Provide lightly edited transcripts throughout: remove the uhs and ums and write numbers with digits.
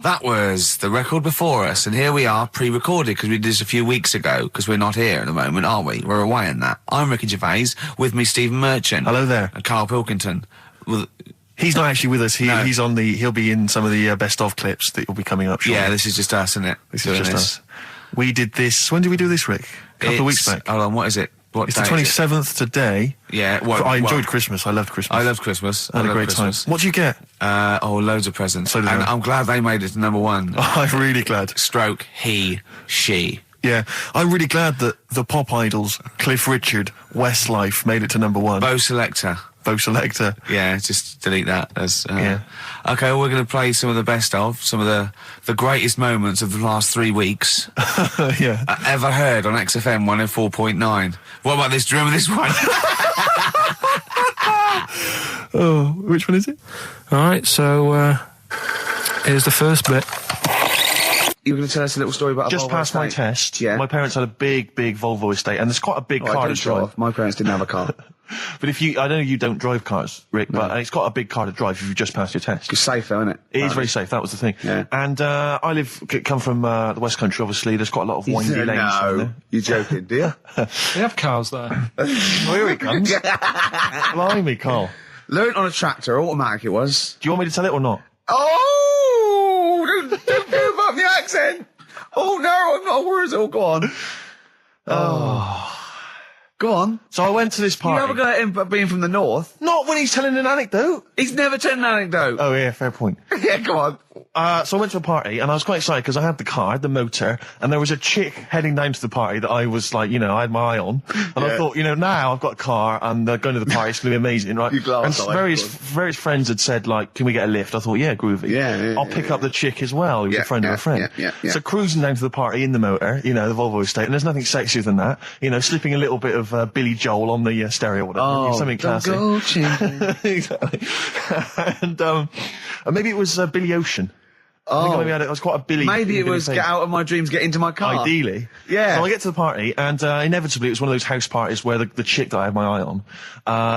That was the record before us, and here we are, pre-recorded, because we did this a few weeks ago, because we're not here at the moment, are we? We're away in that. I'm Ricky Gervais, with me Stephen Merchant. Hello there. And Karl Pilkington. Well, he's not actually with us. No. He'll be in some of the best of clips that will be coming up shortly. Yeah, this is just us, isn't it? This is just us. We did this, when did we do this, Rick? A couple of weeks back. Hold on, what is it? It's the 27th today. Yeah, I enjoyed Christmas. I loved Christmas. I loved Christmas. I had a great time. What did you get? Loads of presents. So did I. I'm glad they made it to number one. I'm really glad. Stroke, he, she. Yeah, I'm really glad that the pop idols, Cliff Richard, Westlife, made it to number one. Bo Selector. Yeah, just delete that. Yeah. Okay, well, we're going to play some of the best of, some of the greatest moments of the last 3 weeks. Yeah. Ever heard on XFM 104.9. What about this? Do you remember this one? Oh, which one is it? All right, so here's the first bit. You were going to tell us a little story about Just a Volvo passed my estate? test. Yeah. My parents had a big Volvo estate, and there's quite a big car to drive. My parents didn't have a car. But I know you don't drive cars, Rick, but it's got a big car to drive if you've just passed your test. It's safe, though, isn't it? It is very safe, that was the thing. Yeah. And I come from the West Country, obviously. There's quite a lot of windy lanes around there. You're joking, do you? They have cars there. Oh, here he comes. Blimey, Carl. Learned on a tractor, automatic it was. Do you want me to tell it or not? Oh! Don't give up the accent! Oh, no, I'm not a Wurzel. Go on. Go on. So I went to this You party. never got him being from the north. Not when he's telling an anecdote. He's never told an anecdote. Oh, yeah, fair point. Yeah, go on. So I went to a party, and I was quite excited because I had the car, the motor, and there was a chick heading down to the party that I was like, I had my eye on. And I thought, now I've got a car, and going to the party, it's going to be amazing, right? You glass and eyed, various friends had said, like, can we get a lift? I thought, yeah, groovy. Yeah, I'll pick up the chick as well, who's a friend of a friend. Yeah. So cruising down to the party in the motor, the Volvo estate, and there's nothing sexier than that. Slipping a little bit of Billy Joel on the stereo or whatever. Something classic. Exactly. And maybe it was Billy Ocean. I think maybe I was quite a Billy. Maybe it was thing. get out of my dreams, get into my car. Ideally. Yeah. So I get to the party, and inevitably it was one of those house parties where the chick that I had my eye on,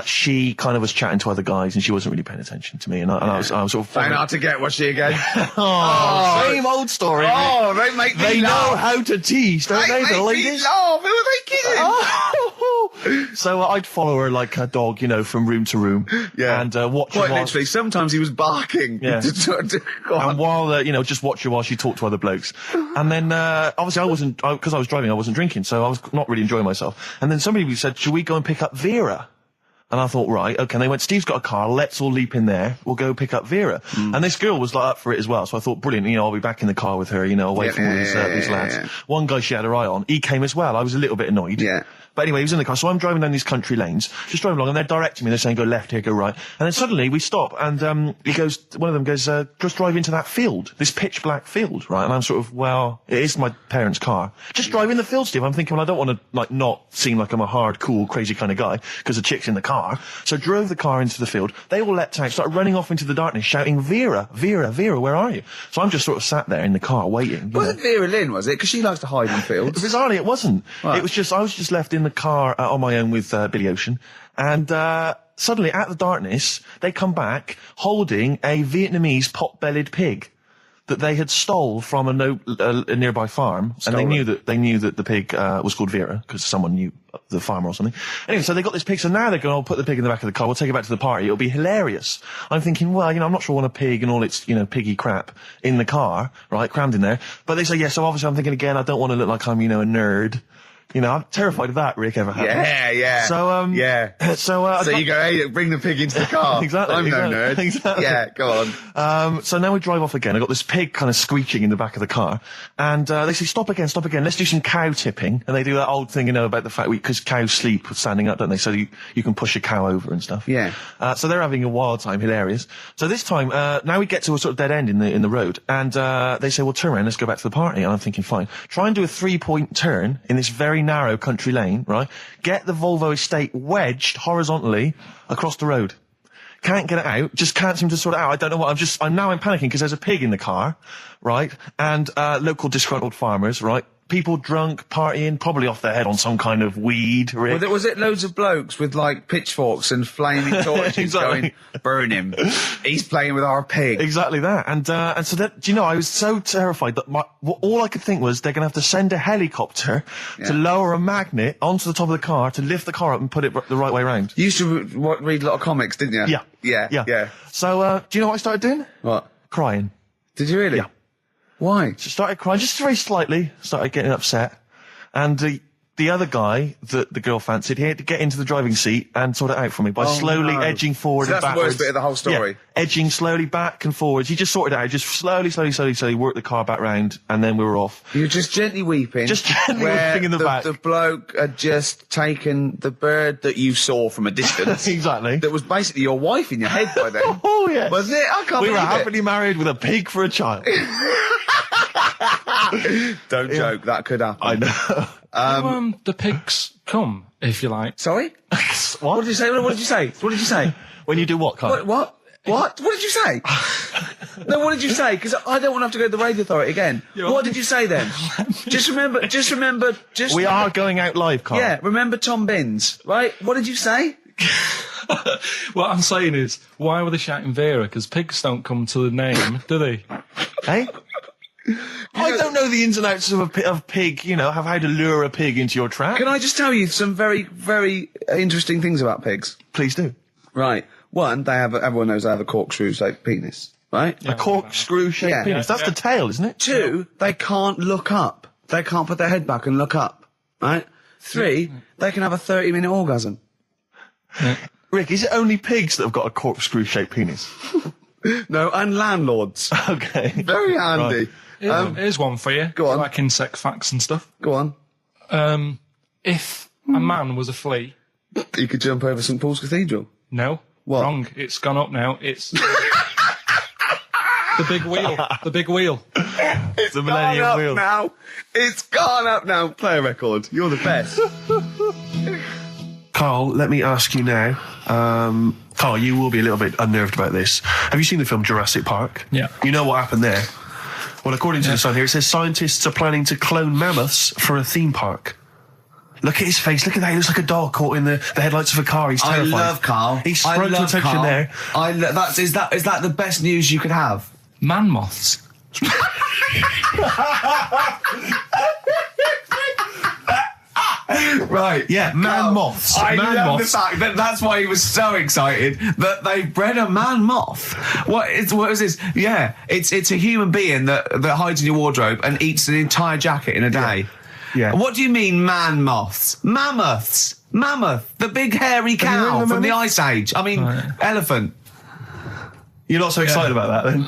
she kind of was chatting to other guys, and she wasn't really paying attention to me, and I was sort of... Trying hard to get, was she again? Same old story. Oh, they make me They laugh. know how to tease, don't they, the make me ladies? laugh. Who are they kidding? So I'd follow her like a dog, from room to room. Yeah. And watch her Quite while... literally, sometimes he was barking. Yeah. Go on. And while, just watch her while she talked to other blokes. And then, obviously because I was driving, I wasn't drinking, so I was not really enjoying myself. And then somebody said, should we go and pick up Vera? And I thought, right, okay. And they went, Steve's got a car, let's all leap in there, we'll go pick up Vera. And this girl was like up for it as well, so I thought, brilliant, I'll be back in the car with her, away from all these lads. Yeah. One guy she had her eye on, he came as well. I was a little bit annoyed. Yeah. But anyway, he was in the car, so I'm driving down these country lanes, just driving along, and they're directing me, they're saying, go left here, go right. And then suddenly we stop, and one of them goes, just drive into that field, this pitch black field, right? And I'm sort of, well, it is my parents' car. Just drive in the field, Steve. I'm thinking, well, I don't want to, not seem like I'm a hard, cool, crazy kind of guy, because the chick's in the car. So drove the car into the field. They all leapt out, started running off into the darkness, shouting, Vera, Vera, Vera, where are you? So I'm just sort of sat there in the car, waiting. Wasn't Vera Lynn, was it? Because she likes to hide in fields. Bizarrely, it wasn't. Right. It was I was just left in the car on my own with Billy Ocean, and suddenly, at the darkness, they come back holding a Vietnamese pot-bellied pig that they had stole from a nearby farm, and they knew that the pig was called Vera because someone knew the farmer or something. Anyway, so they got this pig. So now they're going, I'll put the pig in the back of the car. We'll take it back to the party. It'll be hilarious. I'm thinking, well, I'm not sure I want a pig and all its, piggy crap in the car, right, crammed in there. But they say, yeah. So obviously, I'm thinking again, I don't want to look like I'm, a nerd. I'm terrified of that, Rick, ever happened. Yeah. So, So you go, hey, bring the pig into the car. Exactly. I'm no nerd. Exactly. Yeah, go on. So now we drive off again. I got this pig kind of screeching in the back of the car. And, they say, stop again. Let's do some cow tipping. And they do that old thing, about the fact because cows sleep standing up, don't they? So you can push a cow over and stuff. Yeah. So they're having a wild time, hilarious. So this time, now we get to a sort of dead end in the road. And, they say, well, turn around, let's go back to the party. And I'm thinking, fine. Try and do a 3-point turn in this very narrow country lane, right? Get the Volvo estate wedged horizontally across the road. Can't get it out, just can't seem to sort it out. I don't know what, I'm panicking because there's a pig in the car, right? And, local disgruntled farmers, right? people drunk, partying, probably off their head on some kind of weed, Rick. Was it loads of blokes with, like, pitchforks and flaming torches Exactly. going, burn him. He's playing with our pig. Exactly that. And so that, do you know, I was so terrified that all I could think was they're going to have to send a helicopter to lower a magnet onto the top of the car to lift the car up and put it the right way around. You used to read a lot of comics, didn't you? Yeah. So, do you know what I started doing? What? Crying. Did you really? Yeah. Why? Just started crying, just very slightly, started getting upset. And the other guy that the girl fancied, he had to get into the driving seat and sort it out for me by slowly edging forward and that's backwards. the worst bit of the whole story. Yeah, edging slowly back and forwards. He just sorted it out, just slowly worked the car back round, and then we were off. You were just gently weeping. Just gently weeping in the back. The bloke had just taken the bird that you saw from a distance. Exactly. That was basically your wife in your head by then. Oh, yes. Was it? I can't We were believe it. happily married with a pig for a child. Don't joke, that could happen. I know. The pigs come, if you like. Sorry? What? What did you say? What did you say? What did you say? When you do what, Carl? What? What did you say? No, what did you say? Because I don't want to have to go to the radio authority again. What did you say then? Just remember. We are going out live, Carl. Yeah, remember Tom Binns, right? What did you say? What I'm saying is, why were they shouting Vera? Because pigs don't come to the name, do they? Hey? I don't know the ins and outs of pig, you know, how to lure a pig into your trap. Can I just tell you some very, very interesting things about pigs? Please do. Right. One, everyone knows they have a corkscrew-shaped penis, right? A corkscrew-shaped penis. That's the tail, isn't it? Two, they can't look up. They can't put their head back and look up, right? Three, they can have a 30-minute orgasm. Rick, is it only pigs that have got a corkscrew-shaped penis? No, and landlords. Okay. Very handy. Right. Here's one for you. Go on. Like insect facts and stuff. Go on. If a man was a flea... You could jump over St Paul's Cathedral. No. What? Wrong. It's gone up now. It's... the big wheel. The big wheel. It's the Millennium Wheel. Now. It's gone up now. Play a record. You're the best. Carl, let me ask you now. Carl, you will be a little bit unnerved about this. Have you seen the film Jurassic Park? Yeah. You know what happened there? Well, according to the Sun here, it says scientists are planning to clone mammoths for a theme park. Look at his face. Look at that. He looks like a dog caught in the headlights of a car. He's terrified. I love Carl. He's sprung to attention Carl. there. Is that the best news you could have? Man moths. Right. Yeah, man moths. I Man love moths. the fact that that's why he was so excited that they bred a man moth. What is this? Yeah, it's a human being that hides in your wardrobe and eats an entire jacket in a day. Yeah. What do you mean, man moths? Mammoths. Mammoth, the big hairy cow heard of from the mammoth? Ice Age. I mean, elephant. You're not so excited about that, then?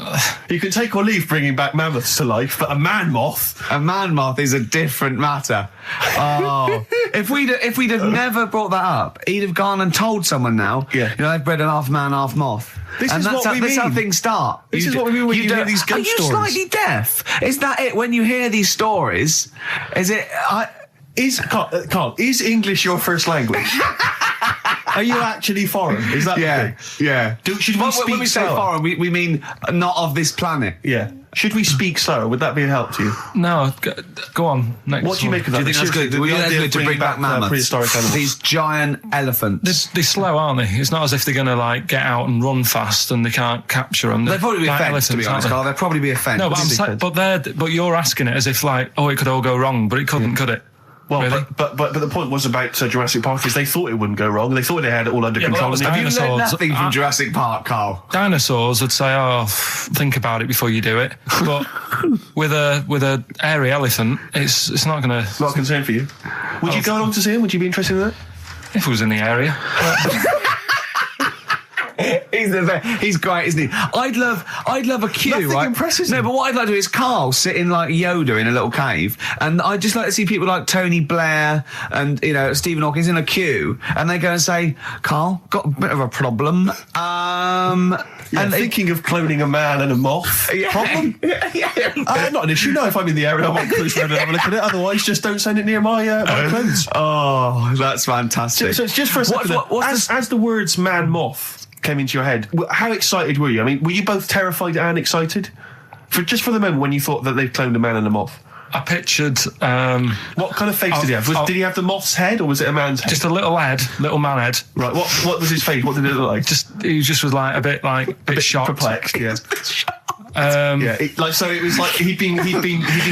You can take or leave bringing back mammoths to life, but a man moth... A man moth is a different matter. Oh, if we'd have never brought that up, he'd have gone and told someone now. Yeah. You know, they've bred an half man, half moth. This and is that's what we that's how mean. things start. This is what we mean when you hear don't- these ghost Are you stories. slightly deaf? Is that it? When you hear these stories, is it? Carl, is English your first language? Are you actually foreign? Is that the thing? yeah. Should we When speak we say slower? foreign, we mean not of this planet. Yeah. Should we speak slower? Would that be a help to you? No, go on. Next What do you one. make of that? Do you think that's good? Do you think that's good to bring back mammoths? Prehistoric animals. These giant elephants. They're slow, aren't they? It's not as if they're going to like get out and run fast and they can't capture them. They'd probably be a Like fence, to be elephants, honest, aren't Carl. They'd probably be a fence. they? No, but I'm Depends. saying, but you're asking it as if like, oh, it could all go wrong, but it couldn't, could it? Well, Really? but the point was about Jurassic Park is they thought it wouldn't go wrong. They thought they had it all under Yeah, but control. that was and they- Have you learned dinosaurs. nothing from Jurassic Park, Carl? Dinosaurs would say, "Oh, think about it before you do it." But with a hairy elephant, it's not going to. Not a concern for you. Would you go along to see him? Would you be interested in that? If it was in the area, He's great, isn't he? I'd love a queue, Nothing right? impresses No, him. but what I'd like to do is Carl sitting like Yoda in a little cave, and I'd just like to see people like Tony Blair and Stephen Hawkins in a queue, and they go and say, "Carl, got a bit of a problem." And thinking of cloning a man and a moth. Problem? Not an issue. No, if I'm in the area, I might cruise around and have a look at it. Otherwise, just don't send it near my clothes. Oh, that's fantastic. So it's just for a second. As the words man moth came into your head, how excited were you? I mean, were you both terrified and excited? For the moment when you thought that they'd cloned a man and a moth? I pictured What kind of face did he have? Did he have the moth's head, or was it a man's head? just a little man head. Right. What was his face? What did it look like? He just was like a bit shocked. Perplexed. Yeah. So it was like he'd been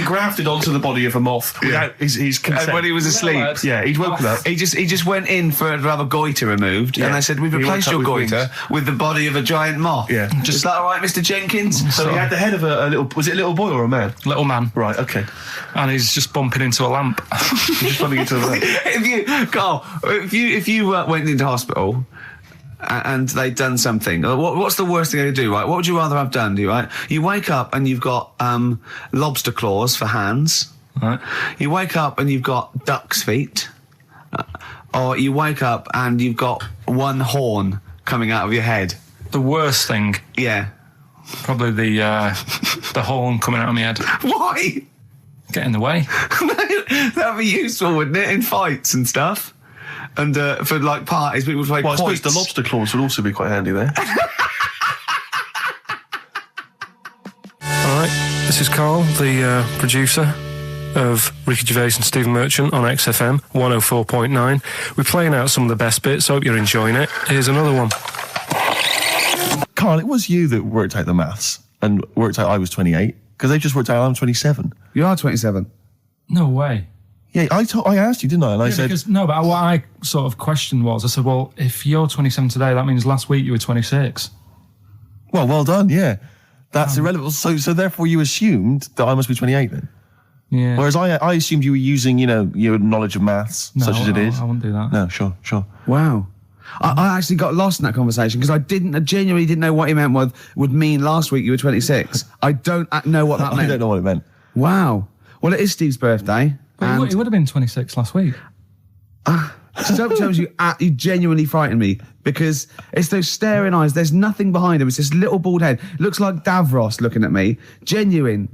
grafted onto the body of a moth without his consent. And when he was asleep, he'd woken up. he just went in to have a goiter removed, and they said, "We've replaced your goiter with the body of a giant moth." Yeah. Is that all right, Mr. Jenkins? So he had the head of a little. Was it a little boy or a man? Little man. Right. Okay. And he's just bumping into a lamp. He's just running into a lamp. If you went into hospital and they'd done something, what's the worst thing they could do, right? What would you rather have done, right? You wake up and you've got lobster claws for hands. Right. You wake up and you've got duck's feet. Or you wake up and you've got one horn coming out of your head. The worst thing, Yeah. probably the horn coming out of my head. Why? Get in the way. That'd be useful, wouldn't it, in fights and stuff? And for like parties, people would play Well, I suppose quoits. the lobster claws would also be quite handy there. All right, this is Karl, the producer of Ricky Gervais and Stephen Merchant on XFM 104.9. We're playing out some of the best bits. Hope you're enjoying it. Here's another one. Carl, it was you that worked out the maths and worked out I was 28, because they just worked out I'm 27. You are 27. No way. Yeah, I asked you, didn't I? And I said... But what I sort of questioned was, I said, well, if you're 27 today, that means last week you were 26. Well done, yeah. That's irrelevant. So therefore you assumed that I must be 28 then? Yeah. Whereas I assumed you were using, your knowledge of maths, such as it is. I wouldn't do that. No, sure. Wow. I actually got lost in that conversation because I genuinely didn't know what he meant would mean last week you were 26. I don't know what that meant. I don't know what it meant. Wow. Well, it is Steve's birthday. But he would have been 26 last week. Sometimes you genuinely frighten me because it's those staring eyes. There's nothing behind him. It's this little bald head. Looks like Davros looking at me. Genuine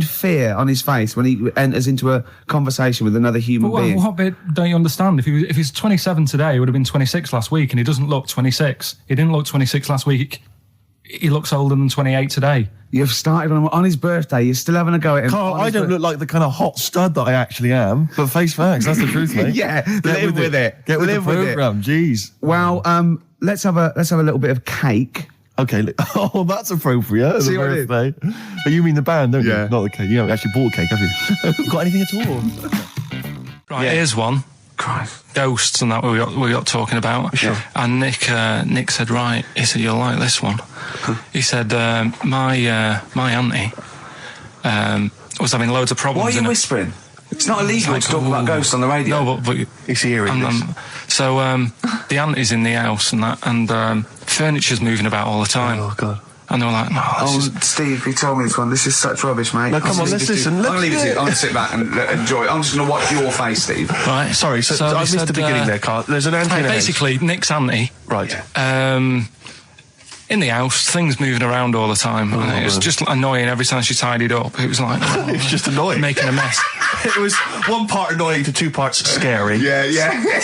fear on his face when he enters into a conversation with another human being. What bit don't you understand? If he's 27 today, he would have been 26 last week, and he doesn't look 26. He didn't look 26 last week. He looks older than 28 today. You've started on his birthday. You're still having a go at him. Carl, I don't look like the kind of hot stud that I actually am, but face facts, that's the truth, mate. Yeah, live with it. Get with the programme, jeez. Well, let's have a little bit of cake. Okay, oh, that's appropriate. See The what I did? birthday. But you mean the band, don't Yeah. you? Not the cake. You haven't actually bought a cake, have you? Got anything at all? Right, here's one. Christ. Ghosts and that we got talking about. Sure. And Nick said, right, he said, you'll like this one. He said, my auntie was having loads of problems. Why are you whispering? It's not illegal to talk about ghosts on the radio. No, but It's hearing this. so the auntie's in the house and that, and furniture's moving about all the time. Oh, God. And they were like, no, this is... Steve, he told me this one. This is such rubbish, mate. No, come on, let's listen. I'm Let's going to leave it to you. do it. I'm going to sit back and enjoy it. I'm just going to watch your face, Steve. Right. Sorry, so they I missed said, the beginning there, Carl. There's an auntie in the house. basically, Nick's auntie, Right. in the house, things moving around all the time. And it was just annoying every time she tidied up. It was like... It's just annoying. Making a mess. It was one part annoying to two parts scary. Yeah.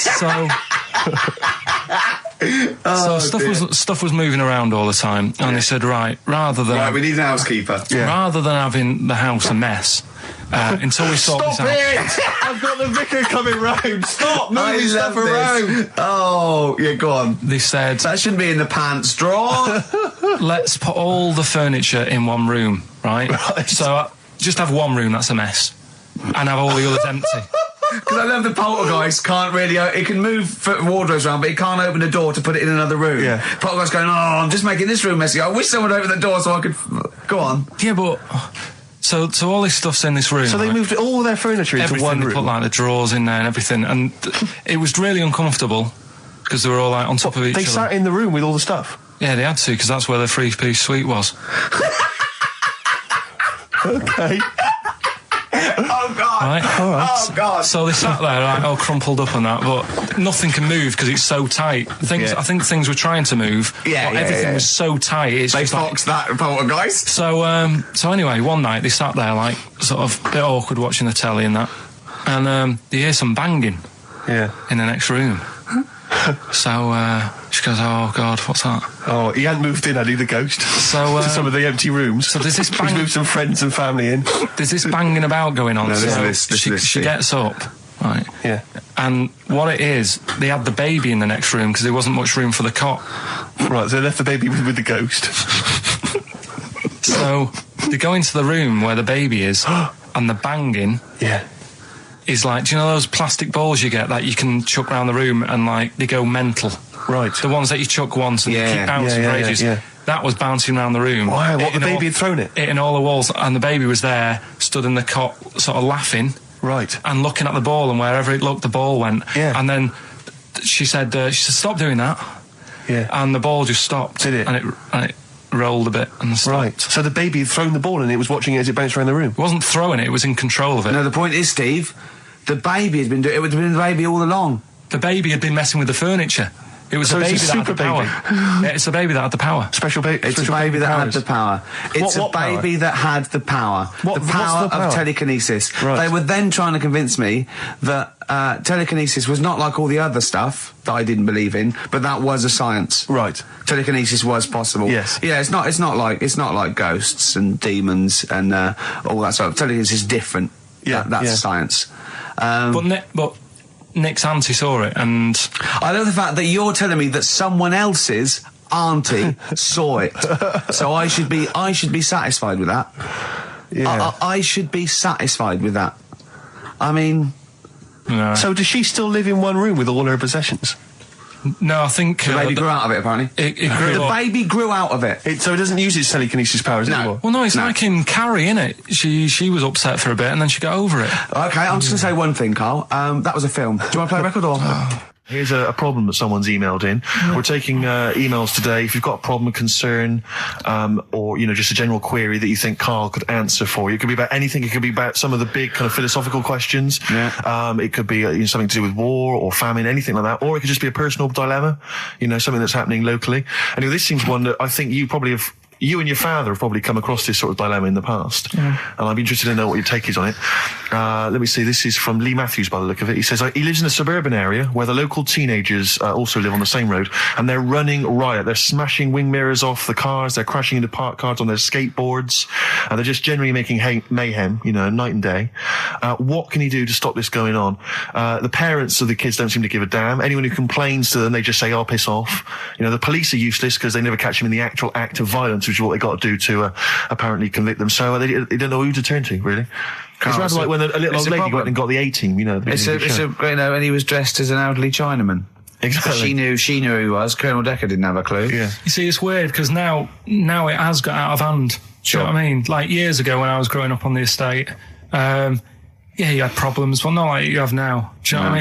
So stuff was moving around all the time, and they said, right, rather than Right, we need an housekeeper. rather than having the house a mess, until we sort this out. I've got the vicar coming round. Stop moving stuff around. Oh, yeah, go on. They said, That shouldn't be in the pants drawer. let's put all the furniture in one room, right? Right. So just have one room that's a mess, and have all the others empty. Because I love the poltergeist can't really... It can move wardrobes around, but it can't open the door to put it in another room. Yeah. Poltergeist going, I'm just making this room messy. I wish someone would open the door so I could... Go on. Yeah, but... So all this stuff's in this room. So they right? moved all their furniture into Everything, one they room. put like the drawers in there and everything, and it was really uncomfortable because they were all like on top of each They other. sat in the room with all the stuff. Yeah, they had to, because that's where the three-piece suite was. Okay. Oh, God. Right? Oh, God. So they sat there, like, all crumpled up and that, but nothing can move because it's so tight. I think things were trying to move, but everything was so tight. It's They just like, foxed that poltergeist. so anyway, one night they sat there, like, sort of a bit awkward watching the telly and that, and they hear some banging Yeah. in the next room. So she goes, "Oh God, what's that?" Oh, he hadn't moved in, had he, the ghost? So to some of the empty rooms. So there's this He's moved some friends and family in. There's this banging about going on. No, She gets up, right? Yeah. And what it is, they had the baby in the next room because there wasn't much room for the cot. Right, so they left the baby with the ghost. So they go into the room where the baby is, and the banging is like, do you know those plastic balls you get that you can chuck around the room and like they go mental? Right. The ones that you chuck once and they keep bouncing for ages. Yeah. That was bouncing around the room. Wow, what, the baby had thrown it? Hitting all the walls, and the baby was there, stood in the cot, sort of laughing. Right. And looking at the ball, and wherever it looked, the ball went. Yeah. And then she said, "Stop doing that." Yeah. And the ball just stopped. Did it? And it rolled a bit and stopped. Right. So the baby had thrown the ball and it was watching it as it bounced around the room. It wasn't throwing it; it was in control of it. No, the point is, Steve, the baby has been doing it. Would have been the baby all along. The baby had been messing with the furniture. It was So the baby it's a that had the super power. baby. Yeah, it's the baby that had the power. Special baby. It's a baby that had the power. It's What a baby that had the power. What's The power the power? of telekinesis. Right. They were then trying to convince me that telekinesis was not like all the other stuff that I didn't believe in, but that was a science. Right. Telekinesis was possible. Yes. Yeah, it's not like ghosts and demons and all that sort of. Telekinesis is different. Yeah, That's science. But Nick's auntie saw it, and I love the fact that you're telling me that someone else's auntie saw it, so I should be satisfied with that. Yeah. I should be satisfied with that. I mean, no. So does she still live in one room with all her possessions? No, I think the baby grew out of it. Apparently, it grew the up. baby grew out of it. So it doesn't use its telekinesis powers anymore? Well, no, it's like in Carrie, innit? She was upset for a bit, and then she got over it. Okay, I'm just gonna say one thing, Carl. That was a film. Do you want to play a record or? Here's a problem that someone's emailed in. We're taking emails today. If you've got a problem, a concern, or, just a general query that you think Karl could answer for you. It could be about anything. It could be about some of the big kind of philosophical questions. Yeah. It could be something to do with war or famine, anything like that. Or it could just be a personal dilemma, something that's happening locally. Anyway, this seems one that I think you and your father have probably come across this sort of dilemma in the past. Yeah. And I'd be interested to know what your take is on it. Let me see. This is from Lee Matthews by the look of it. He says, he lives in a suburban area where the local teenagers also live on the same road, and they're running riot. They're smashing wing mirrors off the cars. They're crashing into parked cars on their skateboards. And they're just generally making mayhem, night and day. What can he do to stop this going on? The parents of the kids don't seem to give a damn. Anyone who complains to them, they just say, "Oh, piss off." The police are useless because they never catch them in the actual act of violence, which is what they got to do to apparently convict them. So they don't know who to turn to, really. It's rather like when a little old lady went and got the A-team, and he was dressed as an elderly Chinaman. Exactly. She knew who he was. Colonel Decker didn't have a clue. Yeah. You see, it's weird because now it has got out of hand. Sure. Do you know what I mean? Like years ago when I was growing up on the estate, you had problems, but not like you have now. Do you know what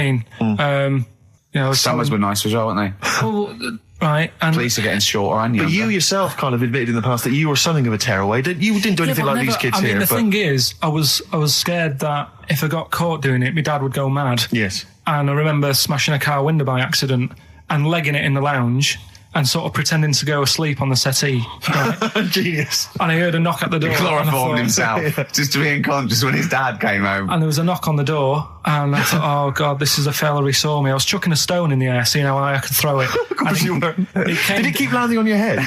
I mean? Summers were nice as well, weren't they? Well, right. And police are getting shorter and younger. But you yourself kind of admitted in the past that you were something of a tearaway. You didn't do anything like these kids here. The thing is, I was scared that if I got caught doing it, my dad would go mad. Yes. And I remember smashing a car window by accident and legging it in the lounge and sort of pretending to go asleep on the settee. Right? Genius. And I heard a knock at the door. He chloroformed himself just to be unconscious when his dad came home. And there was a knock on the door, and I thought, oh God, this is a fella who saw me. I was chucking a stone in the air, seeing how high I could throw it. Of course you were. Did it keep landing on your head?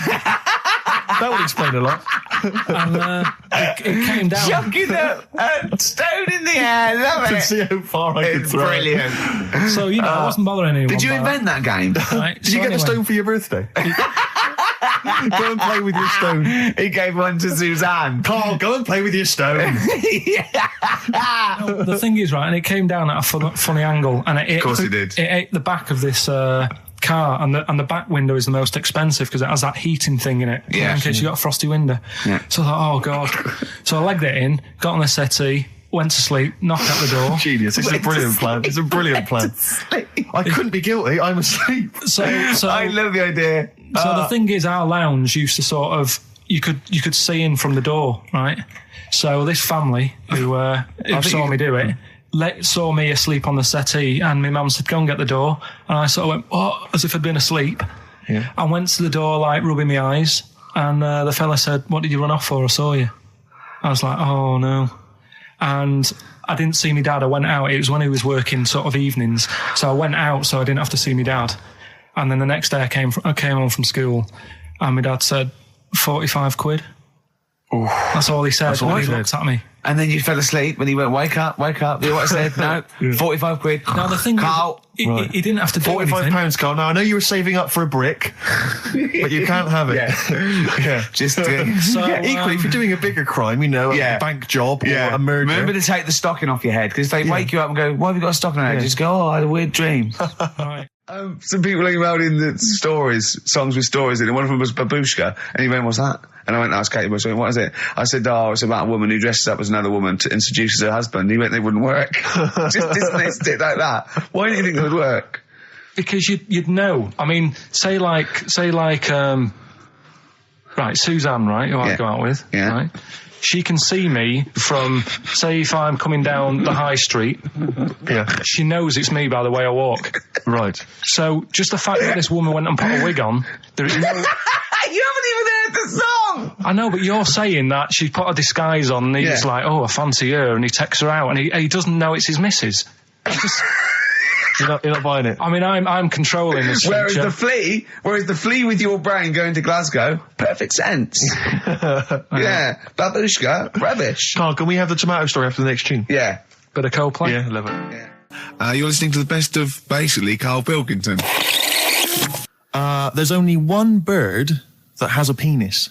That would explain a lot. And it came down. Chucking a stone in the air, love To it. see how far I could It's throw brilliant. So, I wasn't bothering anyone. Did you by invent that game? Right? Did you get the stone for your birthday? Go and play with your stone. He gave one to Suzanne. Karl, go and play with your stone. The thing is, right, and it came down at a funny angle, and Of course it did. It ate the back of this car, and the back window is the most expensive because it has that heating thing in it. Yeah. In case you got a frosty window. Yeah. So I thought, oh God. So I legged it in, got on the settee, went to sleep, knocked at the door. Genius. It's a brilliant plan. It's a brilliant plan. I couldn't be guilty. I'm asleep. So I love the idea. So the thing is, our lounge used to sort of you could see in from the door, right? So this family who saw me do it saw me asleep on the settee, and my mum said, "Go and get the door." And I sort of went, "What?" As if I'd been asleep. Yeah. I went to the door, like rubbing my eyes, and the fella said, "What did you run off for? I saw you." I was like, "Oh no." And I didn't see my dad. I went out. It was when he was working sort of evenings. So I went out so I didn't have to see my dad. And then the next day I came home from school, and my dad said, 45 quid. Ooh. That's all he said. That's all he said. Looked at me. And then you fell asleep when he went, wake up. You know what I said? No, 45 quid. Now the thing Carl. is, he didn't have to do anything. £45, Carl. Now, I know you were saving up for a brick, but you can't have it. Yeah. Just So, equally, if you're doing a bigger crime, a bank job or a murder. Remember to take the stocking off your head, because they wake you up and go, why have you got a stocking on your head? Just go, oh, I had a weird dream. Right. Some people emailed in the songs with stories in it. One of them was Babushka, and he went, what's that? And I went, that's Katie Bush. I went, what is it? I said, it's about a woman who dresses up as another woman and seduces her husband. He went, they wouldn't work. Just dismissed it like that. Why do you think it would work? Because you'd know. I mean, say like, right, Suzanne, right, who I go out with, right? She can see me from, say, if I'm coming down the high street. Yeah. She knows it's me by the way I walk. Right. So just the fact that this woman went and put a wig on, there is no... You haven't even heard the song! I know, but you're saying that she put a disguise on and he's like, oh, I fancy her, and he takes her out, and he doesn't know it's his missus. You're not buying it. I mean, I'm controlling this. Whereas the flea with your brain going to Glasgow, perfect sense. Yeah, Babushka, rubbish. Carl, can we have the tomato story after the next tune? Yeah. Bit of Coldplay. Yeah, love it. Yeah. You're listening to the best of, basically, Karl Pilkington. There's only one bird that has a penis.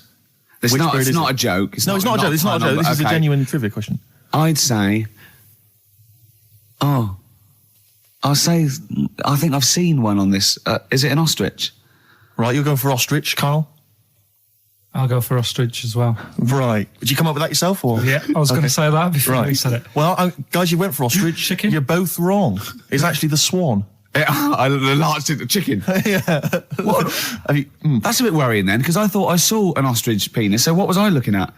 It's not a joke. It's not a joke. This is a genuine trivia question. I'd say... I think I've seen one on this. Is it an ostrich? Right, you're going for ostrich, Carl? I'll go for ostrich as well. Right. Did you come up with that yourself, or? Yeah, I was going to say that before you said it. Well, guys, you went for ostrich. Chicken? You're both wrong. It's actually the swan. The large chicken. Yeah. What? That's a bit worrying then, because I thought I saw an ostrich penis. So what was I looking at?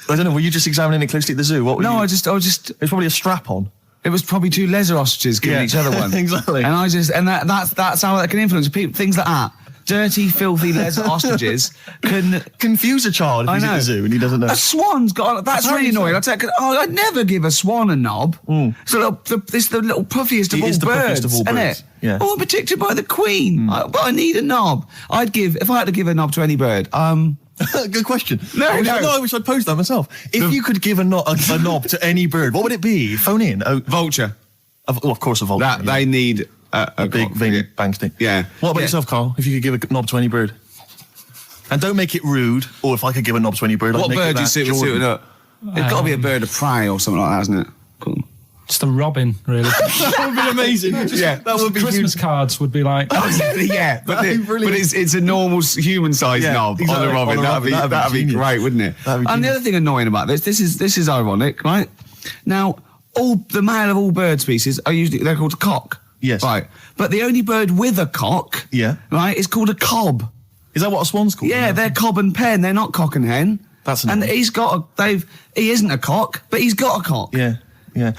I don't know. Were you just examining it closely at the zoo? I was just. It's probably a strap on. It was probably two lesser ostriches giving each other one. Exactly. And that's how that can influence people. Things like that. Dirty, filthy lesser ostriches can confuse a child if he's at the zoo and he doesn't know. A swan's got... That's really annoying. I'd never give a swan a knob. It's the little puffiest of all birds, isn't it? Yeah. Oh, I'm protected by the queen. But I need a knob. If I had to give a knob to any bird, Good question. No, I wish I'd posed that myself. If you could give a knob to any bird, what would it be? Phone in. Vulture. Of course, a vulture. They need a big veiny bang stick. Yeah. What about yourself, Carl? If you could give a knob to any bird, and don't make it rude. Or if I could give a knob to any bird, what bird do you suit up? It's got to be a bird of prey or something like that, hasn't it? Cool. Just a robin, really. That would be amazing. That would be Christmas cards would be like. Yeah, but it's a normal human-sized knob on a robin. That'd be great, wouldn't it? And the other thing annoying about this is ironic, right? Now, the male of all bird species they're called a cock. Yes. Right. But the only bird with a cock, right, is called a cob. Is that what a swan's called? Yeah, they're cob and pen. They're not cock and hen. That's and he isn't a cock, but he's got a cock. Yeah. Yeah.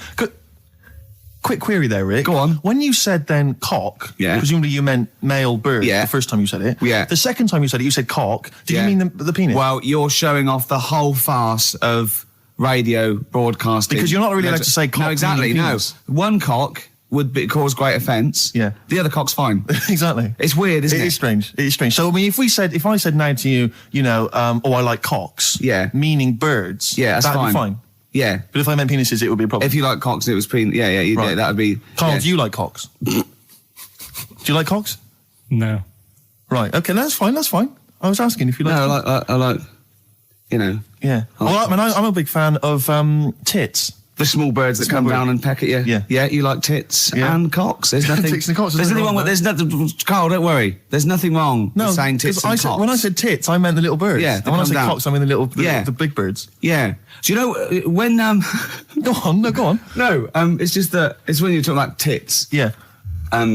Quick query there, Rick. Go on. When you said then cock, presumably you meant male bird the first time you said it. Yeah. The second time you said it, you said cock. Did you mean the penis? Well, you're showing off the whole farce of radio broadcasting. Because you're not really allowed to say cock. No, exactly, no. One cock would cause great offence. Yeah. The other cock's fine. Exactly. It's weird, isn't it? It is strange. It is strange. So, I mean, if I said now to you, I like cocks. Yeah. Meaning birds. Yeah, that's that'd be fine. Yeah. But if I meant penises, it would be a problem. If you like cocks and it was penis, right. That would be... Carl, do you like cocks? Do you like cocks? No. Right, okay, that's fine. I was asking if you like... No, I like, Yeah. Well, I'm a big fan of tits. The small birds that come down and peck at you. Yeah. Yeah, you like tits and cocks. There's nothing... Tits and cocks. There's nothing wrong with... There's nothing... Carl, don't worry. There's nothing wrong with saying tits and cocks. When I said tits, I meant the little birds. Yeah, and when I said cocks, I mean the big birds. Yeah. Do you know when... Go on. No, it's just that... It's when you're talking about tits. Yeah. At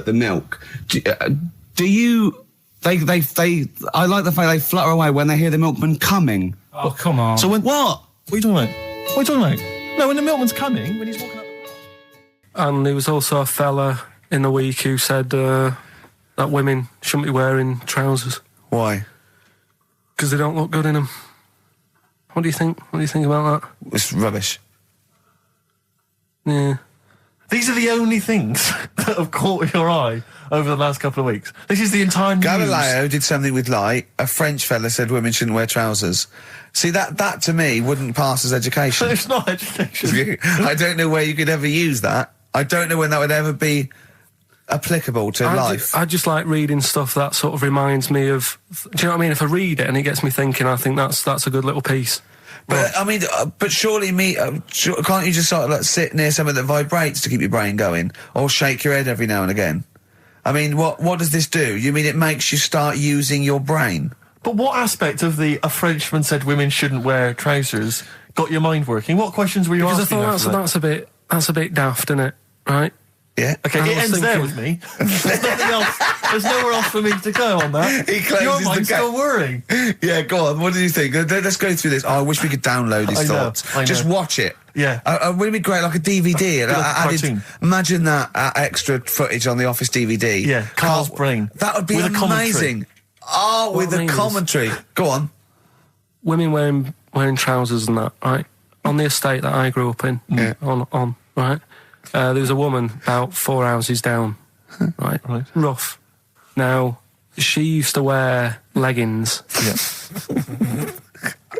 the milk. Do you... I like the fact they flutter away when they hear the milkman coming. Oh, come on. So when... What are you talking about? No, when the milkman's coming, when he's walking up... And there was also a fella in the week who said that women shouldn't be wearing trousers. Why? Because they don't look good in them. What do you think? What do you think about that? It's rubbish. Yeah. These are the only things that have caught your eye over the last couple of weeks. This is the entire news. Galileo did something with light. A French fella said women shouldn't wear trousers. See, that to me wouldn't pass as education. It's not education. I don't know where you could ever use that. I don't know when that would ever be applicable to life. I just like reading stuff that sort of reminds me of... Do you know what I mean? If I read it and it gets me thinking, I think that's a good little piece. But, I mean, but surely can't you just sort of like sit near something that vibrates to keep your brain going? Or shake your head every now and again? I mean, what does this do? You mean it makes you start using your brain? But what aspect of a Frenchman said women shouldn't wear trousers got your mind working? What questions were you asking? Because I thought that's a bit daft, isn't it? Right? Yeah. Okay, it ends there with me. There's nothing else. There's nowhere else for me to go on that. He closes your mind's still whirring. Yeah, go on. What do you think? Let's go through this. Oh, I wish we could download his thoughts. I know. Just watch it. Yeah. Wouldn't it be great, like a DVD? Like a cartoon. Imagine that extra footage on the Office DVD. Yeah, Carl's brain. That would be with amazing. Oh, with a commentary. Go on. Women wearing trousers and that, right? On the estate that I grew up in, on right? There was a woman about 4 houses down, right? Rough. Now, she used to wear leggings. Yeah.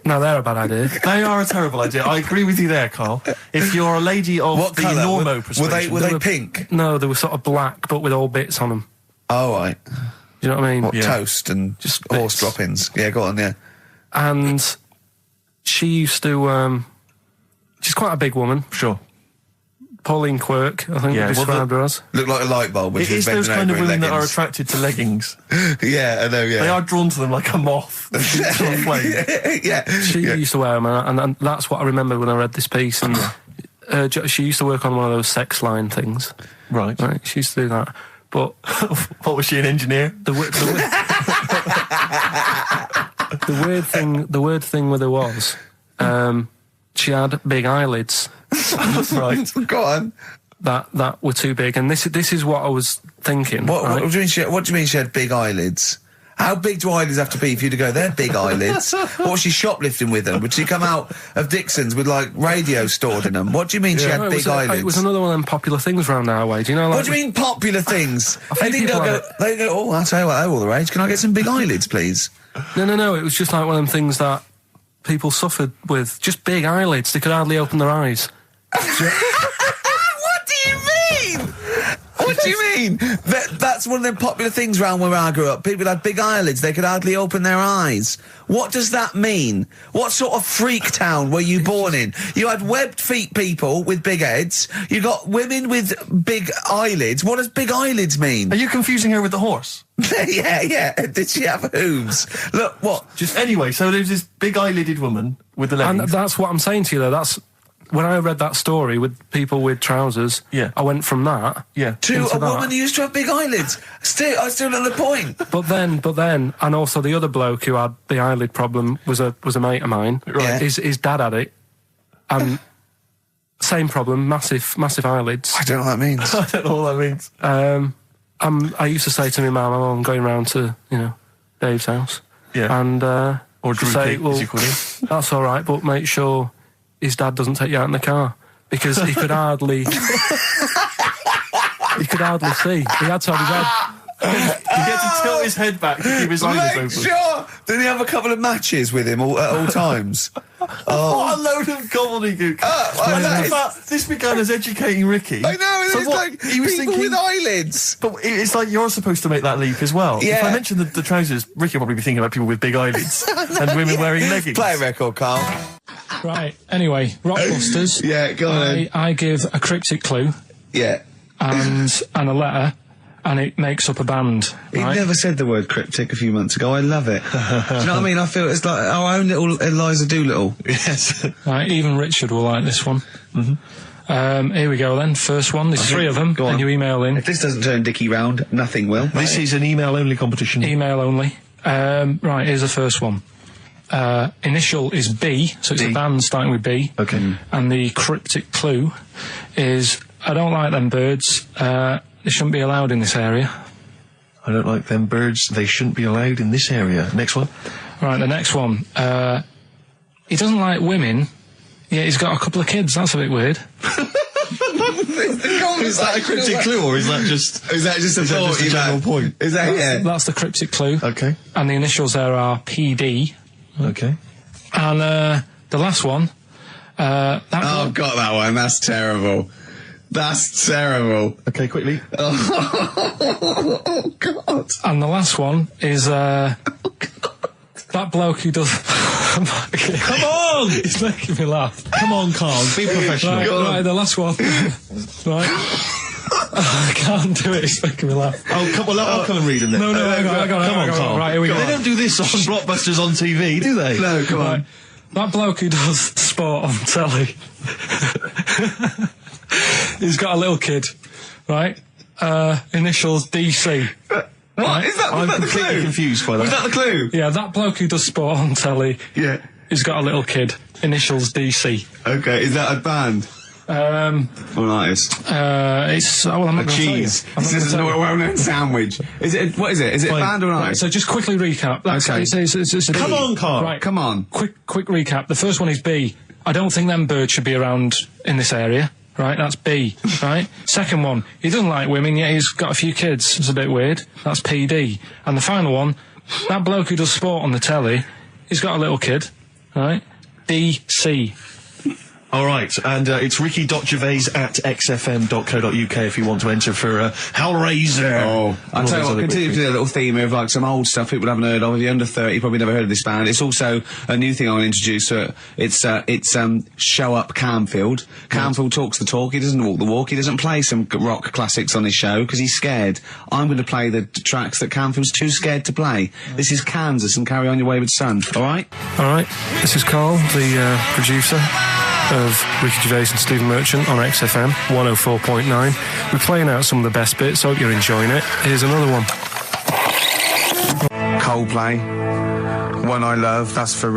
Now, they're a bad idea. They are a terrible idea. I agree with you there, Carl. If you're a lady of what the colour? normo persuasion... Were they pink? No, they were sort of black, but with all bits on them. Oh, right. Do you know what I mean? What, toast and just horse droppings? Yeah, go on, yeah. And she used to... she's quite a big woman. Sure. Pauline Quirk, I think we described her as. Looked like a light bulb. It is those kind of women that are attracted to leggings. Yeah, I know, yeah. They are drawn to them like a moth. Yeah. She used to wear them, and that's what I remember when I read this piece. And she used to work on one of those sex line things. Right. She used to do that. But what was she, an engineer? The weird thing with her was, she had big eyelids. Right. Go on. That were too big, and this is what I was thinking. What do you mean she had big eyelids? How big do eyelids have to be for you to go, they're big eyelids? What was she shoplifting with them? Would she come out of Dixon's with, like, radio stored in them? What do you mean she had big eyelids? It was another one of them popular things round our way. Do you know? Like, what do you mean popular things? They go, oh, I'll tell you what, they're all the rage. Can I get some big eyelids, please? No. It was just like one of them things that people suffered with. Just big eyelids. They could hardly open their eyes. What do you mean? What do you mean? That's one of them popular things round where I grew up. People had big eyelids. They could hardly open their eyes. What does that mean? What sort of freak town were you born in? You had webbed feet people with big heads. You got women with big eyelids. What does big eyelids mean? Are you confusing her with the horse? Yeah. Did she have hooves? Look, what? Anyway, so there's this big eyelidded woman with the leggings. And that's what I'm saying to you, though. That's... When I read that story with people with trousers, I went from that to a woman who used to have big eyelids. I still know the point. But then, and also the other bloke who had the eyelid problem was a mate of mine. Right. His dad had it, and same problem, massive eyelids. I don't know what that means. I don't know what that means. I used to say to my mum, I'm going round to Dave's house, or and Drew say, Pete, as you call him. That's all right, but make sure his dad doesn't take you out in the car, because he could hardly see. He had to have his head. He had to tilt his head back to keep his eyelids open. Sure. Did he have a couple of matches with him at all times? What a load of gobbledygook. This began as educating Ricky. I know, so it's like he was people thinking, with eyelids. But it's like you're supposed to make that leap as well. Yeah. If I mentioned the trousers, Ricky will probably be thinking about people with big eyelids and women wearing leggings. Play a record, Carl. Right, anyway, Rockbusters. Yeah, go on. I give a cryptic clue. Yeah. And a letter, and it makes up a band. He never said the word cryptic a few months ago. I love it. Do you know what I mean? I feel it's like our own little Eliza Doolittle. Yes. Right, even Richard will like this one. Mm-hmm. Here we go then. First one. There's three of them. Go on. And you email in. If this doesn't turn Dickie round, nothing will. This is an email-only competition. Email only. Right, here's the first one. Initial is B, so it's a band starting with B. Okay. And the cryptic clue is, I don't like them birds. They shouldn't be allowed in this area. I don't like them birds. They shouldn't be allowed in this area. Next one. Right, the next one. He doesn't like women, yet he's got a couple of kids. That's a bit weird. Is that a cryptic clue, or is that just a thought? a general point? Is that That's the cryptic clue. Okay. And the initials there are PD. Okay. And the last one. I've got that one. That's terrible. That's terrible. Okay, quickly. Oh, God. And the last one is that bloke who does. Come on! It's making me laugh. Come on, Karl. Be professional. Right, the last one. Right. I can't do it. It's making me laugh. Oh, come on. I'll come and read them then. No, hang on. Come on, Karl. Right, here we go. They don't do this on Blockbusters on TV, do they? No, come on. That bloke who does sport on telly. He's got a little kid, right? Initials DC. What? Right? Is that I'm the completely clue? confused by that. Was that the clue? Yeah, that bloke who does sport on telly. Yeah. He's got a little kid. Initials DC. Okay, is that a band? Or an artist? It's I'm not A gonna cheese. Tell you. This is a well-known sandwich. Is it? What is it? Is it a band or an Right, artist? so just quickly recap. That's, Okay. it's a Come on, Karl. Right, Come on. Quick recap. The first one is B. I don't think them birds should be around in this area. Right, that's B. Right. Second one, he doesn't like women, yet he's got a few kids. It's a bit weird. That's PD. And the final one, that bloke who does sport on the telly, he's got a little kid. Right. DC. All right, and it's ricky.gervais@xfm.co.uk if you want to enter for Hellraiser. Oh, I'll tell you what, continue with to do a little theme of like some old stuff people haven't heard of. If you're under 30, you probably never heard of this band. It's also a new thing I want to introduce. It's Show Up Camfield. Camfield talks the talk, he doesn't walk the walk, he doesn't play some rock classics on his show because he's scared. I'm going to play the tracks that Camfield's too scared to play. This is Kansas and Carry On Your Wayward Son, alright? Alright, this is Karl, the producer of Ricky Gervais and Stephen Merchant on XFM 104.9. We're playing out some of the best bits. Hope you're enjoying it. Here's another one. Coldplay, One I Love. That's for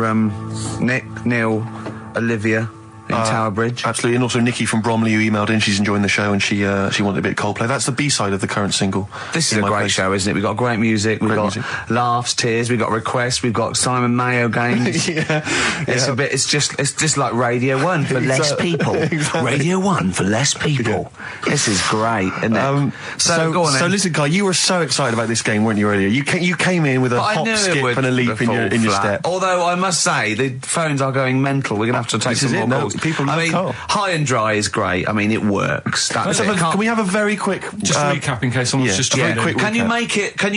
Nick, Neil, Olivia in Tower Bridge. Absolutely, and also Nikki from Bromley who emailed in. She's enjoying the show and she wanted a bit of Coldplay. That's the B-side of the current single. This is a great show, isn't it? We've got great music, we've got laughs, tears, we've got requests, we've got Simon Mayo games. It's just like Radio 1 for less people. Exactly. Radio 1 for less people. This is great, isn't it? So go on then. So listen, Guy, you were so excited about this game, weren't you, earlier? You came in with a hop, skip and a leap in your step. Although I must say, the phones are going mental. We're going to have to take some more calls. People love Carl. High and Dry is great. I mean, it works. That's it. Can we have a very quick... Just recap in case someone's just very quick Can you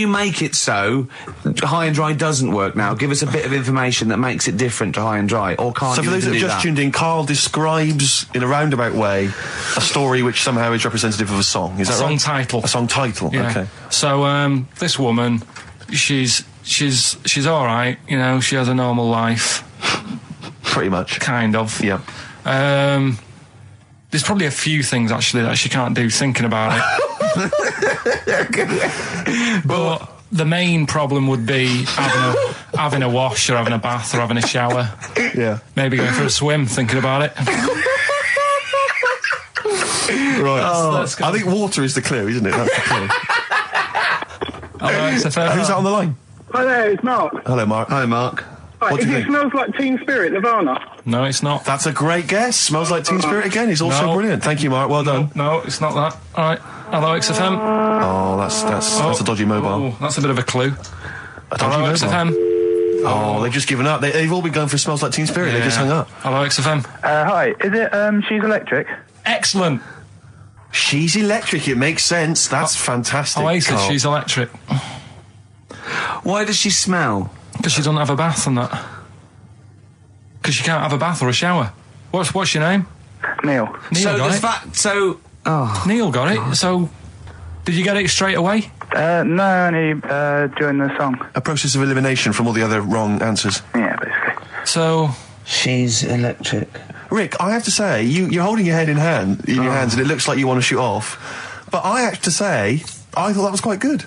make it so High and Dry doesn't work now? Give us a bit of information that makes it different to High and Dry, or can't So you for those that do have just that? tuned in, Karl describes in a roundabout way a story which somehow is representative of a song. Is that right? Song title. A song title. Yeah. Okay. So this woman, she's all right. You know, she has a normal life, Pretty much. kind of. Yeah. There's probably a few things actually that she can't do thinking about it. But the main problem would be having a wash or having a bath or having a shower. Yeah. Maybe going for a swim thinking about it. Right. Let's go. I think water is the clue, isn't it? That's the clue. Alright, so fair Who's that on the line? Hi there, it's Mark. Hello, Mark. Hi, Mark. Right, What do you it think? smells like Teen Spirit, Nirvana. No, it's not. That's a great guess. Smells like Teen Spirit again. He's also No. brilliant. Thank you, Mark. Well done. No, it's not that. Alright. Hello, XFM. Oh, that's a dodgy mobile. Oh, that's a bit of a clue. A dodgy Hello, mobile. XFM. Oh, they've just given up. They've all been going for Smells Like Teen Spirit. They just hung up. Hello, XFM. Hi, is it, She's Electric? Excellent. She's electric. It makes sense. That's fantastic. Oasis, Karl. she's electric. Why does she smell? Because she doesn't have a bath and that. Because she can't have a bath or a shower. What's your name? Neil. Neil So got there's it. that. So Neil got it. So, did you get it straight away? No, only, during the song. A process of elimination from all the other wrong answers. Yeah, basically. So, she's electric. Rick, I have to say, you're holding your head in your hands, and it looks like you want to shoot off. But I have to say, I thought that was quite good.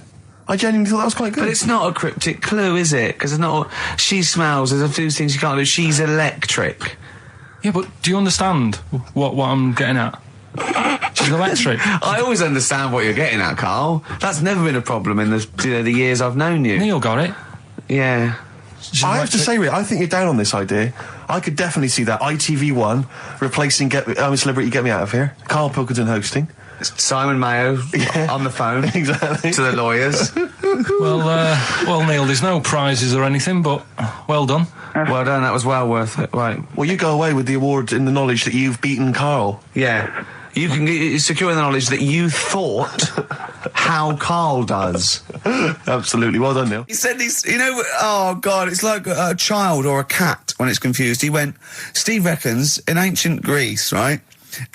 I genuinely thought that was quite good. But it's not a cryptic clue, is it? Because it's not. She smells. There's a few things you can't do. She's electric. yeah, but do you understand what I'm getting at? She's electric. I always understand what you're getting at, Carl. That's never been a problem in the years I've known you. Neil got it. Yeah. She's I have to electric. say, Rick, I think you're down on this idea. I could definitely see that. ITV1 replacing I'm a Celebrity, Get Me Out of Here. Karl Pilkington hosting. Simon Mayo on the phone Exactly. to the lawyers. Well, Neil, there's no prizes or anything, but well done. Well done, that was well worth it. Right. Well, you go away with the award in the knowledge that you've beaten Karl. Yeah. You can secure the knowledge that you thought how Karl does. Absolutely. Well done, Neil. He said he's, oh God, it's like a child or a cat when it's confused. He went, Steve reckons in ancient Greece, right,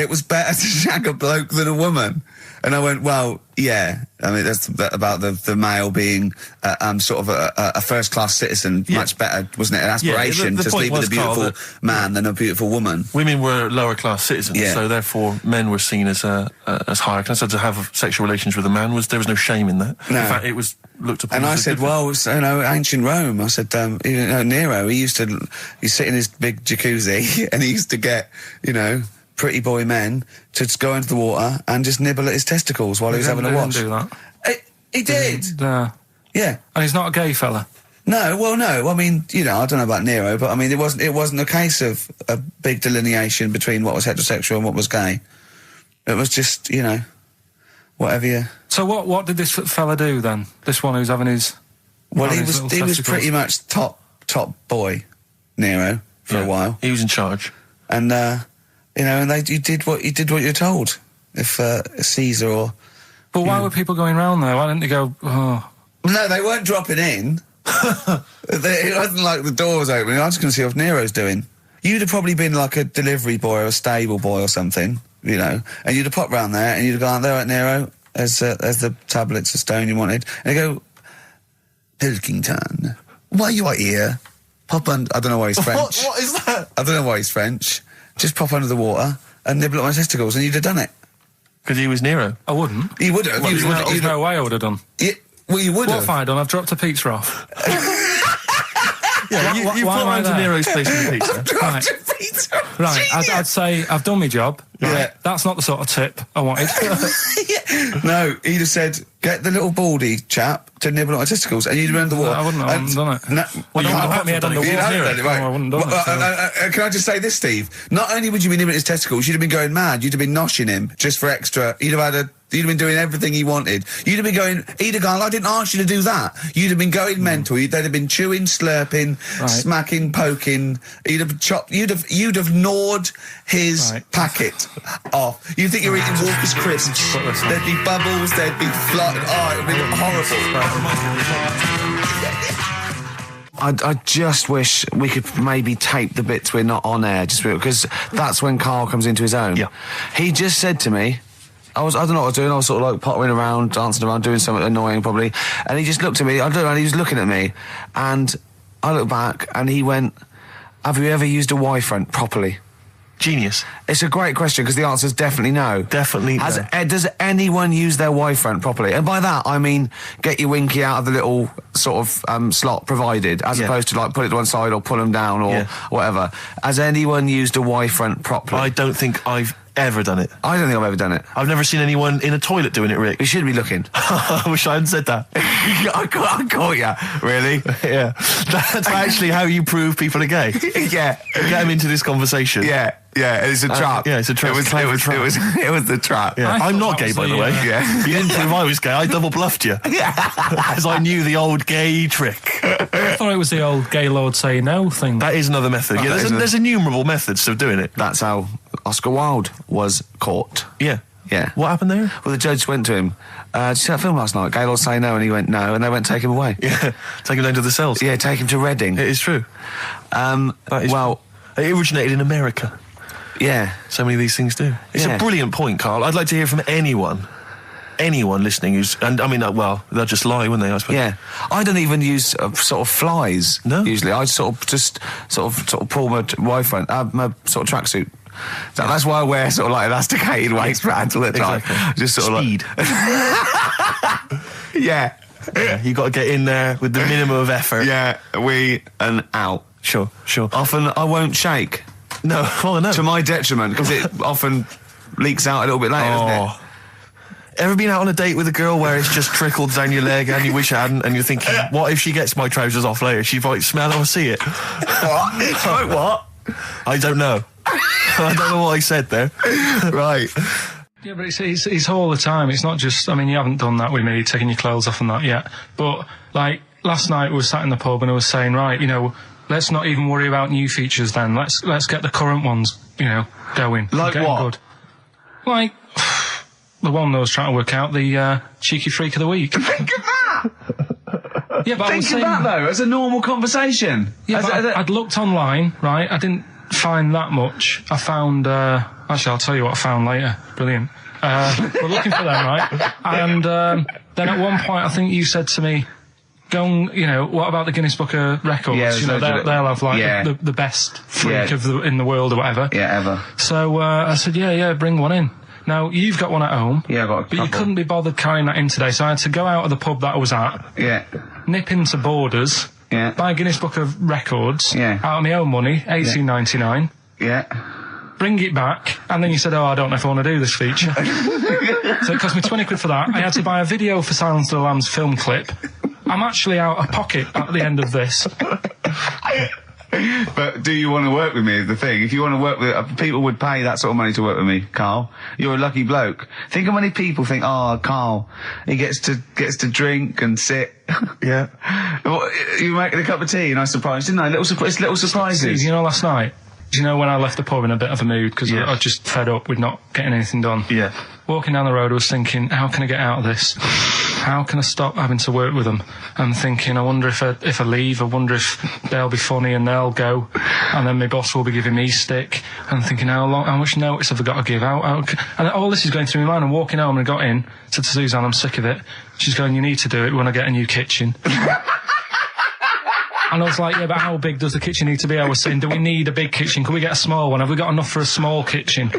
it was better to shag a bloke than a woman. And I went, well, yeah. I mean, that's about the male being sort of a first-class citizen. Yeah. Much better, wasn't it? An aspiration the to point sleep with a was, Karl, beautiful man than a beautiful woman. Women were lower-class citizens, Yeah. so therefore men were seen as higher class. So to have sexual relations with a man there was no shame in that. No. In fact, it was looked upon. And I as a said, good well, it's, ancient Rome. I said, Nero, he'd sit in his big jacuzzi and he used to get, pretty boy men to just go into the water and just nibble at his testicles while he was having a wash. He didn't do that. He did. Yeah. And he's not a gay fella. No, well, no. I mean, I don't know about Nero, but I mean, it wasn't a case of a big delineation between what was heterosexual and what was gay. It was just, whatever you. So what did this fella do then? This one who's having his. Well, he his was little testicles? pretty much top boy, Nero, for a while, He was in charge. and and you did what you're told. If Caesar or. But why were people going round there? Why didn't they go? Oh, No, they weren't dropping in. It wasn't like the door was opening. I was going to see what Nero's doing. You'd have probably been like a delivery boy or a stable boy or something, and you'd have popped round there and you'd have gone, there, right, Nero, as the tablets of stone you wanted. And they go, Pilkington, why you are here? Pop under. I don't know why he's French. What is that? I don't know why he's French. Just pop under the water and nibble at my testicles, and you'd have done it. Because he was Nero. I wouldn't. You would have. Well, there's no way I would have done. Well, you would What have. have I done? I've dropped a pizza off. Yeah, you why put am I around to there? Nero's place with pizza. Right. Right, I'd say I've done my job. Right. Yeah. That's not the sort of tip I wanted. No, he'd have said, get the little baldy chap to nibble at my testicles, and you'd have been under the water. I wouldn't have done it. No, Well, you don't haven't put me head done under it. You water. haven't done it, right. No, I wouldn't have done it, Can I just say this, Steve? Not only would you be nibbling at his testicles, you'd have been going mad. You'd have been noshing him just for extra. You'd have been doing everything he wanted. You'd have been going, he'd have gone, I didn't ask you to do that. You'd have been going mental. They'd have been chewing, slurping, smacking, poking. You'd have chopped, you'd have gnawed his packet off. You'd think you were eating Walker's crisps. There'd be bubbles, there'd be flood. Oh, it would be horrible. I just wish we could maybe tape the bits we're not on air, just because that's when Karl comes into his own. Yeah. He just said to me, I don't know what I was doing, I was sort of like pottering around, dancing around, doing something annoying probably, and he just looked at me, I don't know, and he was looking at me, and I looked back, and he went, have you ever used a Y-front properly? Genius. It's a great question, because the answer is definitely no. Definitely no. Does anyone use their Y-front properly? And by that, I mean, get your winky out of the little sort of slot provided, as opposed to like put it to one side or pull them down or whatever. Has anyone used a Y-front properly? I don't think I've ever done it. I don't think I've ever done it. I've never seen anyone in a toilet doing it, Rick. You should be looking. I wish I hadn't said that. I caught you. Really? Yeah. That's actually how you prove people are gay. Yeah. Get them into this conversation. Yeah. It's a trap. Yeah, it's a trap. It was the trap. Yeah. I'm not that gay, was by the the, way. Yeah. You didn't prove I was gay. I double bluffed you. As I knew the old gay trick. I thought it was the old gay lord say no thing. That is another method. Yeah, there's innumerable methods of doing it. That's how Oscar Wilde was caught. Yeah. Yeah. What happened there? Well, the judge went to him. Did you see that film last night? Gaylord Say No, and he went no, and they went take him away. Yeah. Take him down to the cells. Yeah, take him to Reading. It is true. Well, it originated in America. yeah. So many of these things do. It's a brilliant point, Karl. I'd like to hear from anyone listening who's, and I mean, well, they'll just lie, wouldn't they? I suppose. Yeah, I don't even use sort of flies. No? Usually, I sort of pull my Y-front, my sort of tracksuit. So that's why I wear sort of like elasticated waistbands all the time. Exactly. Just sort Speed. of like, yeah, You got to get in there with the minimum of effort. yeah, we and out. Sure. Often I won't shake. No, oh no. To my detriment, because it often leaks out a little bit later, doesn't it? Ever been out on a date with a girl where it's just trickled down your leg and you wish it hadn't, and you're thinking, what if she gets my trousers off later? She might smell or see it. What? It's like what? I don't know. I don't know what I said there. Right. Yeah, but it's all the time. It's not just, I mean, you haven't done that with me, taking your clothes off and that yet. But, like, last night we were sat in the pub and I was saying, right, you know, let's not even worry about new features then. Let's get the current ones, you know, going. Like what? Good. Like, the one I was trying to work out, the cheeky freak of the week. Think of that! Yeah, but I was Think of saying, that, though, as a normal conversation. yeah, but I'd looked online, right? I didn't find that much. I found, actually, I'll tell you what I found later. Brilliant. We're looking for them, right? And then at one point, I think you said to me, go and, you know, what about the Guinness Book of Records? Yeah, you know, they'll have, like, the best freak in the world or whatever. Yeah, ever. So I said, yeah, bring one in. Now, you've got one at home. Yeah, I've got a But you couple. couldn't be bothered carrying that in today, so I had to go out of the pub that I was at, Yeah. nip into Borders, Yeah. buy a Guinness Book of Records, Yeah. out of my own money, $18.99, Yeah. bring it back, and then you said, I don't know if I want to do this feature. So it cost me 20 quid for that. I had to buy a video for Silence of the Lambs film clip. I'm actually out of pocket at the end of this. But do you want to work with me is the thing. If you want to work with... people would pay that sort of money to work with me, Carl. You're a lucky bloke. Think how many people think, Carl, he gets to drink and sit. Yeah. Well, you making a cup of tea and I surprised, didn't I? Little surprises. Steve, you know, last night, do you know when I left the pub in a bit of a mood because Yeah. I was just fed up with not getting anything done? Yeah. Walking down the road, I was thinking, how can I get out of this? How can I stop having to work with them? I'm thinking, I wonder if I leave, I wonder if they'll be funny and they'll go, and then my boss will be giving me stick. I'm thinking, how much notice have I got to give out? And all this is going through my mind. I'm walking home and I got in, said to Suzanne, I'm sick of it. She's going, you need to do it when I get a new kitchen. And I was like, yeah, but how big does the kitchen need to be? I was saying, do we need a big kitchen? Can we get a small one? Have we got enough for a small kitchen?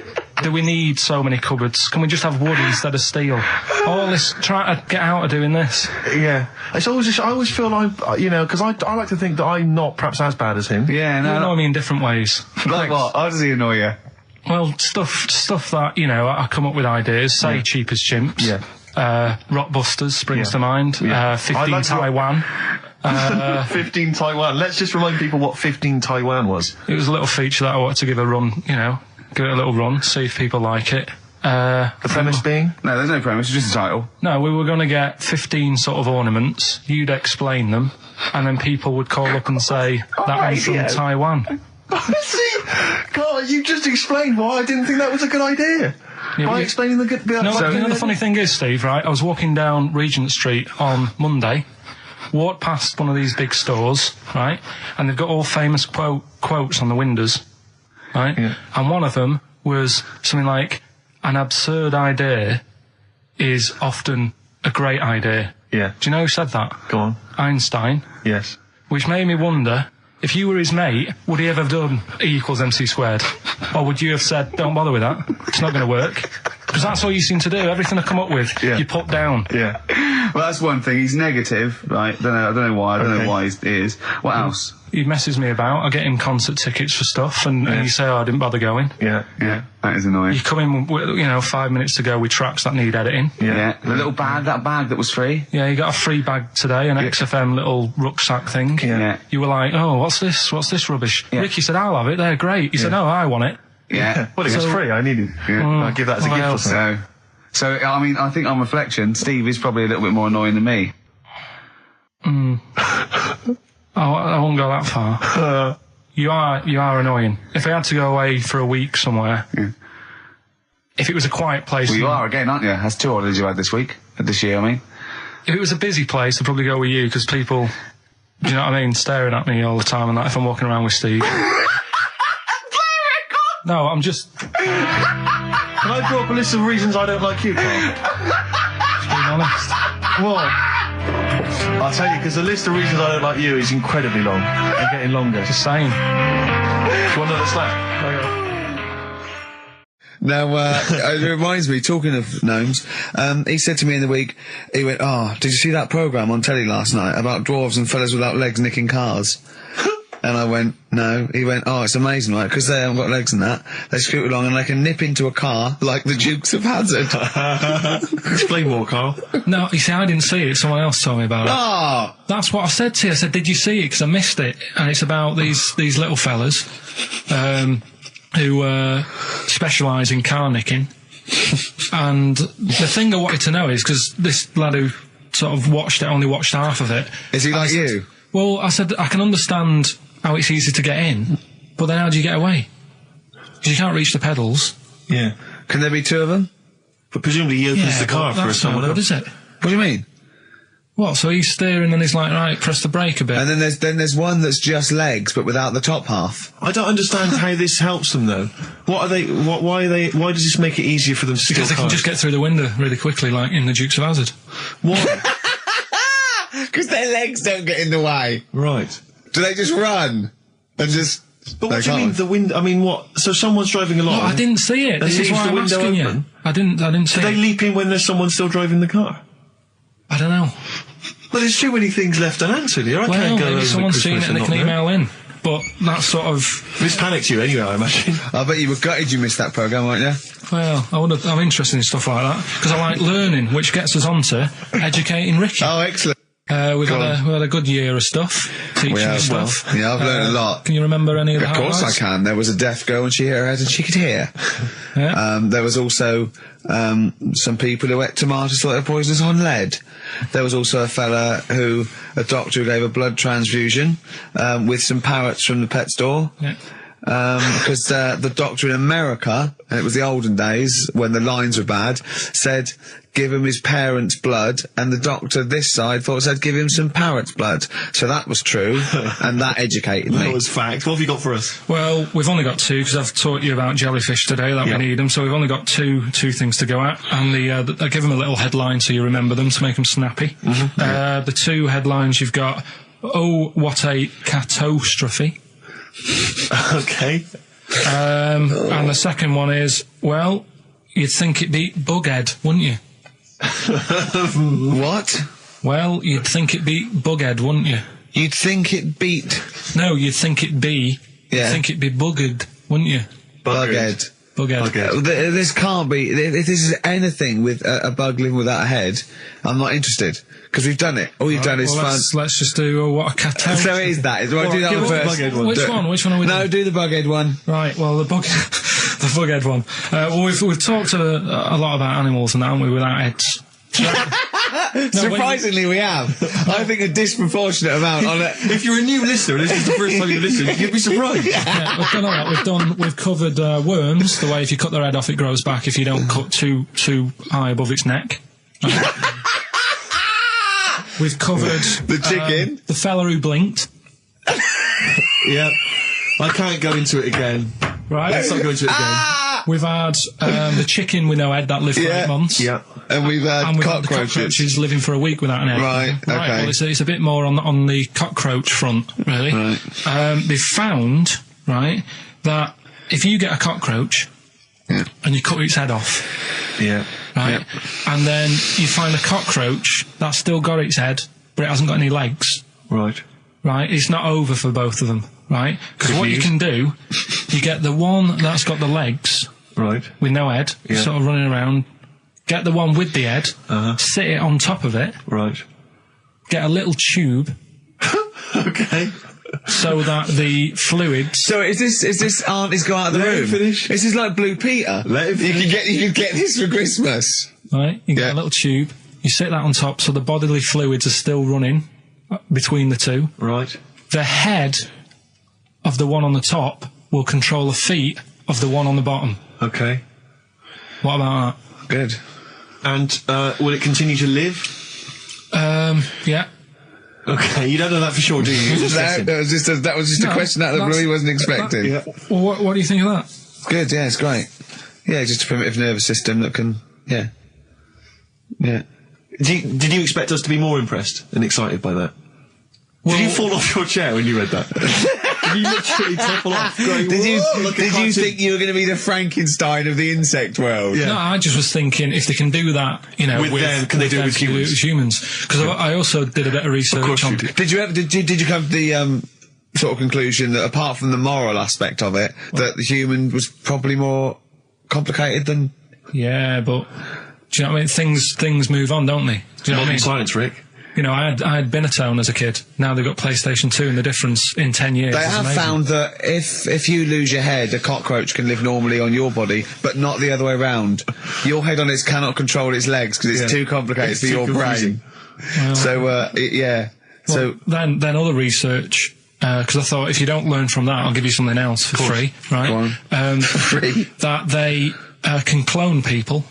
Do we need so many cupboards? Can we just have wood instead of steel? All this, trying to get out of doing this. Yeah. It's always just, I always feel like, you know, because I like to think that I'm not perhaps as bad as him. Yeah, You no. annoy me in different ways. Like what? How does he annoy you? Well, stuff that, you know, I come up with ideas, say Cheap as Chimps. Yeah. Rockbusters springs Yeah. to mind. Yeah. 15 I like Taiwan. 15 Taiwan. Let's just remind people what 15 Taiwan was. It was a little feature that I wanted to give a run, you know, give it a little run, see if people like it. The premise being? No, there's no premise, it's just a title. No, we were going to get 15 sort of ornaments, you'd explain them, and then people would call up and say, that one's from Taiwan. See? God, you just explained why I didn't think that was a good idea. Yeah, By but explaining the good... No, you know the funny thing is, Steve, right, I was walking down Regent Street on Monday, walked past one of these big stores, right, and they've got all famous quotes on the windows, right, Yeah. and one of them was something like, an absurd idea is often a great idea. Yeah. Do you know who said that? Go on. Einstein. Yes. Which made me wonder, if you were his mate, would he ever have done E=mc²? Or would you have said, don't bother with that, it's not going to work? Because that's all you seem to do, everything I come up with, Yeah. you put down. Yeah. Well, that's one thing. He's negative, right? I don't know why. I don't Okay. know why he is. What else? He messes me about, I get him concert tickets for stuff, and you say, I didn't bother going. Yeah. Yeah, that is annoying. You come in, with, you know, 5 minutes to go with tracks that need editing. Yeah. The little bag, that bag that was free. Yeah, you got a free bag today, an XFM little rucksack thing. Yeah. You were like, oh, what's this rubbish? Yeah. Ricky said, I'll have it, they're great. He said, no, I want it. Yeah. Well, it was free, I needed... Yeah. I'll give that as a gift or something. So, I mean, I think on reflection, Steve is probably a little bit more annoying than me. I won't go that far. You are annoying. If I had to go away for a week somewhere, if it was a quiet place... Well, you are again, aren't you? That's 2 holidays you had this year, I mean. If it was a busy place, I'd probably go with you, because people, do you know what I mean, staring at me all the time and that if I'm walking around with Steve. No, I'm just... Can I draw up a list of reasons I don't like you, Carl? being honest. What? I'll tell you, because the list of reasons I don't like you is incredibly long and getting longer. Just saying. Do you want another slap? Now, it reminds me, talking of gnomes, he said to me in the week, he went, did you see that programme on telly last night about dwarves and fellas without legs nicking cars? And I went, no. He went, oh, it's amazing, right? Because they haven't got legs and that. They scoot along and they can nip into a car like the Dukes of Hazzard. Explain more, Carl. No, you see, I didn't see it. Someone else told me about it. Oh! That's what I said to you. I said, did you see it? Because I missed it. And it's about these little fellas who specialise in car nicking. And the thing I wanted to know is, because this lad who sort of only watched half of it. Is he like you? Well, I said, I can understand how it's easy to get in, but then how do you get away? Because you can't reach the pedals. Yeah. Can there be two of them? But presumably he opens the car for someone else. What is it? What do you mean? What? So he's steering and he's like, right, press the brake a bit. And then there's one that's just legs, but without the top half. I don't understand how this helps them, though. Why does this make it easier for them to steal Because they can cars? just get through the window really quickly, like in the Dukes of Hazzard. Why? Because their legs don't get in the way. Right. Do they just run? And just... But what do you mean, the window? I mean, what? So someone's driving along... No, I didn't see it. And This is leaves why the I'm window asking open? you. I didn't see Do they it. leap in when there's someone still driving the car? I don't know. Well, there's too many things left unanswered here. I can't go over maybe someone's seen Christmas it and they not can know. email in. But that's sort of... This panicked you anyway, I imagine. I bet you were gutted you missed that programme, weren't you? Well, I'm interested in stuff like that. Because I like learning, which gets us on to educating Ricky. Oh, excellent. We've had a good year of stuff, teaching We have, you stuff. well, yeah, I've learned a lot. Can you remember any of the Of course I highlights? can. There was a deaf girl and she hit her head and she could hear. Yeah. There was also some people who ate tomatoes thought they were poisonous on lead. There was also a doctor who gave a blood transfusion with some parrots from the pet store. Yeah. Because the doctor in America, and it was the olden days when the lines were bad, said give him his parents' blood, and the doctor this side thought said give him some parrot's blood. So that was true, and that educated me. That was fact. What have you got for us? Well, we've only got two because I've taught you about jellyfish today that we need them. So we've only got two things to go at, and I give them a little headline so you remember them to make them snappy. The two headlines you've got: oh, what a catastrophe. Okay. And the second one is, well, you'd think it beat Bughead, wouldn't you? What? Well, you'd think it beat Bughead, wouldn't you? You'd think it beat No, you'd think it'd be. Yeah. You'd think it'd be Buggered, wouldn't you? Bughead. Bughead. This can't be. If this is anything with a bug living without a head, I'm not interested because we've done it. All you've done is fun. Let's just do what a catastrophe. So it is that. Do I do that give one us the first? Bughead one. Which one are we No, doing? do the Bughead one. Right, well, the Bughead one. Well, we've talked a lot about animals and that, haven't we, without heads. Surprisingly, we have. I think a disproportionate amount on it. If you're a new listener and this is the first time you've listened, you'd be surprised. Yeah, we've done all that. We've covered worms, the way if you cut their head off it grows back if you don't cut too high above its neck. We've covered The chicken. the fella who blinked. Yeah. I can't go into it again. Right. Let's not go into it again. We've had the chicken with no head that lived for 8 months. Yeah. And we've had And we've had the cockroaches. cockroaches living for a week without an egg. Right, okay. Well, it's a bit more on the cockroach front, really. Right. They've found, right, that if you get a cockroach and you cut its head off, Yeah. right, and then you find a cockroach that's still got its head, but it hasn't got any legs, Right. right, it's not over for both of them, right? Because what you can do, you get the one that's got the legs Right. with no head, Yeah. sort of running around, get the one with the head, sit it on top of it, Right. get a little tube Okay. so that the fluids... So is this auntie's go out of the Let him room? finish. This is like Blue Peter. Let him You could get this for Christmas. Right, you get Yeah. a little tube, you sit that on top so the bodily fluids are still running between the two. Right. The head of the one on the top will control the feet of the one on the bottom. Okay. What about Good. And will it continue to live? that? Yeah. Okay, you don't know that for sure, do you? You're just guessing. That was just a No, question out of the blue he wasn't expecting. Yeah. Well, what do you think of that? Good, yeah, it's great. Yeah, just a primitive nervous system that can, yeah. Did you expect us to be more impressed and excited by that? Did you fall off your chair when you read that? Did you literally topple off? Going, Did you "Whoa," like a cartoon? think you were going to be the Frankenstein of the insect world? Yeah. No, I just was thinking if they can do that, you know, With them, can they do it with can they humans? Because I also did a bit of research course on... you did. Did you have the sort of conclusion that apart from the moral aspect of it, that the human was probably more complicated than... Yeah, but do you know what I mean? Things move on, don't they? Do you know what I mean? Science, Rick. You know, I had Binatone as a kid. Now they've got PlayStation 2, and the difference in 10 years They is have amazing. found that if you lose your head, a cockroach can live normally on your body, but not the other way around. Your head on it cannot control its legs because it's too complicated for your brain. Well, So, yeah. Well, then other research, because I thought if you don't learn from that, I'll give you something else for free, right? Go on. Free. That they can clone people.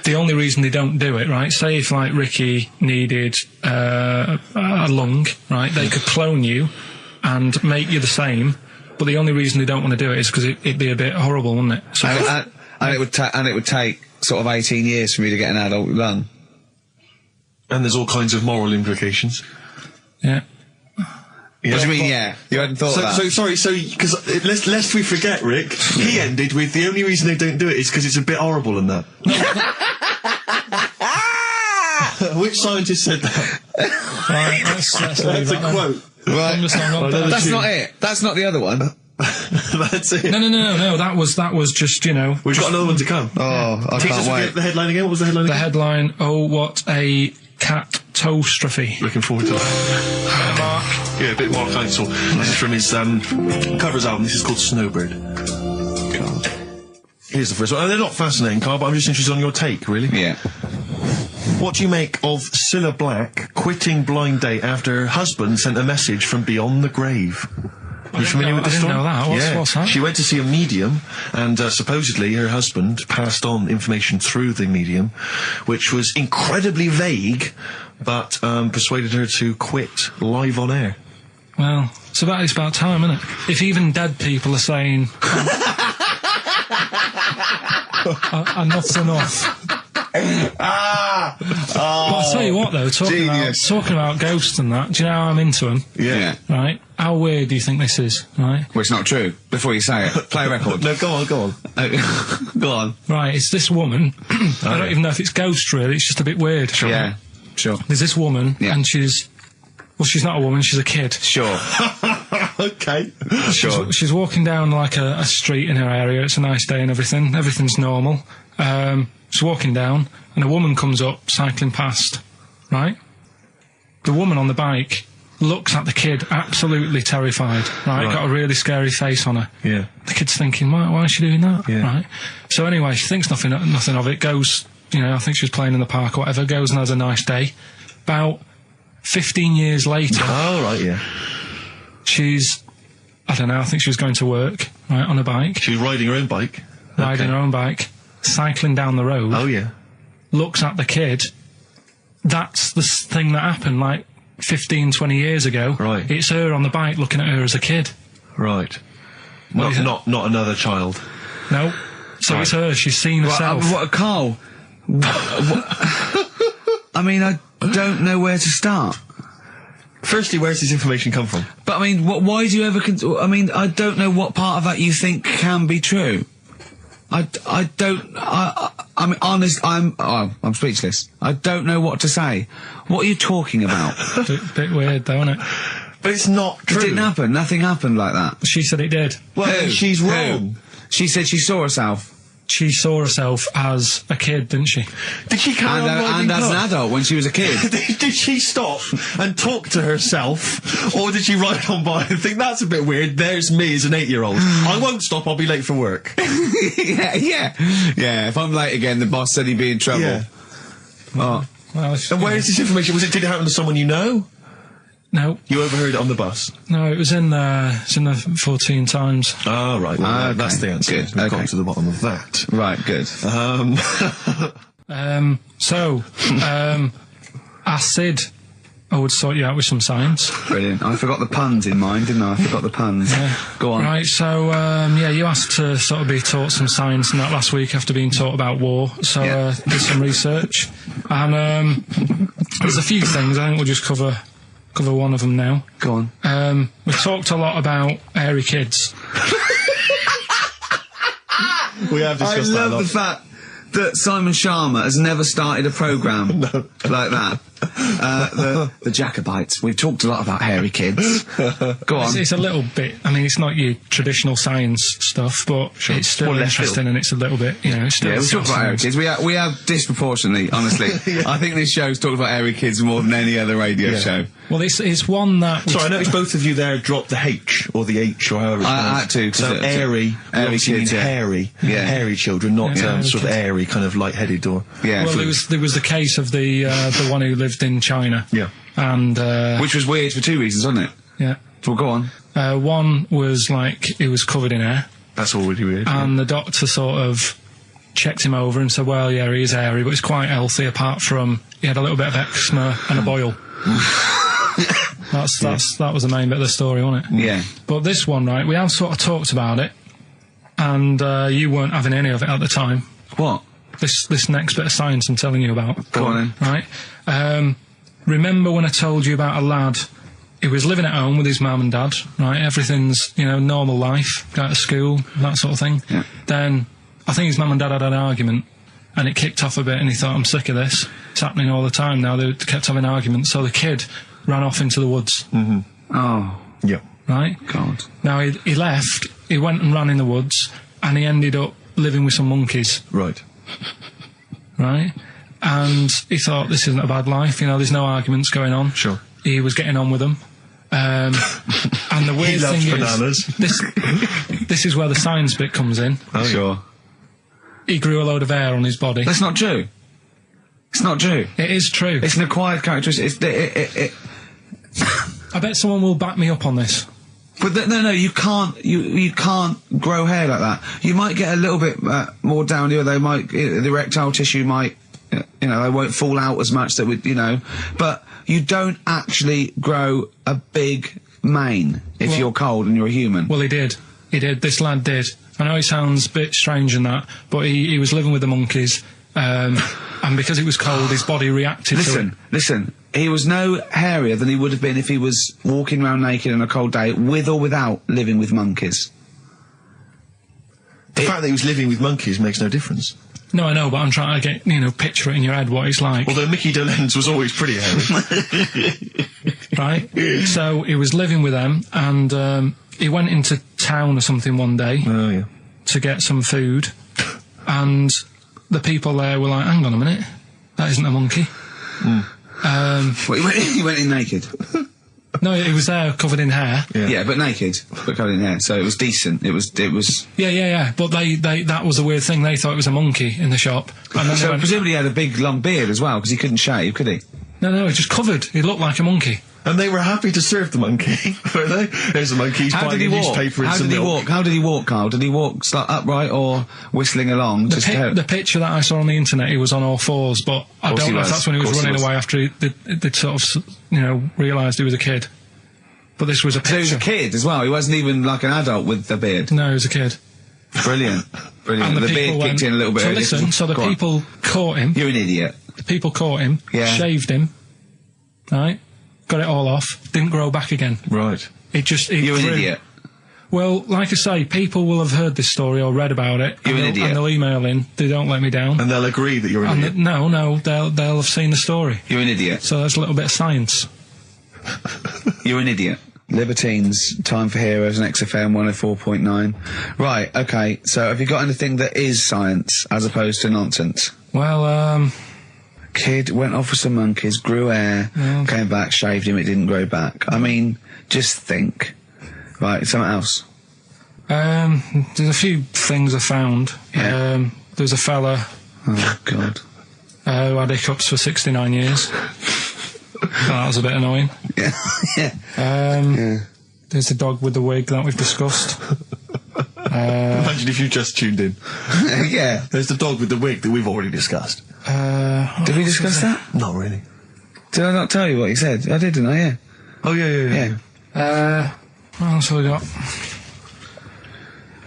The only reason they don't do it, right? Say if like Ricky needed a lung, right? They could clone you and make you the same. But the only reason they don't want to do it is because it'd be a bit horrible, wouldn't it? So and it would take sort of 18 years for me to get an adult lung. And there's all kinds of moral implications. yeah. What do you mean, yeah? You hadn't thought of that? Because lest we forget, Rick, he ended with the only reason they don't do it is because it's a bit horrible and that. Which scientist said that? Right, let's That's leave a that then. quote. I'm just not on that. That's not it. That's not the other one. That's it. No. That was just, you know. We've got another one to come. Oh, I Teach us can't wait. the headline again. What was the headline The again? headline, oh, what a catastrophe. Looking forward to it. Mark. Yeah, a bit more counsel. This is from his covers album. This is called Snowbird. Here's the first one. They're not fascinating, Carl, but I'm just interested on your take, really. Yeah. What do you make of Cilla Black quitting Blind Date after her husband sent a message from beyond the grave? Are you familiar with the I story? didn't know that. What's that? She went to see a medium, and supposedly her husband passed on information through the medium, which was incredibly vague, but persuaded her to quit live on air. Well, it's about time, isn't it? If even dead people are saying, enough's enough. But I'll tell you what, though, talking about ghosts and that, do you know how I'm into them? Yeah. Right? How weird do you think this is, right? Well, it's not true. Before you say it, play a record. No, go on. Go on. Right, it's this woman. I don't even know if it's ghost, really. It's just a bit weird. Sure. Yeah. Sure. There's this woman, and she's not a woman, she's a kid. Sure. Okay. Sure. She's walking down like a street in her area. It's a nice day and everything. Everything's normal. She's walking down, and a woman comes up, cycling past, right? The woman on the bike looks at the kid, absolutely terrified, right? Got a really scary face on her. Yeah. The kid's thinking, why is she doing that? Yeah. Right? So anyway, she thinks nothing of it, goes, you know, I think she was playing in the park or whatever, goes and has a nice day. About 15 years later... Oh, right, yeah. She's, I don't know, I think she was going to work, right, on a bike. She was riding her own bike. Riding her own bike, cycling down the road. Oh, yeah. Looks at the kid. That's the thing that happened, like, 15, 20 years ago. Right. It's her on the bike looking at her as a kid. Right. What is it? Not another child. No. So it's her, she's seen herself. Carl? I mean, I don't know where to start. Firstly, where's this information come from? But I mean, why do you ever... I mean, I don't know what part of that you think can be true. I mean, honest, I'm speechless. I don't know what to say. What are you talking about? Bit weird, though, isn't it? But it's not true. It didn't happen. Nothing happened like that. She said it did. Well, she's wrong. She said she saw herself. She saw herself as a kid, didn't she? Did she carry on riding And as an cars? adult when she was a kid. Did she stop and talk to herself, or did she ride on by and think, that's a bit weird, there's me as an 8-year-old. I won't stop, I'll be late for work. Yeah, if I'm late again, the boss said he'd be in trouble. Yeah. Oh. Well, And where is this information? Did it happen to someone you know? No. You overheard it on the bus? No, it was in the 14 Times. Oh, right. Well, Okay. that's the answer. Good. We've Okay. got to the bottom of that. Right, good. Acid, I would sort you out with some science. Brilliant. I forgot the puns in mine, didn't I? I forgot the puns. Go on. Right, so, you asked to sort of be taught some science and that last week after being taught about war, so, did some research. And, there's a few things, I think we'll just cover one of them now. Go on. We talked a lot about hairy kids. We have discussed I that a love lot. the fact that Simon Sharma has never started a programme like that. The Jacobites. We've talked a lot about hairy kids. Go on. It's a little bit. I mean, it's not your traditional science stuff, but it's still More left interesting, field. and it's a little bit. You know, it's still. Yeah, we've talked about hairy kids. We have disproportionately, honestly. I think this show's talked about hairy kids more than any other radio show. Well, it's one that. Sorry, I noticed both of you there dropped the H, or the H, or however it's I had to, 'cause So it's airy kids, means yeah. hairy. Yeah. Hairy children, not Yeah, sort of airy, kind of light-headed or... Yeah. Well, there was the case of the one who lived in China. Yeah. And Which was weird for two reasons, wasn't it? yeah, Well, go on. one was like he was covered in hair, That's already weird. and the doctor sort of checked him over and said, "Well, yeah, he is hairy, but he's quite healthy. Apart from he had a little bit of eczema and a boil." That was the main bit of the story, wasn't it? Yeah. But this one, right? We have sort of talked about it, and you weren't having any of it at the time. What? This next bit of science I'm telling you about. Go on then. Right. Remember when I told you about a lad? He was living at home with his mum and dad. Right. Everything's normal life. Go to school, that sort of thing. Yeah. Then I think his mum and dad had an argument, and it kicked off a bit. And he thought, I'm sick of this. It's happening all the time now. They kept having arguments. So the kid ran off into the woods. Oh, Yeah. Right. God. Now he left. He went and ran in the woods, and he ended up living with some monkeys. Right. Right? And he thought, this isn't a bad life, there's no arguments going on. Sure. He was getting on with them. And the weird loves thing bananas. is, this is where the science bit comes in. Oh, yeah. Sure. He grew a load of hair on his body. That's not true. It's not true. It is true. It's an acquired characteristic. I bet someone will back me up on this. But no, you can't. You can't grow hair like that. You might get a little bit more down here. They might the erectile tissue might, they won't fall out as much. That would, but you don't actually grow a big mane if you're cold and you're a human. Well, he did. This lad did. I know it sounds a bit strange and that, but he was living with the monkeys, and because it was cold, his body reacted to it. Listen. He was no hairier than he would have been if he was walking around naked on a cold day, with or without living with monkeys. The fact that he was living with monkeys makes no difference. No, I know, but I'm trying to get, picture it in your head what it's like. Although Mickey Dolenz was always pretty hairy. Right? So he was living with them, and he went into town or something one day Oh, yeah. to get some food, and the people there were like, hang on a minute, that isn't a monkey. Well, he went in naked. No, he was there covered in hair. Yeah, but naked, but covered in hair. So it was decent. It was. Yeah. But they that was the weird thing. They thought it was a monkey in the shop. And then So they went, presumably he had a big long beard as well, because he couldn't shave, could he? no, he just covered. He looked like a monkey. And they were happy to serve the monkey, were they? There's a monkey, he's How buying did he a walk? newspaper and How some did he milk. walk? How did he walk, Carl? Did he walk upright or whistling along? The picture that I saw on the internet, he was on all fours, but I Course don't he know if was. that's when he was Course he running was. away after they'd sort of, realised he was a kid. But this was a So he was picture. a kid as well. He wasn't even like an adult with a beard. No, he was a kid. Brilliant. And The the beard people kicked in a little bit. So earlier. listen, so the Go on. people caught him. You're an idiot. The people caught him. Yeah. Shaved him. Right. Got it all off. Didn't grow back again. Right. It You're an grew. idiot. Well, like I say, people will have heard this story or read about it. You're and an they'll- idiot. And they'll email in. They don't let me down. And they'll agree that you're an idiot. No, they'll have seen the story. You're an idiot. So there's a little bit of science. You're an idiot. Libertines, Time for Heroes, and XFM 104.9. Right, okay, so have you got anything that is science as opposed to nonsense? Well, Kid went off with some monkeys, grew hair, came back, shaved him, it didn't grow back. I mean, just think. Right, something else. there's a few things I found. Yeah. There was a fella Oh, God. who had hiccups for 69 years. That was a bit annoying. Yeah. Yeah. There's the dog with the wig that we've discussed. Imagine if you just tuned in. Yeah. There's the dog with the wig that we've already discussed. Did we discuss that? Not really. Did I not tell you what he said? I did, didn't I? Yeah. Oh, yeah. Yeah. What else have we got?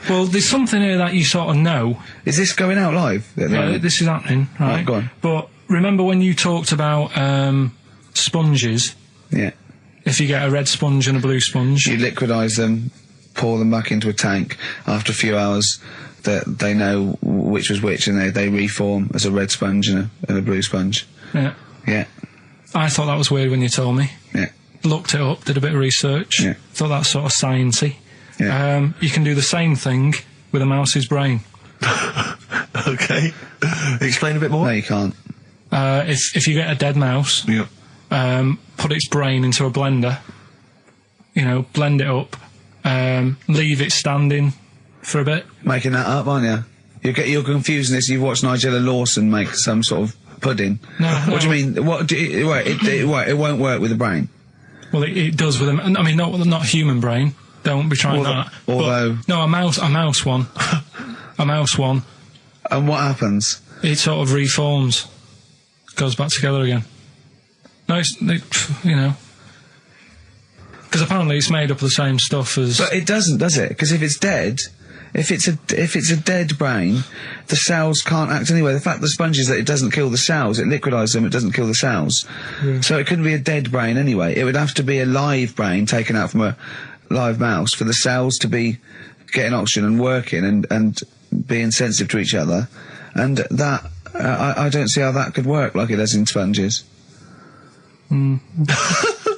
Well, there's something here that you sort of know. Is this going out live? This is happening, right? Right, go on. But remember when you talked about sponges? Yeah. If you get a red sponge and a blue sponge, You liquidise them, pour them back into a tank. After a few hours, that they know which was which, and they reform as a red sponge and a blue sponge. yeah. Yeah. I thought that was weird when you told me. Yeah. Looked it up, did a bit of research. Yeah. Thought that's sort of sciencey. Yeah. You can do the same thing with a mouse's brain. Okay. Explain a bit more. No, you can't. If you get a dead mouse, Yeah. put its brain into a blender, you know, blend it up, leave it standing for a bit. Making that up, aren't you? You're confusing this. You've watched Nigella Lawson make some sort of pudding. No. What do you mean? It won't work with the brain. Well, it does with them. I mean, not human brain. Don't be trying that. Although, no, a mouse one, a mouse one. And what happens? It sort of reforms, goes back together again. No, you know, because apparently it's made up of the same stuff as. But it doesn't, does it? Because if it's dead, if it's a dead brain, the cells can't act anyway. The fact the sponge is that it doesn't kill the cells, it liquidises them, it doesn't kill the cells. Yeah. So it couldn't be a dead brain anyway. It would have to be a live brain taken out from a live mouse for the cells to be getting oxygen and working and being sensitive to each other. And that, I don't see how that could work like it does in sponges. I mean,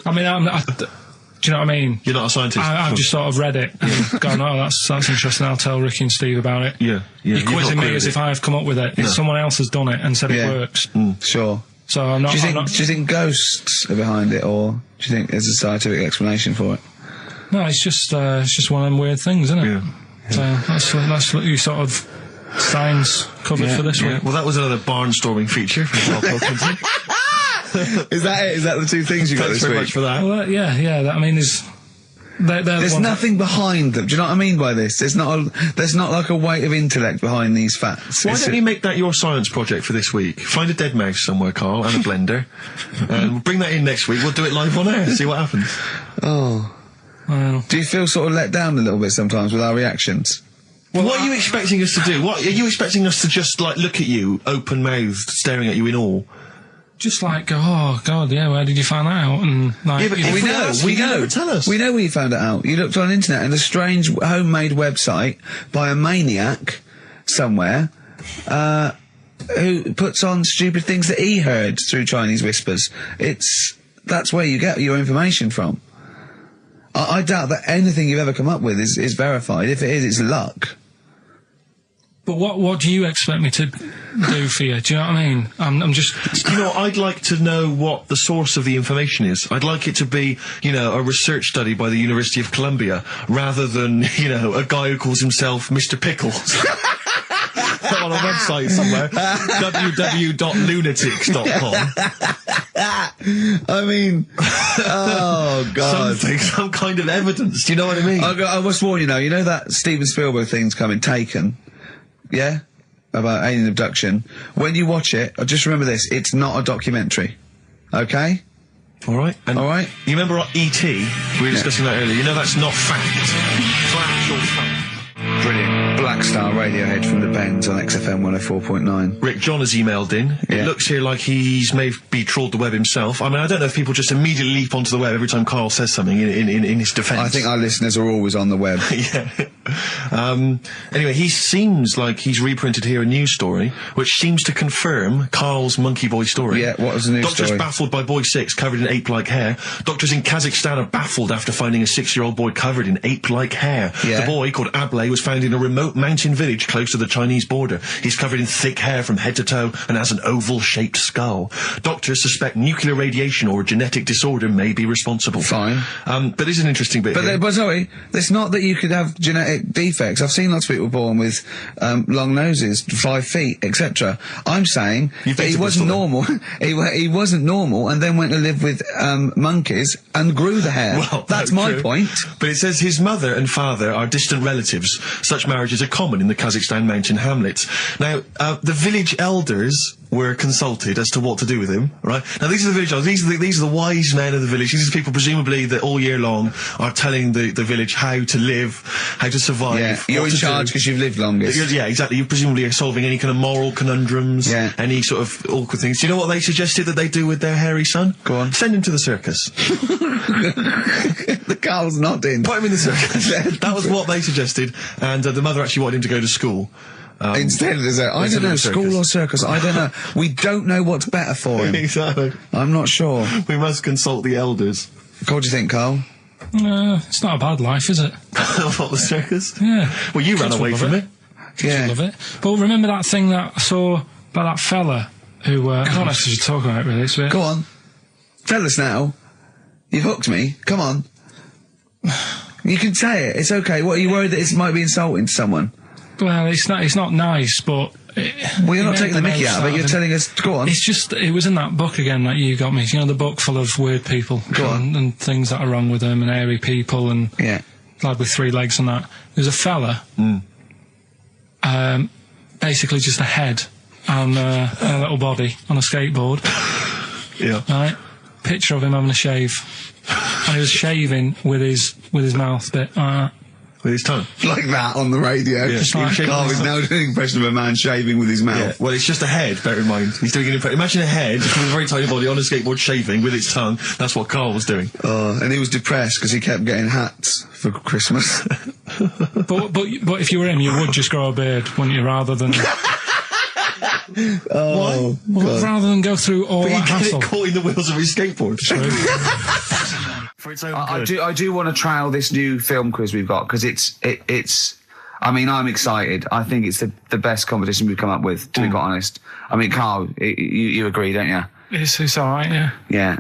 do you know what I mean? You're not a scientist. I've just sort of read it and gone, oh, that's interesting, I'll tell Ricky and Steve about it. Yeah. You're You've quizzing not me queried as it. if I've come up with it. If someone else has done it and said Yeah. it works. Sure. So I'm not... Do I'm not- you think ghosts are behind it, or do you think there's a scientific explanation for it? No, it's just one of them weird things, isn't it? Yeah. So that's what you sort of science covered for this Yeah. week. Well, that was another barnstorming feature from Karl Pilkington. Is that it? Is that the two things you got Thanks this very week? much for that. Well, I mean, they're There's nothing behind them. Do you know what I mean by this? There's not like a weight of intellect behind these facts. Why don't you make that your science project for this week? Find a dead mouse somewhere, Carl, and a blender. We'll bring that in next week. We'll do it live on air. See what happens. Oh. Well, Do you feel sort of let down a little bit sometimes with our reactions? Well, what are you expecting us to do? What are you expecting us to just like look at you, open-mouthed, staring at you in awe? just like go, oh God, yeah, where did you find that out? And like, Yeah, but you know, we know. We know. Never tell us. We know where you found it out. You looked on the internet and a strange homemade website by a maniac somewhere, who puts on stupid things that he heard through Chinese whispers. That's where you get your information from. I doubt that anything you've ever come up with is verified. If it is, it's luck. But what do you expect me to do for you? Do you know what I mean? I'm just... You know, I'd like to know what the source of the information is. I'd like it to be, you know, a research study by the University of Columbia, rather than, you know, a guy who calls himself Mr. Pickles. On a website somewhere, www.lunatics.com. I mean, oh God. Some kind of evidence, do you know what I mean? I must warn you now, you know that Steven Spielberg thing's coming, Taken? Yeah? About alien abduction. When you watch it, just remember this, it's not a documentary. Okay? Alright. Alright? You remember E.T.? We were discussing that earlier. You know that's not fact. It's actual fact. Brilliant. Black Star Radiohead from the Bends on XFM 104.9. Rick John has emailed in. Yeah. It looks here like he's maybe trawled the web himself. I mean, I don't know if people just immediately leap onto the web every time Carl says something in his defence. I think our listeners are always on the web. Yeah. Anyway, he seems like he's reprinted here a news story, which seems to confirm Carl's Monkey Boy story. Yeah, what was the news Doctors story? baffled by boy 6 covered in ape-like hair. Doctors in Kazakhstan are baffled after finding a 6-year-old boy covered in ape-like hair. Yeah. The boy, called Ablay, was found in a remote mountain village close to the Chinese border. He's covered in thick hair from head to toe and has an oval-shaped skull. Doctors suspect nuclear radiation or a genetic disorder may be responsible. Fine. But this is an interesting bit here. But sorry, it's not that you could have genetic defects. I've seen lots of people born with long noses, 5 feet, etc. I'm saying You've that been he to wasn't Bristol, normal. he wasn't normal, and then went to live with monkeys and grew the hair. Well, that's no, my true. point. But it says his mother and father are distant relatives. Such marriages are common in the Kazakhstan mountain hamlets. Now, the village elders were consulted as to what to do with him, right? Now, these are the village elders. These are the wise men of the village. These are people, presumably, that all year long are telling the village how to live, how to survive. Yeah, you're what in to charge do. because you've lived longest. Yeah, exactly. You presumably are solving any kind of moral conundrums, Yeah. any sort of awkward things. Do you know what they suggested that they do with their hairy son? Go on. Send him to the circus. The Carl's nodding. Put him in the circus. That was what they suggested, and the mother actually wanted him to go to school. Instead, there's I don't know, school or circus. I don't know. We don't know what's better for him. Exactly. I'm not sure. We must consult the elders. What do you think, Carl? It's not a bad life, is it? What, the circus? Yeah. Well, you ran Kids away will from love it. Kids will love it. But remember that thing that I saw about that fella who, I don't know if you should talk about it really. It's a bit... Go on. Tell us now. You've hooked me. Come on. You can say it. It's okay. What, are you worried that it might be insulting to someone? Well, it's not nice, but... Well, you're not taking the mickey out of it. You're telling us... Go on. It's just... It was in that book again that you got me. You know, the book full of weird people. Go on. And things that are wrong with them, and hairy people, and... Yeah. Lad with 3 legs and that. There's a fella... basically just a head and a little body on a skateboard. Yeah. Right? Picture of him having a shave. And he was shaving with his mouth bit. With his tongue. Like that on the radio. Yeah. Just like- Carl is now doing an impression of a man shaving with his mouth. Yeah. Well, it's just a head, bear in mind. He's doing an impression. Imagine a head with a very tiny body on a skateboard shaving with its tongue. That's what Carl was doing. And he was depressed because he kept getting hats for Christmas. But if you were him, you would just grow a beard, wouldn't you, rather than... Oh, Well, rather than go through all But you that get hassle. it caught in the wheels of his skateboard. For its own I good. do want to trial this new film quiz we've got because it's. I mean, I'm excited. I think it's the best competition we've come up with. To be quite honest. I mean, Carl, you agree, don't you? It's all right, yeah. Yeah.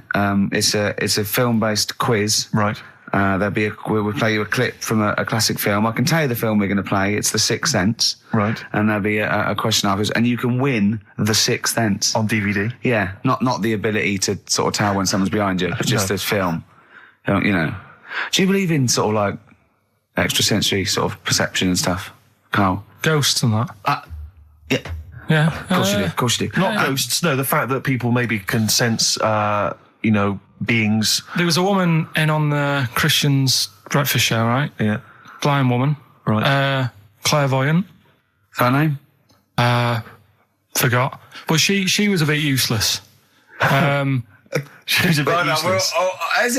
It's a film-based quiz. Right. We'll play you a clip from a classic film. I can tell you the film we're going to play. It's The Sixth Sense. Right. And there'll be a question afterwards, and you can win The Sixth Sense On DVD. Yeah, not the ability to sort of tell when someone's behind you, but just No. the film. You know. Do you believe in sort of like extrasensory sort of perception and stuff, Carl? Ghosts and that. Yeah. Yeah. Of course you do. Of course you do. Not ghosts, no, the fact that people maybe can sense, beings. There was a woman in on the Christian's breakfast show, right? Yeah. Blind woman. Right. Clairvoyant. Her name? Forgot. But she was a bit useless. She's a bit useless.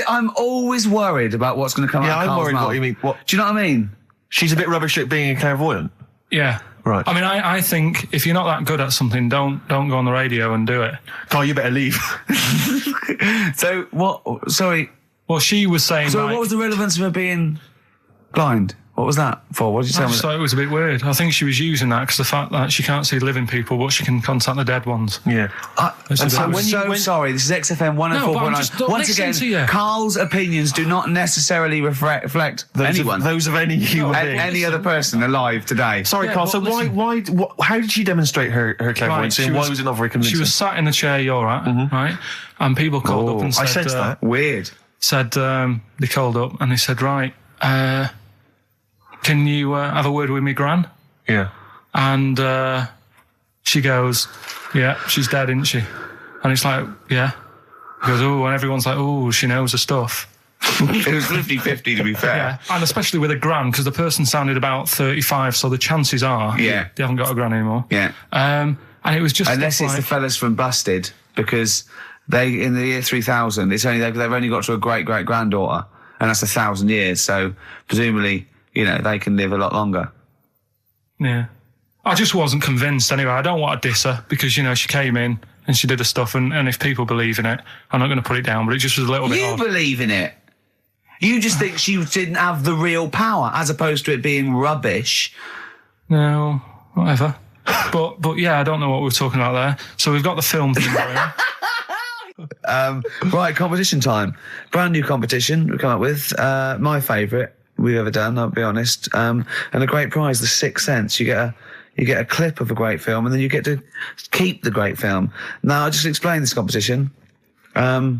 I'm always worried about what's going to come out Yeah, of I'm Carl's worried mouth. what you mean. What? Do you know what I mean? She's a bit rubbish at being a clairvoyant. Yeah. Right. I mean, I think if you're not that good at something, don't go on the radio and do it. Carl, you better leave. So what? Sorry. Well, she was saying. So like, what was the relevance of her being blind? What was that for? What did you I tell me? just thought it was a bit weird. I think she was using that because the fact that she can't see living people, but she can contact the dead ones. Yeah. It's a bit I'm weird. so sorry. This is XFM 104.9. No, but I'm just- Once listen to again, you. Carl's opinions do not necessarily reflect anyone. Those of any human being. Any other person alive today. Sorry, Yeah, Carl. but So listen. how did she demonstrate her clairvoyance? Right, And why was it not very convincing? She was sat in the chair you're at, right? And people called up and said... I sensed that. Weird. They called up and they said, right, can you have a word with me, Gran? Yeah. And she goes, yeah, she's dead, isn't she? And it's like, yeah. He goes, oh, and everyone's like, oh, she knows her stuff. It was 50-50 to be fair. Yeah, and especially with a gran, because the person sounded about 35, so the chances are they haven't got a gran anymore. Yeah. And it was just Unless stuff it's the like, fellas from Busted, because they, in the year 3000, they've only got to a great-great-granddaughter, and that's 1,000 years, so presumably, they can live a lot longer. yeah. I just wasn't convinced anyway. I don't want to diss her because, she came in and she did her stuff, and if people believe in it, I'm not going to put it down, but it just was a little bit You odd. believe in it. You just think she didn't have the real power, as opposed to it being rubbish. No, whatever. But yeah, I don't know what we were talking about there. So we've got the film thing going. Right, competition time. Brand new competition we've come up with. My favourite we've ever done, I'll be honest. And a great prize, The Sixth Sense. You get a clip of a great film, and then you get to keep the great film. Now, I'll just explain this competition. I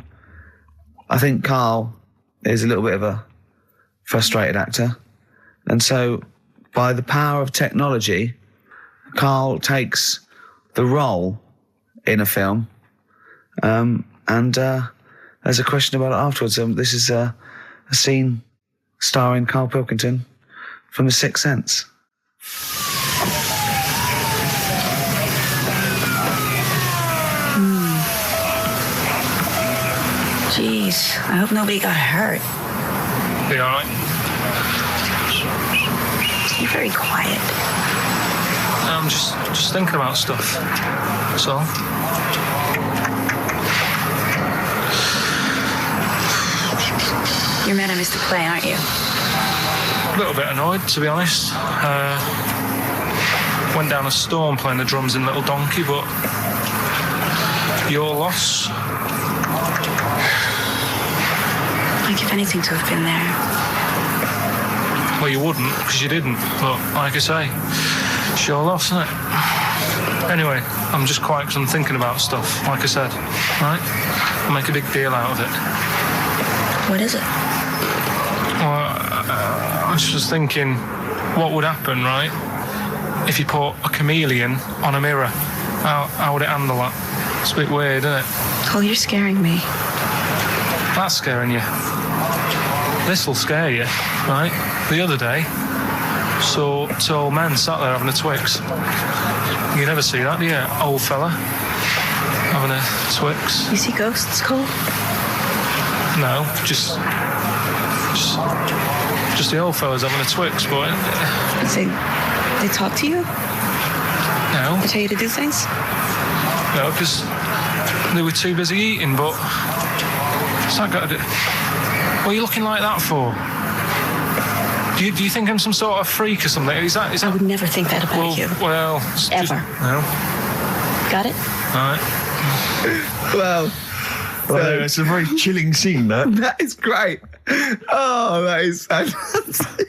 think Karl is a little bit of a frustrated actor. And so, by the power of technology, Karl takes the role in a film. And there's a question about it afterwards. This is a scene starring Karl Pilkington from The Sixth Sense. Jeez, I hope nobody got hurt. Be all right? You're very quiet. I'm just thinking about stuff. So. You're mad I missed the play, aren't you? A little bit annoyed, to be honest. Went down a storm playing the drums in Little Donkey, but your loss. I'd give anything to have been there. Well, you wouldn't, because you didn't. But like I say, it's your loss, isn't it? Anyway, I'm just quiet because I'm thinking about stuff, like I said. Right? I'll make a big deal out of it. What is it? Well, I was just thinking, what would happen, right, if you put a chameleon on a mirror? How would it handle that? It's a bit weird, isn't it? Oh, you're scaring me. That's scaring you. This'll scare you, right? The other day, saw two old men sat there having a Twix. You never see that, do you? Old fella having a Twix. You see ghosts, Cole? No, just the old fellas having a Twix, but... They talk to you? No. They tell you to do things? No, because they were too busy eating, but... What's that got to do? What are you looking like that for? Do you think I'm some sort of freak or something? Is that... I would never think that about you. Well... Ever. No. Got it? All right. Well... Well, it's a very chilling scene, that. That is great. Oh, that is fantastic.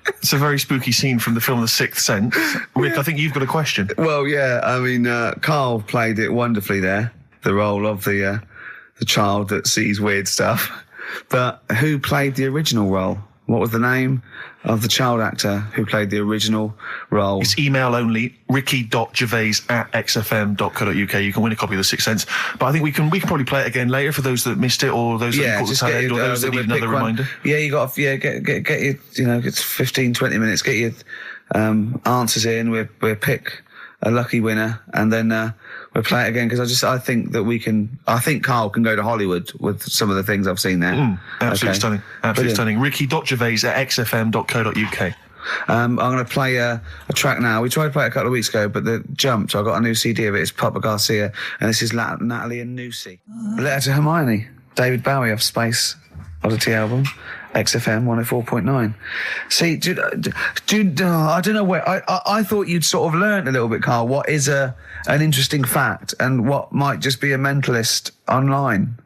It's a very spooky scene from the film The Sixth Sense. Rick, I think you've got a question. Well, yeah, I mean, Karl played it wonderfully there, the role of the child that sees weird stuff. But who played the original role? What was the name of the child actor who played the original role? It's email only, ricky.gervais@xfm.co.uk. You can win a copy of The Sixth Sense. But I think we can probably play it again later for those that missed it, or those that caught the tail end, or those that need another reminder. Yeah, you got to get your, it's 15, 20 minutes, get your answers in. We'll pick a lucky winner, and then we'll play it again, because I think that I think Karl can go to Hollywood with some of the things I've seen there. Absolutely stunning. Absolutely stunning. Ricky.gervais@xfm.co.uk. I'm going to play a track now. We tried to play it a couple of weeks ago, but it jumped. So I got a new CD of it. It's Papa Garcia, and this is Natalie and Nusi. Letter to Hermione, David Bowie off Space Oddity album, XFM 104.9. See, I don't know where. I thought you'd sort of learnt a little bit, Karl, what is an interesting fact and what might just be a mentalist online.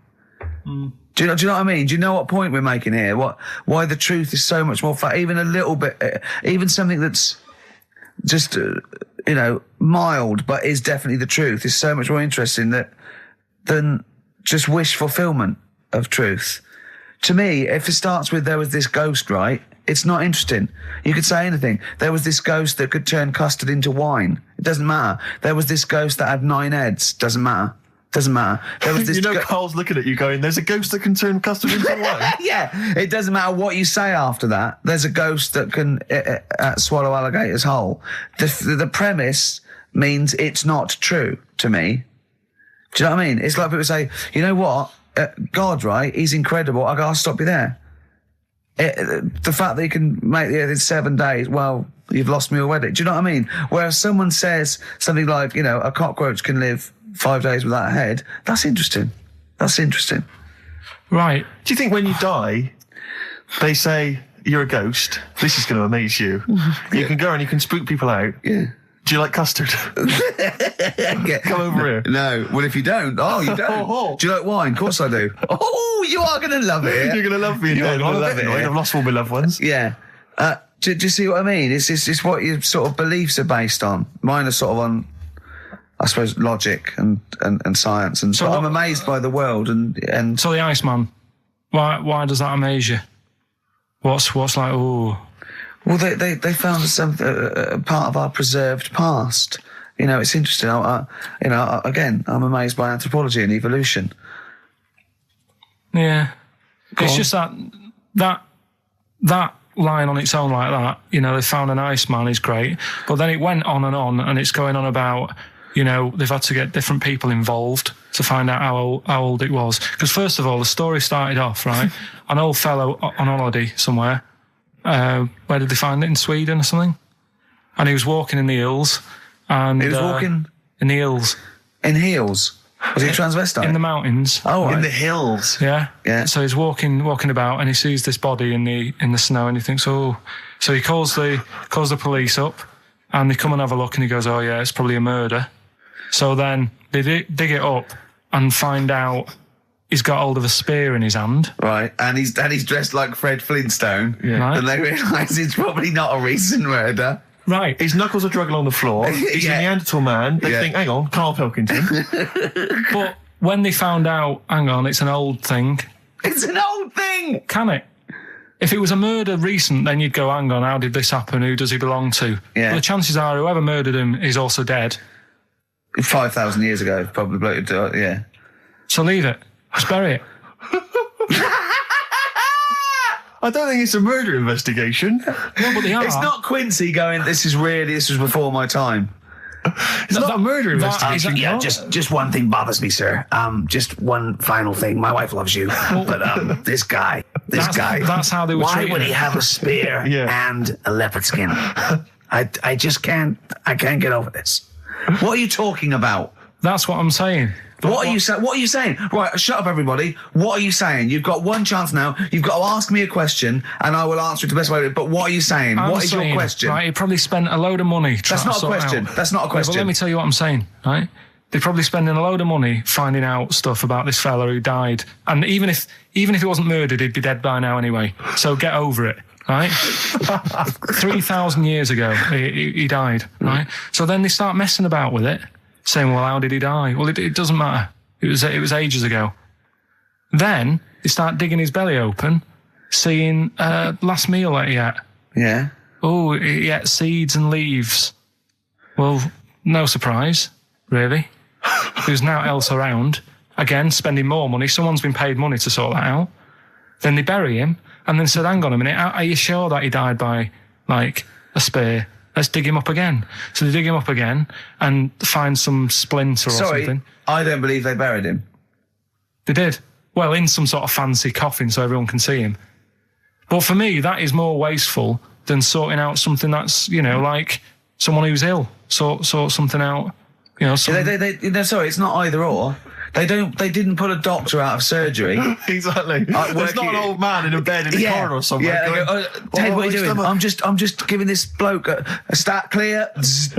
Do you know what I mean? Do you know what point we're making here? Why the truth is so much more even a little bit, even something that's just, mild, but is definitely the truth, is so much more interesting than just wish fulfillment of truth. To me, if it starts with there was this ghost, right, it's not interesting. You could say anything. There was this ghost that could turn custard into wine. It doesn't matter. There was this ghost that had 9 heads. Doesn't matter. Doesn't matter. There was this Carl's looking at you going, there's a ghost that can turn custard into wine. Yeah, it doesn't matter what you say after that. There's a ghost that can swallow alligators whole. The premise means it's not true to me. Do you know what I mean? It's like people say, you know what? God, right? He's incredible. I'll stop you there. The fact that he can make the earth in 7 days, well, you've lost me already. Do you know what I mean? Whereas someone says something like, a cockroach can live 5 days without a head, that's interesting. That's interesting. Right. Do you think when you die, they say, you're a ghost, this is going to amaze you. You can go and you can spook people out. Yeah. Do you like custard? Come over here. No. Well, if you don't, you don't. Do you like wine? Of course I do. Oh, you are going to love it. You're going to love being dead. Love it. I've lost all my loved ones. Yeah. Do you see what I mean? It's what your sort of beliefs are based on. Mine are sort of on, I suppose, logic and science. And so I'm amazed by the world. And so the Iceman, why does that amaze you? What's like, ooh... Well, they found some part of our preserved past. It's interesting. Again, I'm amazed by anthropology and evolution. Yeah, it's just that line on its own like that. They found an Iceman is great, but then it went on, and it's going on about they've had to get different people involved to find out how old it was. Because first of all, the story started off right, an old fellow on holiday somewhere. Where did they find it? In Sweden or something? and he was walking in the hills. And He was walking in the hills. in heels. Was he a transvestite? In the mountains. Oh, right. In the hills. Yeah. Yeah. So he's walking about, and he sees this body in the snow, and he thinks, oh. So he calls the police up, and they come and have a look, and he goes, oh yeah, it's probably a murder. So then they dig it up and find out he's got hold of a spear in his hand. Right, and he's dressed like Fred Flintstone. Yeah. Right. And they realise it's probably not a recent murder. Right. His knuckles are dragging on the floor. He's Yeah. a Neanderthal man. They Yeah. think, hang on, Karl Pilkington. But when they found out, hang on, it's an old thing. It's an old thing! Can it? If it was a murder recent, then you'd go, hang on, how did this happen? Who does he belong to? Yeah. But the chances are whoever murdered him is also dead. 5,000 years ago, probably, yeah. So leave it. Just bury it. I don't think it's a murder investigation. No, but they are. It's not Quincy going, this was before my time. It's not a murder investigation. Yeah, just one thing bothers me, sir. Just one final thing. My wife loves you, but this guy. That's how they were Why treating would him. he have a spear Yeah. and a leopard skin? I just can't. I can't get over this. What are you talking about? That's what I'm saying. What are you saying? Right, shut up, everybody. What are you saying? You've got one chance now. You've got to ask me a question, and I will answer it the best way. But what are you saying? What is your question? Right, he probably spent a load of money trying That's not to a sort it question. out. That's not a Yeah, question. but let me tell you what I'm saying, right? They're probably spending a load of money finding out stuff about this fella who died. And even if he wasn't murdered, he'd be dead by now anyway. So get over it, right? 3,000 years ago, he died, right? So then they start messing about with it, saying, well, how did he die? Well, it doesn't matter. It was ages ago. Then they start digging his belly open, seeing last meal that he ate. Yeah. Oh, he ate seeds and leaves. Well, no surprise, really. There's now else around. Again, spending more money. Someone's been paid money to sort that out. Then they bury him, and then said, hang on a minute, are you sure that he died by, like, a spear? Let's dig him up again. So they dig him up again and find some splinter or something. I don't believe they buried him. They did. Well, in some sort of fancy coffin so everyone can see him. But for me, that is more wasteful than sorting out something that's, like someone who's ill. Sort something out, Sorry, it's not either or. They didn't put a doctor out of surgery. Exactly. It's not an old man in a bed in a corridor somewhere. Yeah, going, Ted, what are you doing? stomach?" I'm just giving this bloke a stat clear.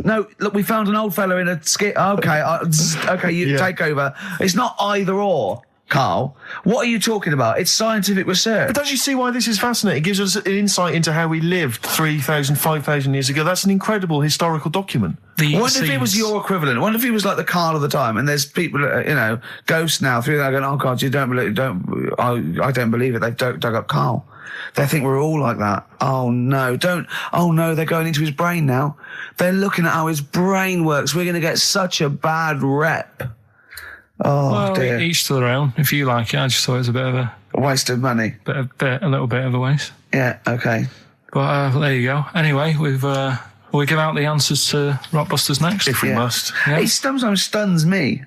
No, look, we found an old fella in a skit. Okay, okay, you take over. It's not either or, Carl. What are you talking about? It's scientific research. But don't you see why this is fascinating? It gives us an insight into how we lived 3,000, 5,000 years ago. That's an incredible historical document. What if it was your equivalent? What if he was like the Carl of the time, and there's people, ghosts now through there going, "Oh God, I don't believe it. They've dug up Carl. They think we're all like that. Oh no, they're going into his brain now. They're looking at how his brain works. We're going to get such a bad rep. Oh well, dear. Each to their own. If you like it, I just thought it was a bit of a waste of money. a little bit of a waste. Yeah. Okay. But there you go. Anyway, we'll give out the answers to Rockbusters next. If we must. Yeah. It sometimes stuns me.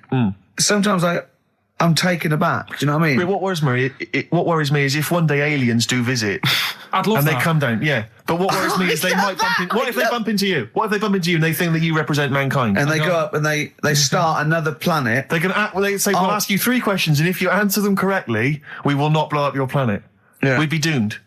Sometimes I'm taken aback. Do you know what I mean? But what worries me is if one day aliens do visit I'd love and that. they come down. Yeah. But what worries me is they might bump in. What if they bump into you? What if they bump into you and they think that you represent mankind? And they go up and they start another planet. They're going to they say, we'll ask you 3 questions, and if you answer them correctly, we will not blow up your planet. Yeah. We'd be doomed.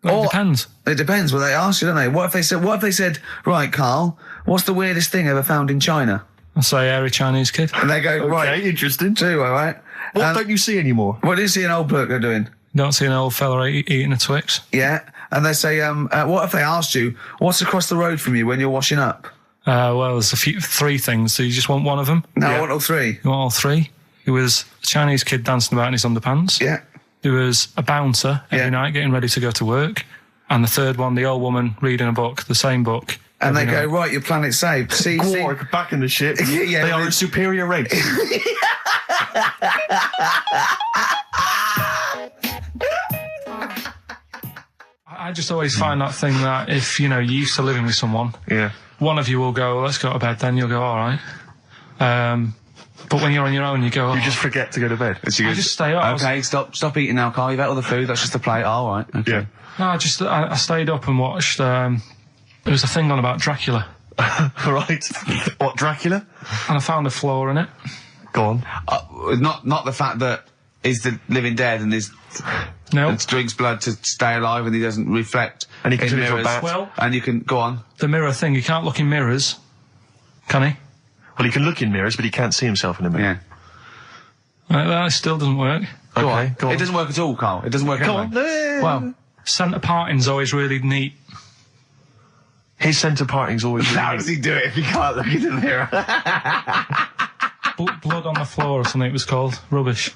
Well, it depends. It depends what they ask you, don't they? What if they said, right, Carl, what's the weirdest thing ever found in China? I'll say hairy Chinese kid. And they go, right. Okay, interesting. Two, all right. What don't you see anymore? What do you see an old bloke doing? Don't see an old fella eating a Twix. Yeah. And they say, what if they asked you, what's across the road from you when you're washing up? Well, there's 3 things. So you just want one of them? No, I want all 3. You want all 3? It was a Chinese kid dancing about in his underpants. Yeah. There was a bouncer every night getting ready to go to work. And the third one, the old woman reading a book, the same book. And they every go, night. right, your planet's saved. See, Gorg back in the ship. Yeah, they are a superior race. I just always find that thing that if, you're used to living with someone, one of you will go, let's go to bed, then you'll go, all right. But when you're on your own, you go, You just forget to go to bed. I just stay up. Okay, stop eating now, Carl. You've ate all the food. That's just the plate. All right. Okay. Yeah. No, I stayed up and watched, there was a thing on about Dracula. Right. What, Dracula? And I found a flaw in it. Go on. Not the fact that he's the living dead and his No. and drinks blood to stay alive and he doesn't reflect And he can in turn into a mirrors. bat. Well- and you can go on. The mirror thing, you can't look in mirrors, can he? Well, he can look in mirrors, but he can't see himself in a mirror. Yeah. Right, that still doesn't work. Go Okay, on. go on. It doesn't work at all, Carl. It doesn't work Go anyway. on. Well, Centre parting's always really neat. His centre parting's always how really does he do it if he can't look in the mirror? Blood on the floor or something it was called. Rubbish.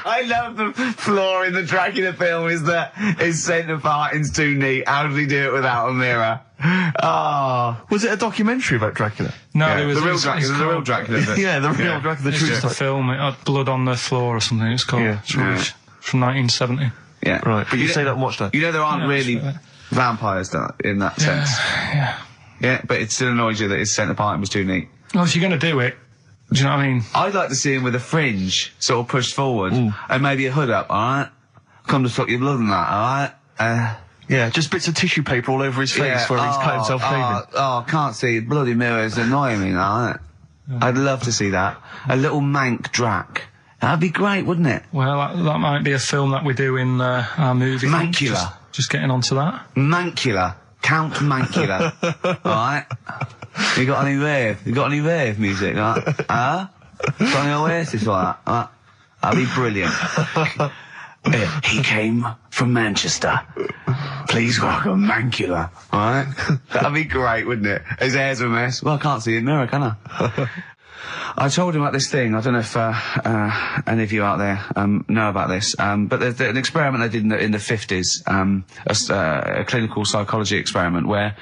I love the flaw in the Dracula film is that his centre parting's too neat. How does he do it without a mirror? Oh. Was it a documentary about Dracula? No, Yeah, it was the real it's Dracula. The real called- Dracula. Is it? Yeah, the real Dracula, the It's true just a story. film. It had blood on the floor or something. It's called. Yeah. It's rubbish. From 1970. Yeah. Right, but you know- stayed up and watched that. You know there aren't Yeah, really that's right. vampires in that sense. Yeah. Yeah, but it still annoys you that his centre parting was too neat. Well, if you're going to do it, do you know what I mean? I'd like to see him with a fringe sort of pushed forward and maybe a hood up, alright? Come to suck your blood and that, alright? Yeah, just bits of tissue paper all over his face where he's cut himself shaving. I can't see bloody mirrors annoying me, alright? I'd love to see that. A little mank Drac. That'd be great, wouldn't it? Well, that might be a film that we do in our movie. Mancula. Just getting onto that. Mancula. Count Mancula. Alright? You got any rave? You got any rave music? Right? Huh? Got any Oasis like that? That'd be brilliant. He came from Manchester. Please welcome Mancula. Alright? That'd be great, wouldn't it? His hair's a mess. Well, I can't see it in the mirror, can I? I told him about this thing. I don't know if any of you out there know about this, but there's an experiment they did in the 50s, a clinical psychology experiment where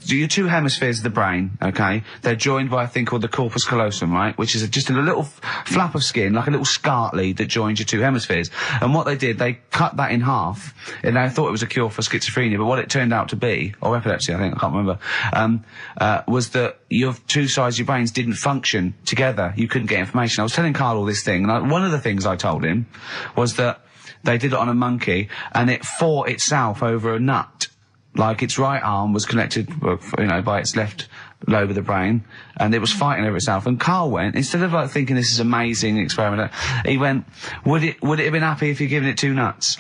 your two hemispheres of the brain, okay, they're joined by a thing called the corpus callosum, right, which is just a little flap of skin, like a little scarlet lead that joins your two hemispheres. And what they did, they cut that in half, and they thought it was a cure for schizophrenia, but what it turned out to be, or epilepsy, I think, I can't remember, was that your two sides of your brains didn't function together. You couldn't get information. I was telling Karl all this thing, and one of the things I told him was that they did it on a monkey, and it fought itself over a nut. Like its right arm was connected, by its left lobe of the brain, and it was fighting over itself. And Karl went, instead of like thinking this is amazing experiment, he went, would it have been happy if you'd given it two nuts?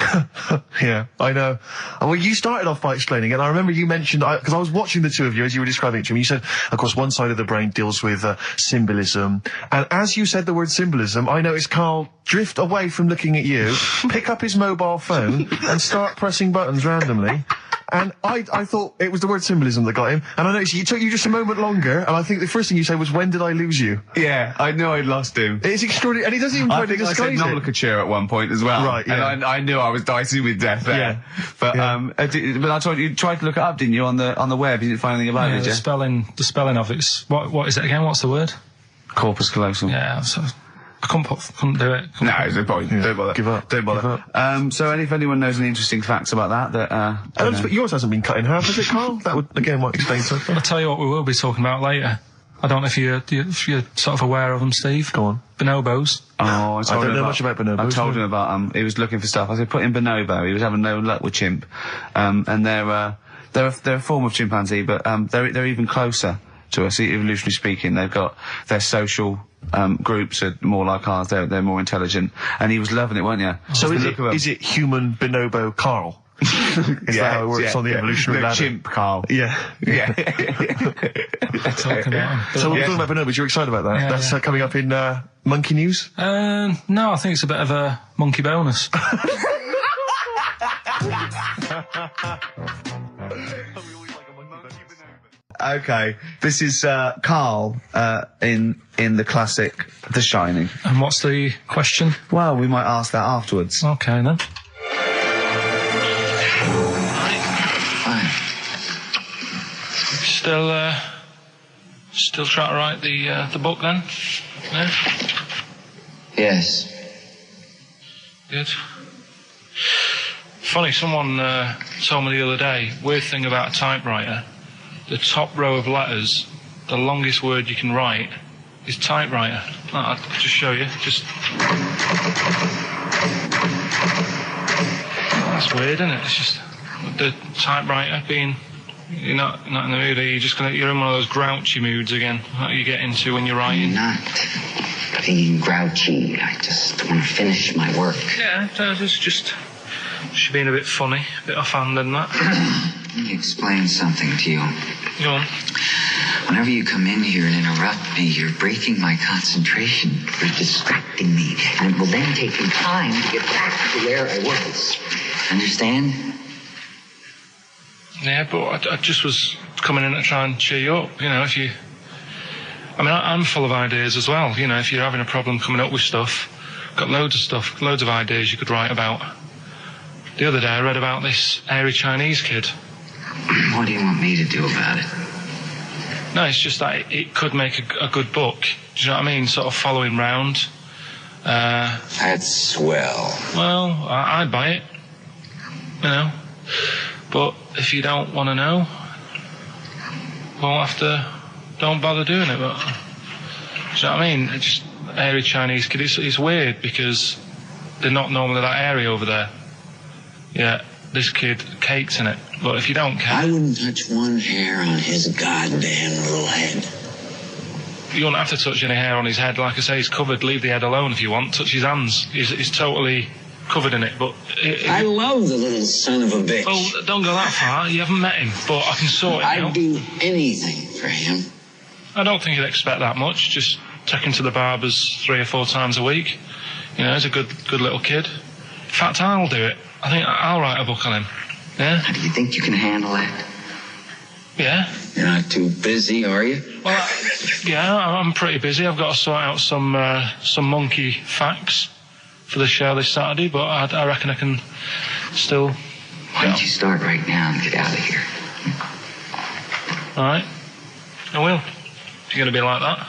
Yeah, I know. Well, you started off by explaining it, and I remember you mentioned, because I was watching the two of you as you were describing it to me, you said, of course, one side of the brain deals with symbolism, and as you said the word symbolism, I noticed Karl drift away from looking at you, pick up his mobile phone, and start pressing buttons randomly. And I thought it was the word symbolism that got him. And I noticed it took you just a moment longer, and I think the first thing you said was, when did I lose you? Yeah, I knew I'd lost him. It's extraordinary, and he doesn't even try I to think I said disguise it. nomenclature at one point as well. Right, yeah. And I knew I was dicing with death there. Yeah. But, Yeah. but I told you tried to look it up, didn't you, on the web? You didn't find anything about Yeah, it, did you? the spelling of it's what is it again? What's the word? Corpus callosum. Yeah, so I couldn't do it. No, it's no point. Yeah. Don't bother. Give up. Don't bother. Give up. So if anyone knows any interesting facts about that, But yours hasn't been cut in half, has it, Karl? That would, again, might explain something. I'll tell you what we will be talking about later. I don't know if you're sort of aware of them, Steve. Go on. Bonobos. Oh, I don't know much about bonobos. I told him about he was looking for stuff. I said put in bonobo. He was having no luck with chimp, and they're a form of chimpanzee, but they're even closer to us, evolutionarily speaking. They've got their social groups are more like ours. They're more intelligent, and he was loving it, weren't you? So Just the look of 'em. is it human bonobo Karl? Is that how it works on the evolutionary no, ladder? chimp, Karl. Yeah. Yeah. Talking about 'em. So we're talking about bonobos. You're excited about that? Yeah, That's yeah. Coming up in Monkey News. No, I think it's a bit of a monkey bonus. Okay, this is Karl in the classic The Shining. And what's the question? Well, we might ask that afterwards. Okay then. Still trying to write the book then? No? Yes. Good. Funny, someone told me the other day, weird thing about a typewriter, the top row of letters, the longest word you can write is typewriter. I'll just show you. That's weird, isn't it? It's just the typewriter being You're not in the mood, are you? You're in one of those grouchy moods again, that you get into when you're writing. I'm not being grouchy. I just want to finish my work. Yeah, it's just being a bit funny, a bit offhand and that. Let me explain something to you. Go on. Whenever you come in here and interrupt me, you're breaking my concentration. You're distracting me. And it will then take me time to get back to where I was. Understand? Yeah, but I just was coming in to try and cheer you up, if you... I mean, I'm full of ideas as well, if you're having a problem coming up with stuff. Got loads of ideas you could write about. The other day I read about this airy Chinese kid. What do you want me to do about it? No, it's just that it could make a good book. Do you know what I mean? Sort of following round. That's swell. Well, I'd buy it. But if you don't want to know, don't bother doing it. But, do you know what I mean? It's just airy Chinese kid. It's weird because they're not normally that airy over there. Yeah, this kid cakes in it. But if you don't care... I wouldn't touch one hair on his goddamn little head. You won't have to touch any hair on his head. Like I say, he's covered. Leave the head alone if you want. Touch his hands. He's totally covered in it. But I love the little son of a bitch. Well, don't go that far. You haven't met him. But I can sort it out. I'd do anything for him. I don't think he'd expect that much. Just take him to the barbers 3 or 4 times a week. He's a good little kid. In fact, I'll do it. I think I'll write a book on him. Yeah? Do you think you can handle that? Yeah. You're not too busy, are you? Well, yeah, I'm pretty busy. I've got to sort out some monkey facts for the show this Saturday, but I reckon I can still... Why don't you start right now and get out of here? All right. I will. If you're going to be like that.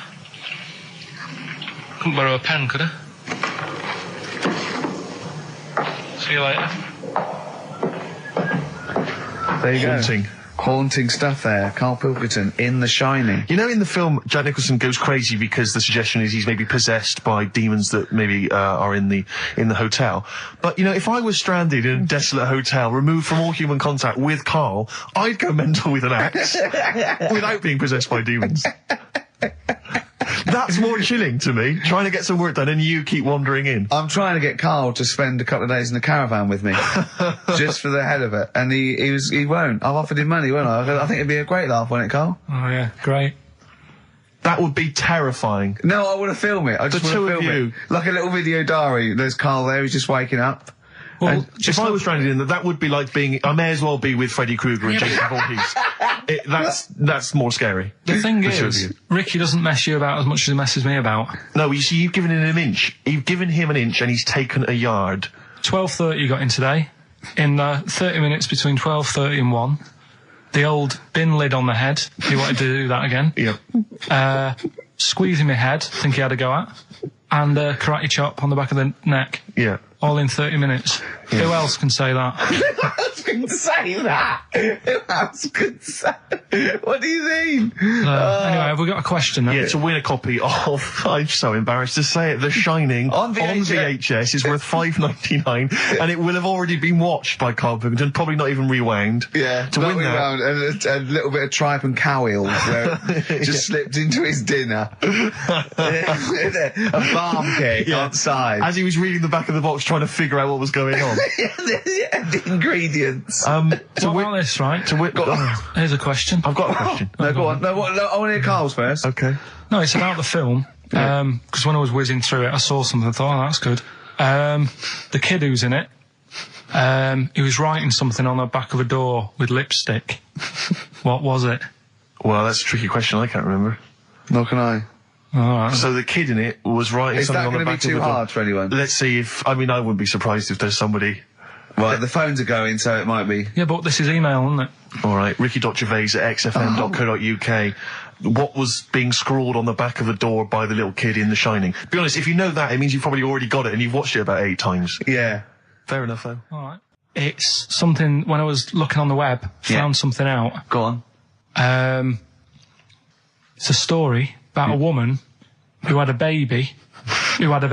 Couldn't borrow a pen, could I? See you later. There you go. Haunting stuff there. Karl Pilkington in The Shining. In the film, Jack Nicholson goes crazy because the suggestion is he's maybe possessed by demons that maybe are in the hotel. But, if I was stranded in a desolate hotel, removed from all human contact with Karl, I'd go mental with an axe without being possessed by demons. That's more chilling to me, trying to get some work done and you keep wandering in. I'm trying to get Karl to spend a couple of days in the caravan with me, just for the head of it, and he won't. I've offered him money, won't I? I think it'd be a great laugh, won't it, Karl? Oh yeah, great. That would be terrifying. No, I want to film it. I just want to film it. Like a little video diary. There's Karl there, he's just waking up. Well, if I was stranded in that would be like being... I may as well be with Freddy Krueger and Jason Voorhees. That's more scary. The thing is, Ricky doesn't mess you about as much as he messes me about. No, you see, you've given him an inch. You've given him an inch and he's taken a yard. 12:30 you got in today. In 30 minutes between 12:30 and 1. The old bin lid on the head. He wanted to do that again. Yep. Squeezing my head, think he had a go at. And karate chop on the back of the neck. Yeah. All in 30 minutes. Yeah. Who else can say that? Who else can say that? Who else can say? What do you mean? Anyway, have we got a question then? Yeah, to win a copy of, I'm so embarrassed to say it, The Shining on VHS is worth $5.99 and it will have already been watched by Karl Pilkington, probably not even rewound. Yeah, to win that. And a little bit of tripe and cow eels where it just slipped into his dinner. A farm cake outside. As he was reading the back of the box trying to figure out what was going on. The ingredients. What about this, right? Here's a question. I've got a question. No, go on. No, I want to hear Karl's first. Okay. No, it's about the film. Because when I was whizzing through it, I saw something and thought, oh, that's good. The kid who's in it, he was writing something on the back of a door with lipstick. What was it? Well, that's a tricky question. I can't remember. Nor can I. Right. So the kid in it was writing something on the back of the door. Is that going to be too hard for anyone? Let's see if... I mean, I wouldn't be surprised if there's somebody... Right, the phones are going, so it might be. Yeah, but this is email, isn't it? All right, Ricky.Gervais at xfm.co.uk. What was being scrawled on the back of the door by the little kid in The Shining? To be honest, if you know that, it means you've probably already got it and you've watched it about 8 times. Yeah. Fair enough, though. All right. It's something, when I was looking on the web, found something out. Go on. It's a story about a woman who had a baby. What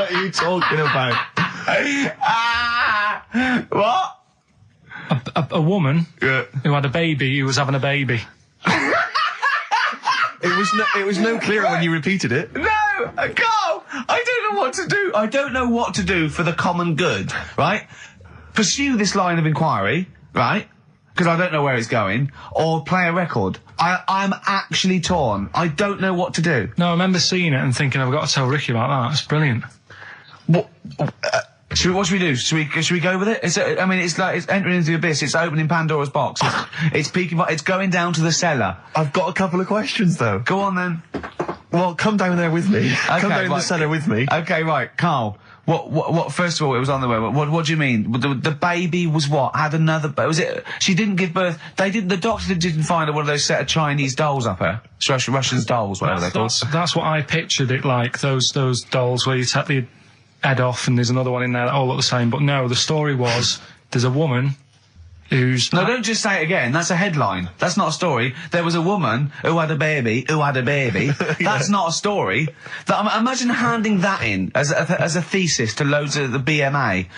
are you talking about? What? A woman Yeah. who had a baby who was having a baby. It was no clearer when you repeated it. No, Carl, I don't know what to do. I don't know what to do for the common good, right? Pursue this line of inquiry, right? Because I don't know where it's going, or play a record. I'm actually torn. I don't know what to do. No, I remember seeing it and thinking, I've got to tell Ricky about that. It's brilliant. What should we do? Should we go with it? It's entering into the abyss. It's opening Pandora's box. It's peeking. It's going down to the cellar. I've got a couple of questions, though. Go on then. Well, come down there with me. Come down in the cellar with me. Okay, right, Carl. What? First of all, it was on the way. What do you mean? The baby was what? Had another? Was it? She didn't give birth. They didn't. The doctor didn't find one of those set of Chinese dolls up her. Russian dolls, whatever they're called. That's what I pictured it like. Those dolls where you take the head off and there's another one in there that all look the same. But no, the story was there's a woman who's... No, don't just say it again. That's a headline. That's not a story. There was a woman who had a baby. That's not a story. Imagine handing that in as a thesis to loads of the BMA.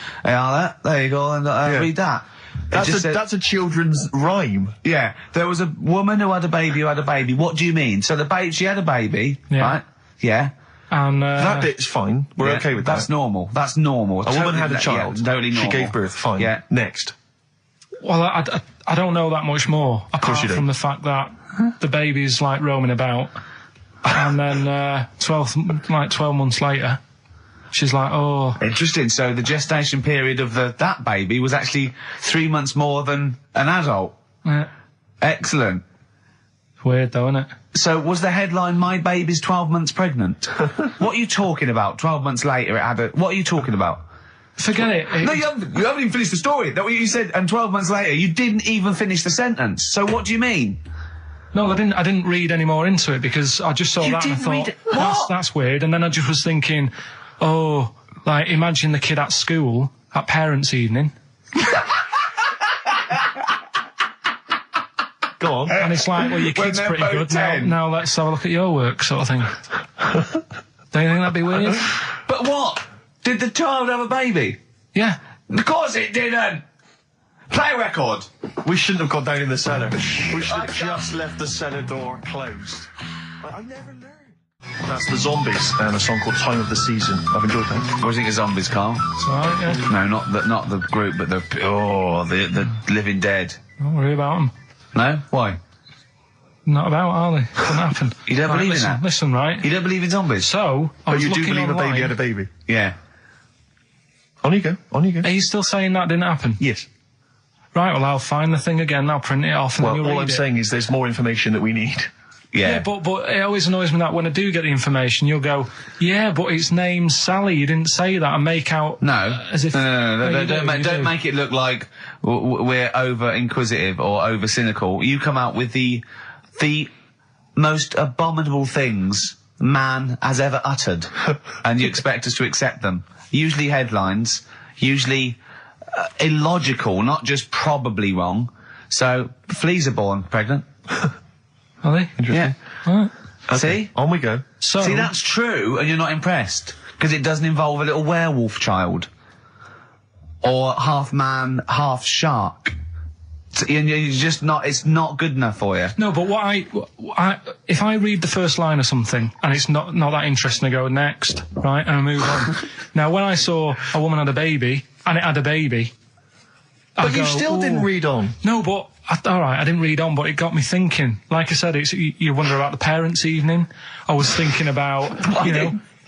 There you go, and read that. That's a children's rhyme. Yeah, there was a woman who had a baby. What do you mean? So she had a baby, right? Yeah. And that bit's fine. We're okay with that. That's normal. That's normal. A woman had a child. Yeah, totally normal. She gave birth. Fine. Yeah. Next. Well, I don't know that much more, apart from the fact that the baby's like roaming about, and then 12 months later, she's like, oh. Interesting. So the gestation period of that baby was actually 3 months more than an adult. Yeah. Excellent. Weird though, isn't it? So was the headline, "My baby's 12 months pregnant"? What are you talking about? 12 months later, it had a... What are you talking about? Forget it. No, you haven't even finished the story. That what you said, and 12 months later, you didn't even finish the sentence. So what do you mean? No, I didn't read any more into it because I just saw that and I thought, that's weird. And then I just was thinking, oh, like, imagine the kid at school at parents' evening. Go on. And it's like, well, your kid's pretty good. Now let's have a look at your work, sort of thing. Don't you think that'd be weird? But what? Did the child have a baby? Yeah. Of course it didn't! Play a record! We shouldn't have gone down in the cellar. We should have just left the cellar door closed. I never learned. That's the Zombies and a song called Time of the Season. I've enjoyed that. What do you think of Zombies, Carl? It's alright, yeah. No, not the group, but the Living Dead. Don't worry about them. No? Why? Not about, are they? Couldn't happen. You don't believe in that? Listen, right? You don't believe in zombies? So, I was you do looking believe online. a baby had a baby? Yeah. On you go. On you go. Are you still saying that didn't happen? Yes. Right, well, I'll find the thing again, I'll print it off, and Well, then you'll all read I'm it. saying is there's more information that we need. Yeah, but it always annoys me that when I do get the information, you'll go, yeah, but it's named Sally, you didn't say that, and make out... No. As if... No, don't make it look like we're over-inquisitive or over-cynical. You come out with the most abominable things man has ever uttered, and you expect us to accept them. Usually headlines, usually illogical, not just probably wrong. So, fleas are born pregnant. Are they? Interesting. Yeah. Right. Okay. See? On we go. So... See, that's true, and you're not impressed, because it doesn't involve a little werewolf child. Or half man, half shark. And you're just not, it's not good enough for you. No, but if I read the first line of something and it's not that interesting, I go next, right, and I move on. Now, when I saw a woman had a baby, and it had a baby, But you still didn't read on. No, but, alright, I didn't read on, but it got me thinking. Like I said, you wonder about the parents' evening. I was thinking about,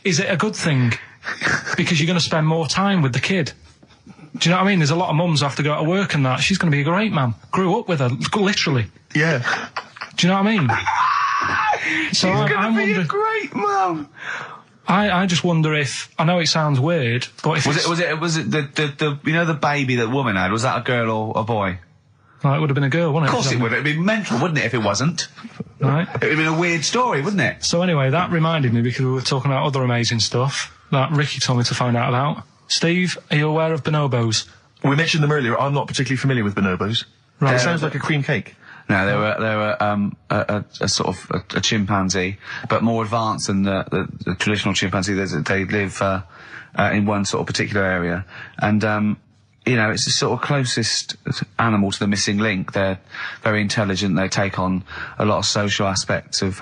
is it a good thing? Because you're going to spend more time with the kid. Do you know what I mean? There's a lot of mums who have to go to work and that. She's going to be a great mum. Grew up with her, literally. Yeah. Do you know what I mean? So She's going to be a great mum. I just wonder if, I know it sounds weird, but if was it the the baby that woman had, was that a girl or a boy? Well, it would have been a girl, wouldn't it? Of course it would. It'd be mental, wouldn't it, if it wasn't? Right. It would have been a weird story, wouldn't it? So anyway, that reminded me, because we were talking about other amazing stuff that Ricky told me to find out about. Steve, are you aware of bonobos? We mentioned them earlier. I'm not particularly familiar with bonobos. Right. It sounds like a cream cake. No, they were a sort of a chimpanzee, but more advanced than the traditional chimpanzee. They live in one sort of particular area, and you know, it's the sort of closest animal to the missing link. They're very intelligent. They take on a lot of social aspects of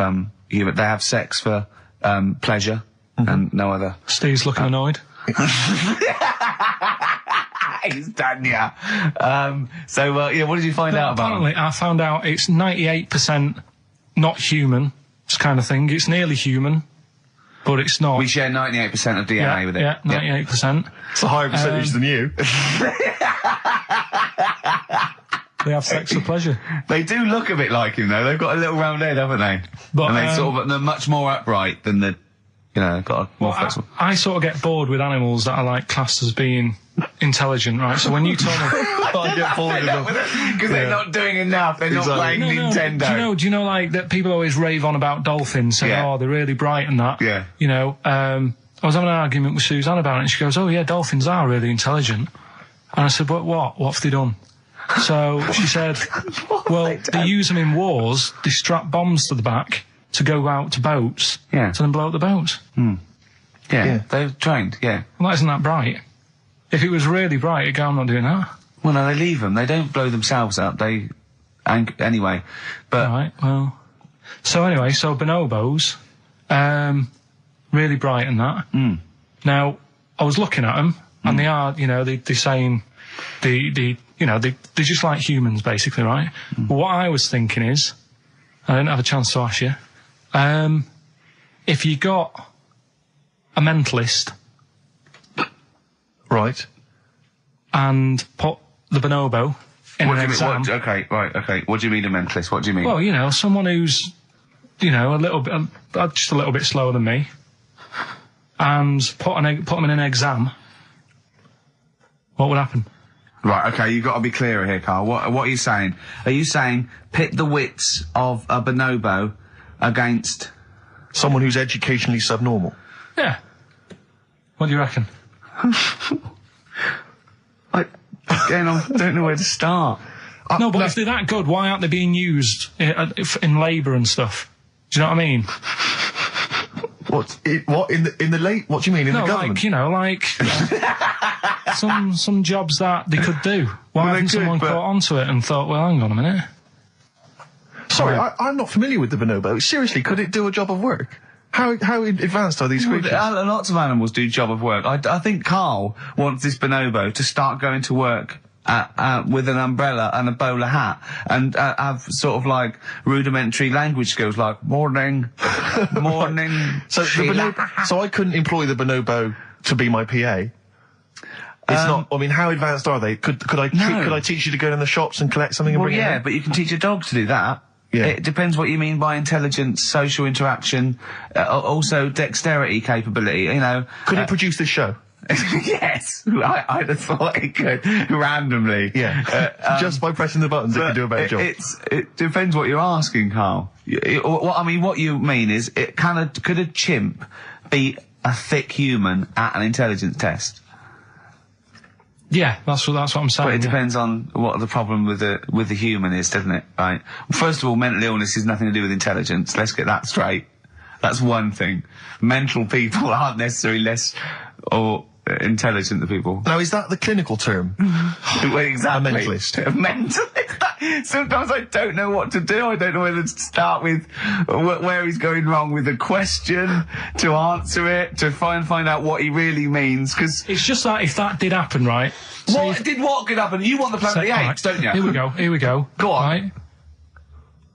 human. They have sex for pleasure and no other. Steve's looking annoyed. He's done, yeah. Yeah, what did you find out about Apparently, I found out it's 98% not human, this kind of thing. It's nearly human, but it's not. We share 98% of DNA with it. Yeah, 98%. It's a higher percentage than you. They have sex for pleasure. They do look a bit like him, though. They've got a little round head, haven't they? But, And they're much more upright than the, you know, got a more flexible. I sort of get bored with animals that are like classed as being intelligent, right? So when you told me, I get bored of them. Because they're not doing enough. They're not playing Nintendo. Do you know, like, that people always rave on about dolphins, saying, oh, they're really bright and that. Yeah. You know, I was having an argument with Suzanne about it, and she goes, oh, yeah, dolphins are really intelligent. And I said, but what? What have they done? So she said, well, they use them in wars. They strap bombs to the back to go out to boats to then blow up the boats. Yeah, they're trained, yeah. Well, that isn't that bright. If it was really bright, it'd go, I'm not doing that. Well, no, they leave them. They don't blow themselves up. Anyway, but... Right, well... So anyway, so bonobos, really bright and that. Now, I was looking at them, and they are, you know, they're saying, they're just like humans, basically, right? But what I was thinking is, I didn't have a chance to ask you, if you got a mentalist... Right. And put the bonobo in an exam... Okay. What do you mean a mentalist? What do you mean? Well, you know, someone who's, you know, just a little bit slower than me, and put them in an exam, what would happen? Right, okay, you've got to be clearer here, Carl. What are you saying? Are you saying pit the wits of a bonobo against... someone who's educationally subnormal? Yeah. What do you reckon? I don't know where to start. No, but if they're that good, why aren't they being used in labour and stuff? Do you know what I mean? What in the late? What do you mean in the government? Like, you know, like some jobs that they could do. Why hasn't someone caught onto it and thought, well, hang on a minute? Sorry, I'm not familiar with the bonobo. Seriously, could it do a job of work? How advanced are these creatures? Lots of animals do job of work. I think Carl wants this bonobo to start going to work with an umbrella and a bowler hat and have sort of like rudimentary language skills like morning. So I couldn't employ the bonobo to be my PA. It's not. I mean, how advanced are they? Could I teach you to go in the shops and collect something and bring it in? But you can teach a dog to do that. Yeah. It depends what you mean by intelligence, social interaction, also dexterity capability, you know. Could it produce this show? Yes, I'd have thought it could, randomly. Yeah, just by pressing the buttons it can do a better job. It depends what you're asking, Carl. What you mean is, could a chimp beat a thick human at an intelligence test? Yeah, that's what I'm saying. But it depends on what the problem with the human is, doesn't it? Right. First of all, mental illness has nothing to do with intelligence. Let's get that straight. That's one thing. Mental people aren't necessarily less or intelligent than people. Now, is that the clinical term? Well, exactly. A mentalist. A mentalist. Sometimes I don't know what to do. I don't know whether to start with where he's going wrong with the question, to answer it, to find out what he really means, because... It's just that if that did happen, right? What could happen? You want the Planet of the Apes, don't you? Here we go. Go on. Right?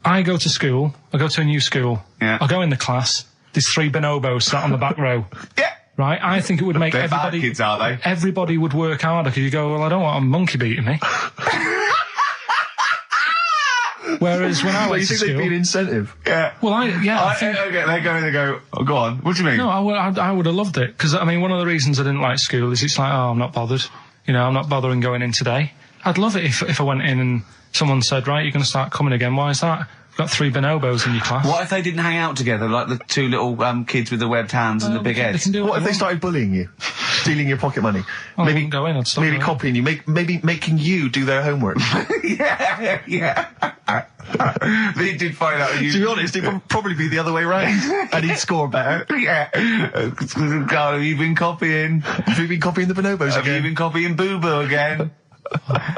I go to school. I go to a new school. Yeah. I go in the class. There's 3 bonobos sat on the back row. Yeah. Right? I think it would make They're everybody... bad kids, are they? Everybody would work harder, because you go, well, I don't want a monkey beating me. Whereas when I went to school... You think they'd be an incentive? Yeah. Well, I think... Okay, they go, oh, go on. What do you mean? No, I would have loved it. Because, I mean, one of the reasons I didn't like school is it's like, oh, I'm not bothered. You know, I'm not bothering going in today. I'd love it if I went in and someone said, right, you're going to start coming again. Why is that? You've got 3 bonobos in your class. What if they didn't hang out together, like the 2 little kids with the webbed hands and the big heads? What if they started bullying you? stealing your pocket money. I wouldn't go in, I'd stop maybe going. copying you, maybe making you do their homework. Yeah. But he did find out To be honest, it would probably be the other way round, and he'd score better. Yeah. Carl, have you been copying? Have you been copying the bonobos Have you again? been copying Boo Boo again?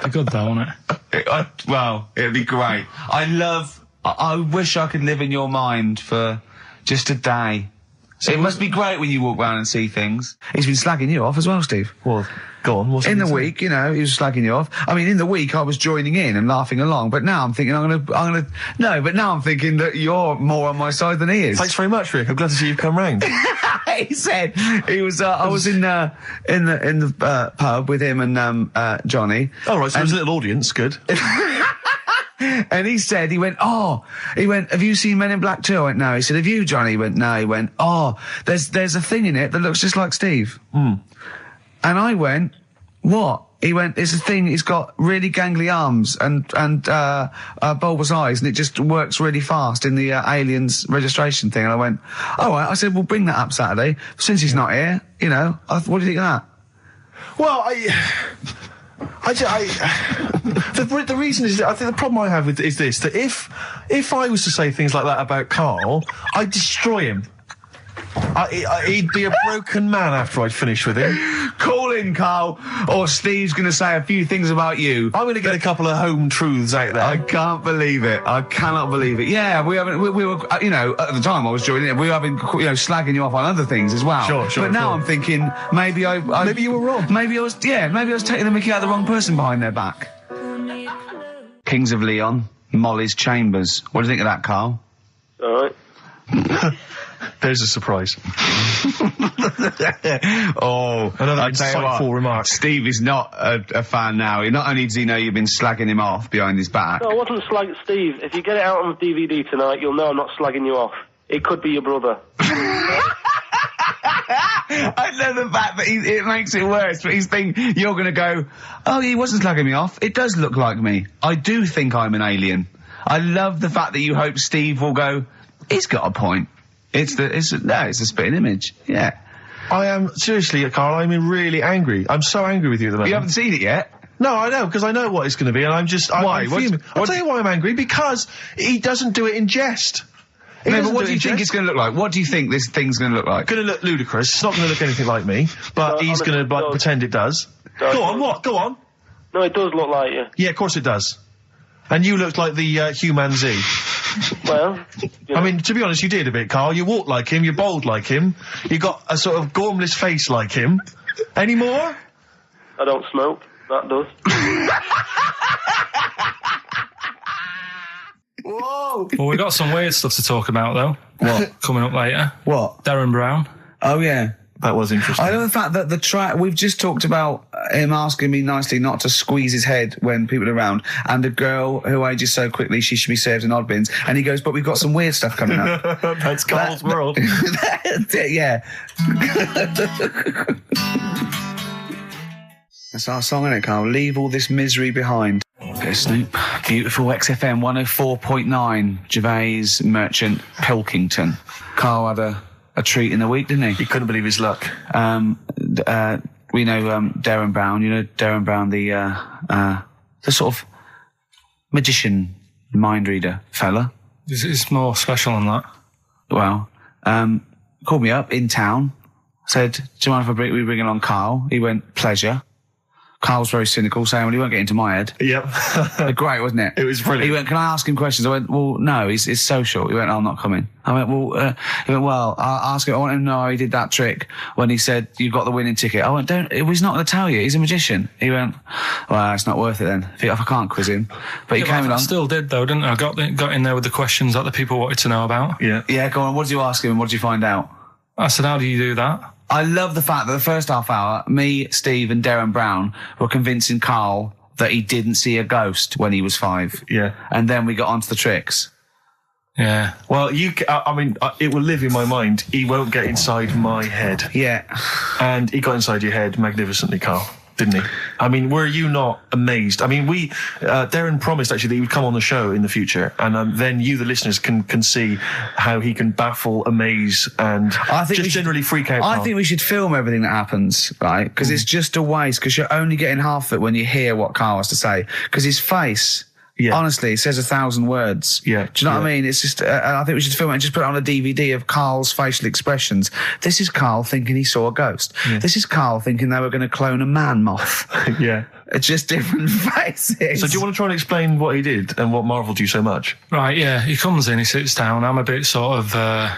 They're good though, aren't it? Well, it'd be great. I wish I could live in your mind for just a day. It must be great when you walk around and see things. He's been slagging you off as well, Steve. Well, go on. What's In the it? week, you know, he was slagging you off. I mean, in the week, I was joining in and laughing along, but now I'm thinking but now I'm thinking that you're more on my side than he is. Thanks very much, Rick. I'm glad to see you've come round. He said he was. I was in the pub with him and Johnny. All right, so there's a little audience. Good. And he went, have you seen Men in Black 2? I went, no. He said, have you, Johnny? He went, no. He went, there's a thing in it that looks just like Steve. And I went, what? He went, it's a thing, it's got really gangly arms and bulbous eyes, and it just works really fast in the Aliens registration thing. And I went, all right. I said, well, bring that up Saturday. Since he's not here, you know, what do you think of that? Well, the reason is, I think the problem I have with is this, that if I was to say things like that about Karl, I'd destroy him. He'd be a broken man after I'd finished with him. Call in, Karl, or Steve's going to say a few things about you. I'm going to get a couple of home truths out there. I can't believe it. I cannot believe it. Yeah, we were, you know, at the time I was joining it, we were having, you know, slagging you off on other things as well. Sure. But now I'm thinking, maybe Maybe you were wrong. Maybe I was taking the mickey out of the wrong person behind their back. Kings of Leon, Molly's Chambers. What do you think of that, Karl? All right. There's a surprise. Another insightful remark. Steve is not a fan now. Not only does he know you've been slagging him off behind his back. No, I wasn't slagging Steve. If you get it out on DVD tonight, you'll know I'm not slagging you off. It could be your brother. I love the fact that it makes it worse, but he's thinking you're going to go, oh, he wasn't slagging me off. It does look like me. I do think I'm an alien. I love the fact that you hope Steve will go, he's got a point. It's a spitting image. Yeah. I am, seriously, Karl, I'm really angry. I'm so angry with you at the moment. You haven't seen it yet? No, I know, because I know what it's going to be, and I'm just... Why? I'm fuming. I'll tell you why I'm angry, because he doesn't do it in jest. No, but what do you think it's going to look like? What do you think this thing's going to look like? Going to look ludicrous. It's not going to look anything like me, but he's going to pretend it does. Go on, what? Go on. No, it does look like you. Yeah, of course it does. And you looked like the Human Z. Well, I mean, to be honest, you did a bit, Karl. You walk like him, you're bold like him, you got a sort of gormless face like him. Any more? I don't smoke. That does. Whoa! Well, we've got some weird stuff to talk about, though. What? Coming up later. What? Darren Brown. Oh, yeah. That was interesting. I love the fact that the track, we've just talked about him asking me nicely not to squeeze his head when people are around, and a girl who ages so quickly she should be served in odd bins, and he goes, but we've got some weird stuff coming up. That's Karl's world. Yeah. That's our song, isn't it, Karl? Leave all this misery behind. Okay, Snoop. Beautiful XFM 104.9. Gervais, Merchant, Pilkington. Karl had a treat in the week, didn't he? He couldn't believe his luck. We know Darren Brown. You know Darren Brown, the sort of magician, mind reader fella. It's more special than that. Well, called me up in town. Said, "Do you mind if we bring along Karl?" He went, "Pleasure." Karl's very cynical, saying, well, he won't get into my head. Yep. Great, wasn't it? It was brilliant. He went, can I ask him questions? I went, well, no, it's social. He went, I'm not coming. I went, well, he went, well, I'll ask him. I want him to know how he did that trick when he said, you got the winning ticket. I went, he's not going to tell you. He's a magician. He went, well, it's not worth it then, if I can't quiz him. But he came along. I still did, though, didn't I? I got in there with the questions that the people wanted to know about. Yeah. Yeah, go on. What did you ask him and what did you find out? I said, how do you do that? I love the fact that the first half hour, me, Steve and Darren Brown were convincing Karl that he didn't see a ghost when he was 5. Yeah. And then we got onto the tricks. Yeah. Well, it will live in my mind. He won't get inside my head. Yeah. And he got inside your head magnificently, Karl. didn't he? I mean, were you not amazed? I mean, Darren promised actually that he would come on the show in the future, and then you, the listeners, can see how he can baffle, amaze, and generally freak out. I think we should film everything that happens, right? Because it's just a waste, because you're only getting half of it when you hear what Karl has to say. Because his face... Yeah. Honestly, it says 1,000 words. Yeah. Do you know what I mean? It's just, I think we should film it and just put it on a DVD of Karl's facial expressions. This is Karl thinking he saw a ghost. Yeah. This is Karl thinking they were going to clone a man moth. Yeah. It's just different faces. So do you want to try and explain what he did and what marvelled you so much? Right, yeah. He comes in, he sits down. I'm a bit sort of...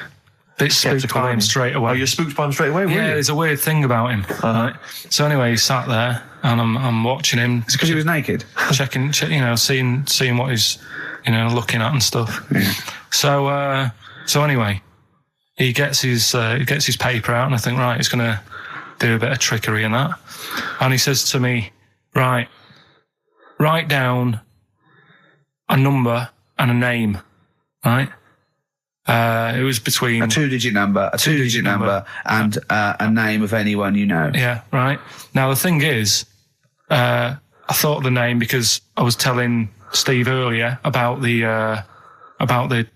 bit spooked by him straight away. Oh, you're spooked by him straight away? Yeah, there's a weird thing about him. Right? So anyway, he sat there, and I'm watching him. It's because he was naked? Checking, seeing what he's, looking at and stuff. Yeah. So anyway, he gets his paper out, and I think, right, he's going to do a bit of trickery and that. And he says to me, right, write down a number and a name, right? It was between a two-digit number, and a name of anyone you know. Yeah, right. Now the thing is, I thought of the name because I was telling Steve earlier about the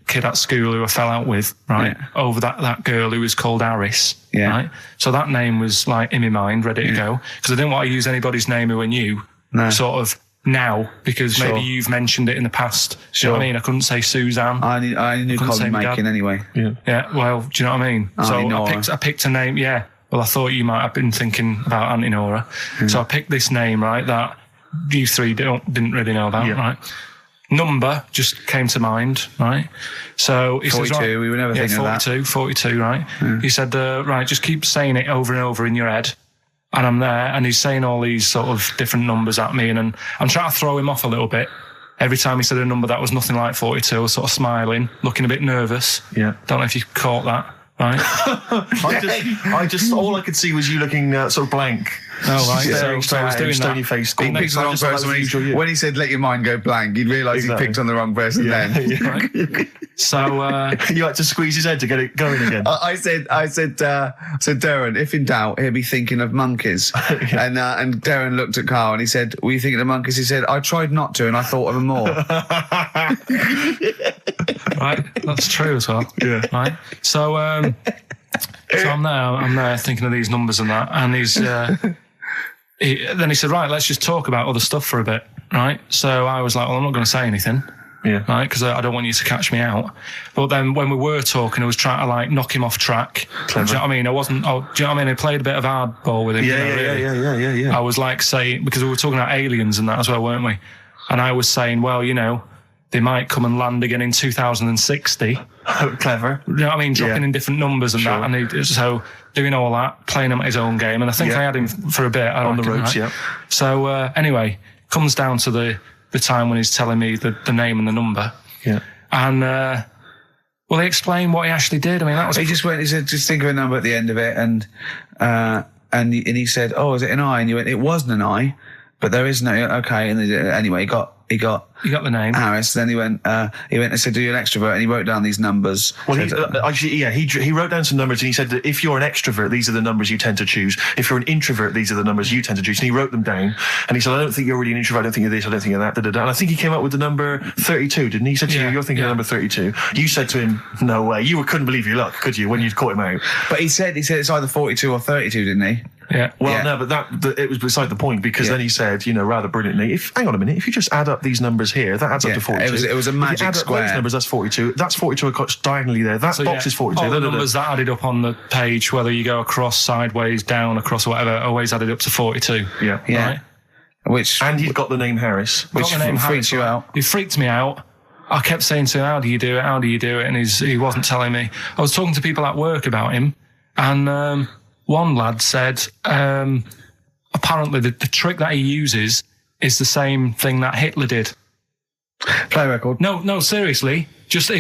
kid at school who I fell out with, right? Yeah. Over that girl who was called Aris, right? So that name was like in my mind, ready to go, because I didn't want to use anybody's name who I knew, sort of. Now, because maybe you've mentioned it in the past. Do you know what I mean? I couldn't say Suzanne. I knew Colin Makin anyway. Yeah, well, do you know what I mean? I picked a name, yeah. Well, I thought you might have been thinking about Auntie Nora. So I picked this name, right, that you three didn't really know about, right? Number just came to mind, right? So he 42, says, right, we were never thinking of that. 42, right? He said, right, just keep saying it over and over in your head. And I'm there, and he's saying all these sort of different numbers at me, and I'm trying to throw him off a little bit. Every time he said a number that was nothing like 42, I was sort of smiling, looking a bit nervous. Yeah. Don't know if you caught that, right? I just, all I could see was you looking sort of blank. Oh, right. So I was doing stony that. Face. He picked the wrong person when he said, let your mind go blank. You'd realise he picked on the wrong person then. Right. So you had to squeeze his head to get it going again. I said, Darren, if in doubt, he'll be thinking of monkeys. And Darren looked at Karl and he said, were you thinking of monkeys? He said, I tried not to and I thought of them more. Right, that's true as well. Yeah. Right. So I'm there thinking of these numbers and that, and then he said, right, let's just talk about other stuff for a bit, right? So I was like, well, I'm not going to say anything, right, because I don't want you to catch me out. But then when we were talking, I was trying to like knock him off track. Clever. Do you know what I mean? Do you know what I mean? I played a bit of hardball with him. Yeah. I was like saying, because we were talking about aliens and that as well, weren't we? And I was saying, well, they might come and land again in 2060. Oh, clever. You know what I mean? Dropping in different numbers and that. And so doing all that, playing him at his own game. And I think I had him for a bit. On the ropes, right? So anyway, comes down to the time when he's telling me the name and the number. Yeah. And well, he explained what he actually did. I mean, that was... He said, just think of a number at the end of it. And he said, oh, is it an I? And you went, it wasn't an I, but there is no... Okay. And anyway, he got the name. Harris. Then he went and said, "Do you an extrovert?" And he wrote down these numbers. Well, he wrote down some numbers and he said that if you're an extrovert, these are the numbers you tend to choose. If you're an introvert, these are the numbers you tend to choose. And he wrote them down. And he said, I don't think you're really an introvert. I don't think you're this. I don't think you're that. And I think he came up with the number 32, didn't he? He said to you, you're thinking of number 32. You said to him, no way. You couldn't believe your luck, could you, when you'd caught him out? But he said it's either 42 or 32, didn't he? Yeah. Well, no, but it was beside the point, because then he said, rather brilliantly, hang on a minute, if you just add up these numbers here, that adds up to 42. It was a magic add square. Up those numbers, that's 42. That's 42 across diagonally there. That box is 42. All the numbers that added up on the page, whether you go across, sideways, down, across, whatever, always added up to 42. Yeah. Right? And you've got the name Harris. Which freaks you out. It freaked me out. I kept saying to him, how do you do it? How do you do it? And he wasn't telling me. I was talking to people at work about him, and one lad said, apparently the trick that he uses is the same thing that Hitler did. Play record. No, seriously.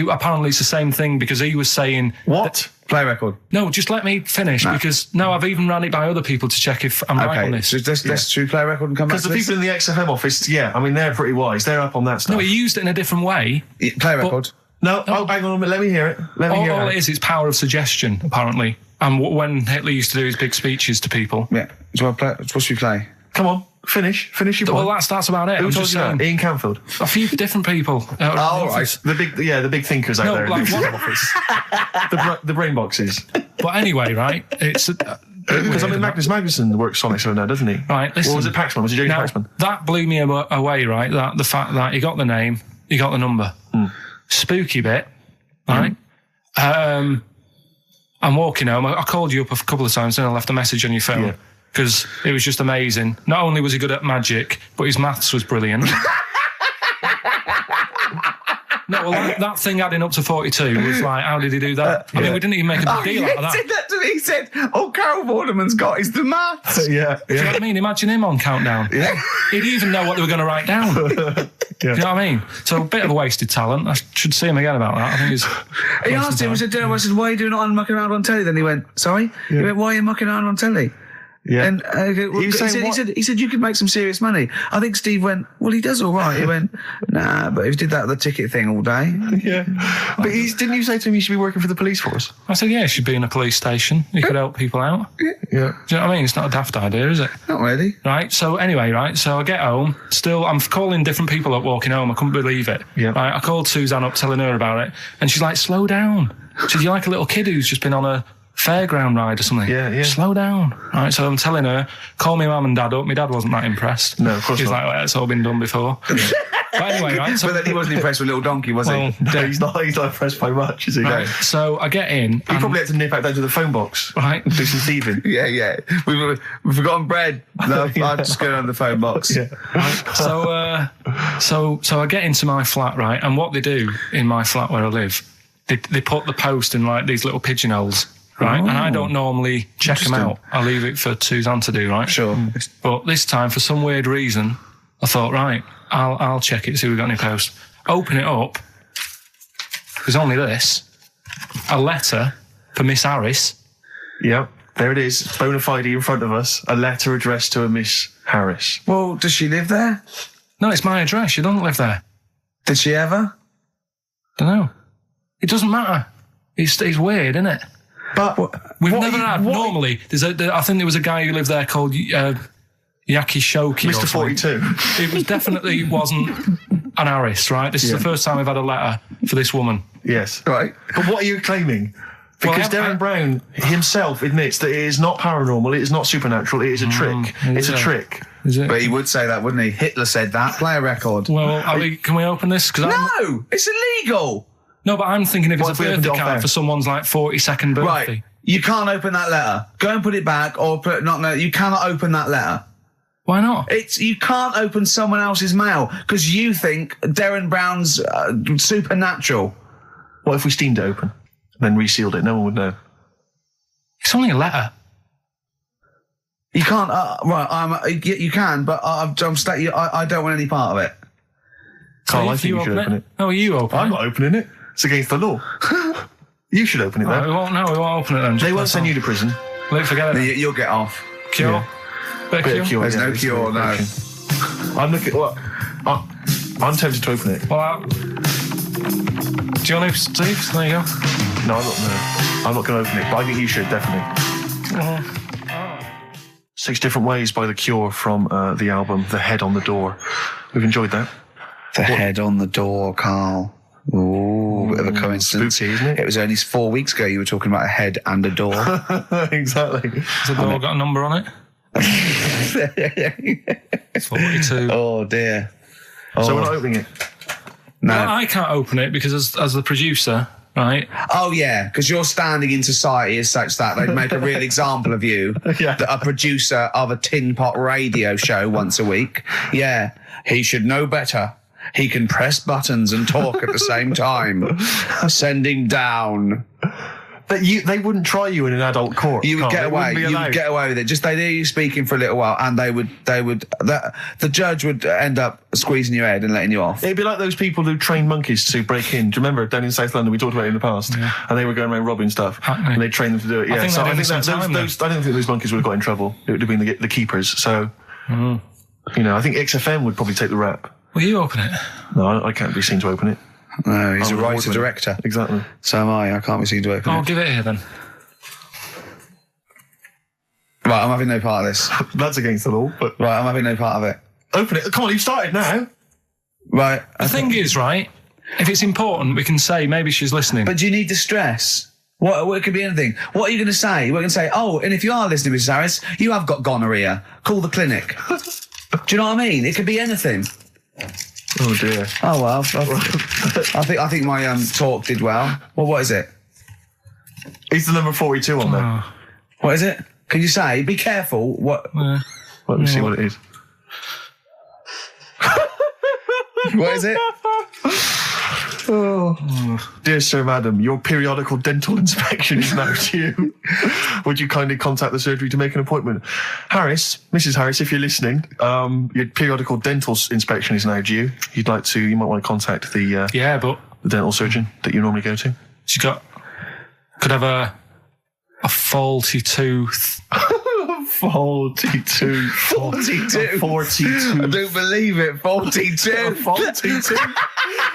Apparently it's the same thing, because he was saying... What? Play record. No, just let me finish, because I've even ran it by other people to check if I'm right on this. So let's play record and come back to this. Because the people in the XFM office, they're pretty wise. They're up on that stuff. No, he used it in a different way. Play record. No, hang on a minute. Let me hear it. All it is, it's power of suggestion, apparently. And when Hitler used to do his big speeches to people. Yeah. What should we play? Come on, finish your point. Well, that's about it. Who I'm told just you that? saying. Ian Canfield. A few different people. Oh, right. The big thinkers out there. like one office. the brain boxes. But anyway, right? It's Because Magnus Magnusson works on it so now, doesn't he? right. Listen. Or was it Paxman? Was it James Now, Paxman? that blew me away, right? That the fact that he got the name, he got the number. Spooky bit, right? I'm walking home. I called you up a couple of times and I left a message on your phone because it was just amazing. Not only was he good at magic, but his maths was brilliant. No, well, that thing adding up to 42 was like, how did he do that? I mean, we didn't even make a big deal out of that. He said that to me. He said, all Carol Vorderman's got is the maths. Do you know what I mean? Imagine him on Countdown. Yeah. He'd even know what they were going to write down. Do you know what I mean? So a bit of a wasted talent. I should see him again about that. I think he's... He asked him, I said, why are you doing it on mucking around on telly? Then he went, sorry? He went, why are you mucking around on telly? Yeah. And he said you could make some serious money. I think Steve went, well, he does all right. He went, nah, but he did that with the ticket thing all day. Yeah. But didn't you say to him you should be working for the police force? I said, yeah, he should be in a police station. He could help people out. Yeah. Do you know what I mean? It's not a daft idea, is it? Not really. Right, so anyway, right, so I get home. Still, I'm calling different people up walking home. I couldn't believe it. Yeah. Right, I called Suzanne up telling her about it. And she's like, slow down. She said, you're like a little kid who's just been on a fairground ride or something. Yeah. Slow down. Right, so I'm telling her, call me mum and dad up. My dad wasn't that impressed. No, of course He's not. like, well, it's all been done before. But anyway, right. So, But then he wasn't impressed with Little Donkey, was well, he? No, he's not impressed by much, is he? right, so I get in. He probably had to nip out down to the phone box. Right. Do some thieving. Yeah. We've forgotten bread. No, I'll just go on the phone box. Yeah. So I get into my flat, right, and what they do in my flat where I live, they put the post in like these little pigeonholes, right, and I don't normally check them out. I leave it for Suzanne to do, right? Sure. But this time, for some weird reason, I thought, right, I'll check it, see if we've got any post. Open it up. There's only this. A letter for Miss Harris. Yep. There it is. Bona fide in front of us. A letter addressed to a Miss Harris. Well, does she live there? No, it's my address. She doesn't live there. Did she ever? Don't know. It doesn't matter. It's weird, isn't it? But We've never had. Normally, I think there was a guy who lived there called Yaki Shoki. Mr. 42. It was definitely wasn't an Harris, right? This is the first time we've had a letter for this woman. Yes. Right. But what are you claiming? Because Darren Brown himself admits that it is not paranormal, it is not supernatural, it is a trick. It's a trick. Is it? But he would say that, wouldn't he? Hitler said that. Play a record. Well, can we open this? No, it's illegal. No, but I'm thinking if What it's if a we opened it birthday off card air? for someone's like 42nd birthday. Right. You can't open that letter. Go and put it back, or put you cannot open that letter. Why not? You can't open someone else's mail because you think Darren Brown's supernatural. What if we steamed it open, then resealed it? No one would know. It's only a letter. You can't. You can, but I don't want any part of it. Carl, I if think you should open it. No, you open it. I'm not opening it. It's against the law. You should open it, Right, though. we won't open it then. They won't send you to prison. Forget it. You'll get off. Cure. Yeah. Bit of cure. There's no it's cure, no. I'm looking. What? I'm tempted to open it. Well, do you want to, Steve? There you go. No, I'm not going to open it. But I think you should definitely. 6 Different Ways by The Cure from the album The Head on the Door. We've enjoyed that. The head on the door, Carl. Ooh, bit of a coincidence. Spooky, isn't it? It was only 4 weeks ago you were talking about a head and a door. Exactly. Has the door got a number on it? 42. Oh, dear. So we're not opening it. No. Well, I can't open it because as the producer, right? Oh, yeah, because your standing in society is such that they'd make a real example of you. Yeah. A producer of a tin pot radio show once a week. Yeah, he should know better. He can press buttons and talk at the same time. Sending down. But they wouldn't try you in an adult court. You would Carl. get They away. wouldn't be You allowed. would get away with it. Just they hear you speaking for a little while, and the judge would end up squeezing your head and letting you off. It'd be like those people who train monkeys to break in. Do you remember down in South London? We talked about it in the past, and they were going around robbing stuff, Hackney. and they trained them to do it. Yeah, think so they're I doing think some time I don't think those monkeys would have got in trouble. It would have been the keepers. So, I think XFM would probably take the rap. Will you open it? No, I can't be seen to open it. No, he's I'm a an writer award-winner. director. Exactly. So am I. I can't be seen to open I'll it. give it here then. Right, I'm having no part of this. That's against the law, but... Right, I'm having no part of it. Open it. Come on, you've started now. Right. The thing is, right, if it's important, we can say maybe she's listening. But do you need the stress? What it could be anything. What are you going to say? We're going to say, oh, and if you are listening, Mrs. Harris, you have got gonorrhea. Call the clinic. Do you know what I mean? It could be anything. Oh, dear. Oh, well. I think my talk did well. Well, what is it? It's the number 42 on there. What is it? Can you say? Be careful. What? Let me see what it is. What is it? Dear Sir, Madam, your periodical dental inspection is now due. Would you kindly contact the surgery to make an appointment? Harris, Mrs. Harris, if you're listening, your periodical dental inspection is now due. You might want to contact the dental surgeon that you normally go to. She could have a faulty tooth. Faulty tooth. 42. 42. I don't believe it. 42. 42.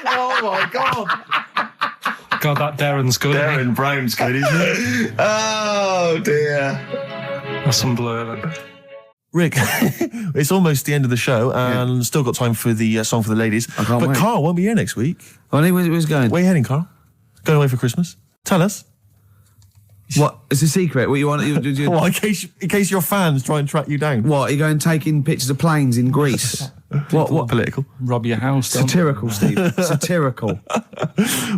Oh my God. God, that Darren's good. Darren Brown's good, isn't it? Oh dear. That's some blur then. Rick, it's almost the end of the show and still got time for the song for the ladies. I can't wait. Carl won't be here next week. Well, where's going? Where are you heading, Carl? Going away for Christmas? Tell us. What? It's a secret. What you want? Well, in case your fans try and track you down. What? Are you going taking pictures of planes in Greece? What? Political. Rob your house. Satirical, Steve. Satirical.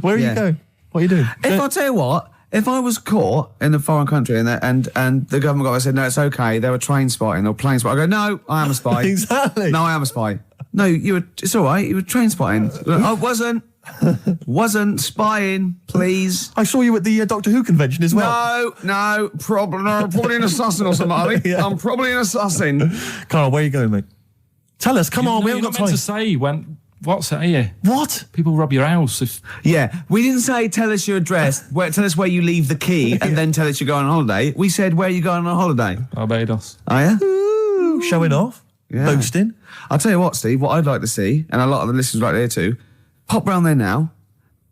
Where are you going? What are you doing? If I tell you what, if I was caught in a foreign country and the government guy said, no, it's okay, they were train spotting or plane spotting, I go, no, I am a spy. Exactly. No, I am a spy. No, it's all right, you were train spotting. I wasn't spying, please. I saw you at the Doctor Who convention as well. No, probably an assassin or something. Yeah. I'm probably an assassin. Carl, where are you going, mate? Tell us, come on, we haven't got time. You're not meant to say what's it, are you? What? People rob your house. Yeah, we didn't say tell us your address, tell us where you leave the key, and then tell us you're going on holiday. We said where are you going on holiday? Barbados. Are you? Ooh, showing off. Yeah. Boasting. I'll tell you what, Steve, what I'd like to see, and a lot of the listeners right there too, pop round there now,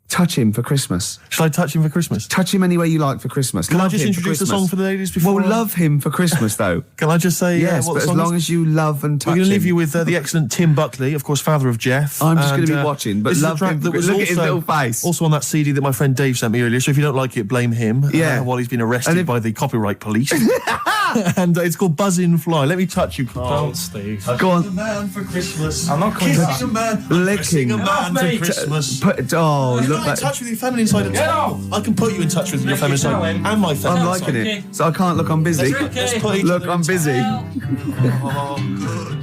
touch him for Christmas. Shall I touch him for Christmas? Touch him any way you like for Christmas. Can Love I just him introduce the Christmas. song for the ladies before? Well, love him for Christmas, though. Can I just say yes, what but the as song long is? as you love and touch We're going to leave him. you with the excellent Tim Buckley, of course, father of Jeff. I'm just going to be watching, but this is a love track him. that was Look at his also- little face. Also on that CD that my friend Dave sent me earlier, so if you don't like it, blame him. Yeah. While he's been arrested by the copyright police. And it's called Buzz in Fly. Let me touch you, Carl. Don't, Steve. Go on. A man for Christmas. I'm not coming Kissing back. a man. Licking. Kissing a man for mate. Christmas. Look, Get like, in touch with your feminine side. Get off! I can put you in touch with your feminine side and my feminine I'm liking side. it. So I can't look, I'm busy. Let's put each Look, other I'm in busy. Oh, good.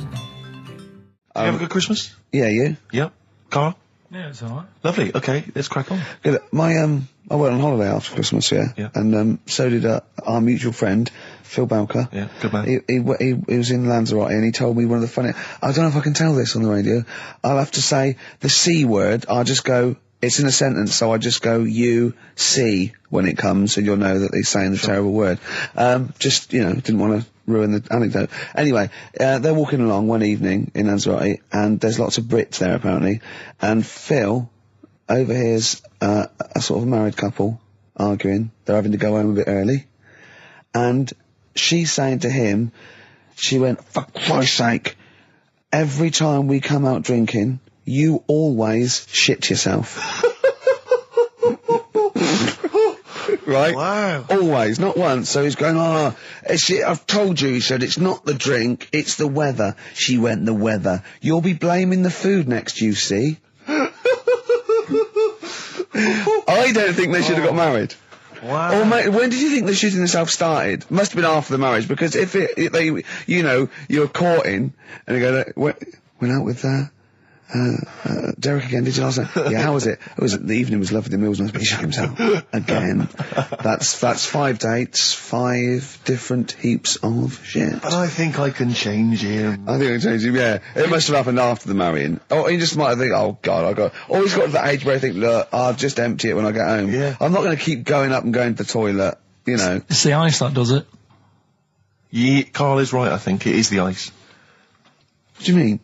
You have a good Christmas? Yeah, you? Yep. Carl? Yeah, it's alright. Lovely. Okay, let's crack on. Good. I went on holiday after Christmas, Yeah. and so did our mutual friend Phil Bowker. Yeah, good man. He was in Lanzarote and he told me one of the funny. I don't know if I can tell this on the radio. I'll have to say the C word. I'll just go. It's in a sentence, so I just go you see when it comes, and you'll know that he's saying the terrible word. Just didn't want to ruin the anecdote. Anyway, they're walking along one evening in Lanzarote, and there's lots of Brits there apparently, and Phil overhears a sort of married couple arguing. They're having to go home a bit early, and she's saying to him, she went, "For Christ's sake, every time we come out drinking, you always shit yourself." Right? Wow. Always, not once. So he's going, I've told you, he said, it's not the drink, it's the weather. She went, the weather. You'll be blaming the food next, you see. I don't think they should have got married. Wow. Or mate, when did you think the shooting themselves started? Must have been after the marriage, because if you're courting, and they go, went out with Derek again, did you last night? Yeah, how was it? The evening was lovely, the meal was nice, but he shot himself. Again. That's 5 dates, 5 different heaps of shit. But I think I can change him. I think I can change him, yeah. It must have happened after the marrying. Or he just might have think, oh God, or he's got to that age where I think, look, I'll just empty it when I get home. Yeah. I'm not going to keep going up and going to the toilet, It's the ice that does it. Yeah, Carl is right, I think. It is the ice. What do you mean?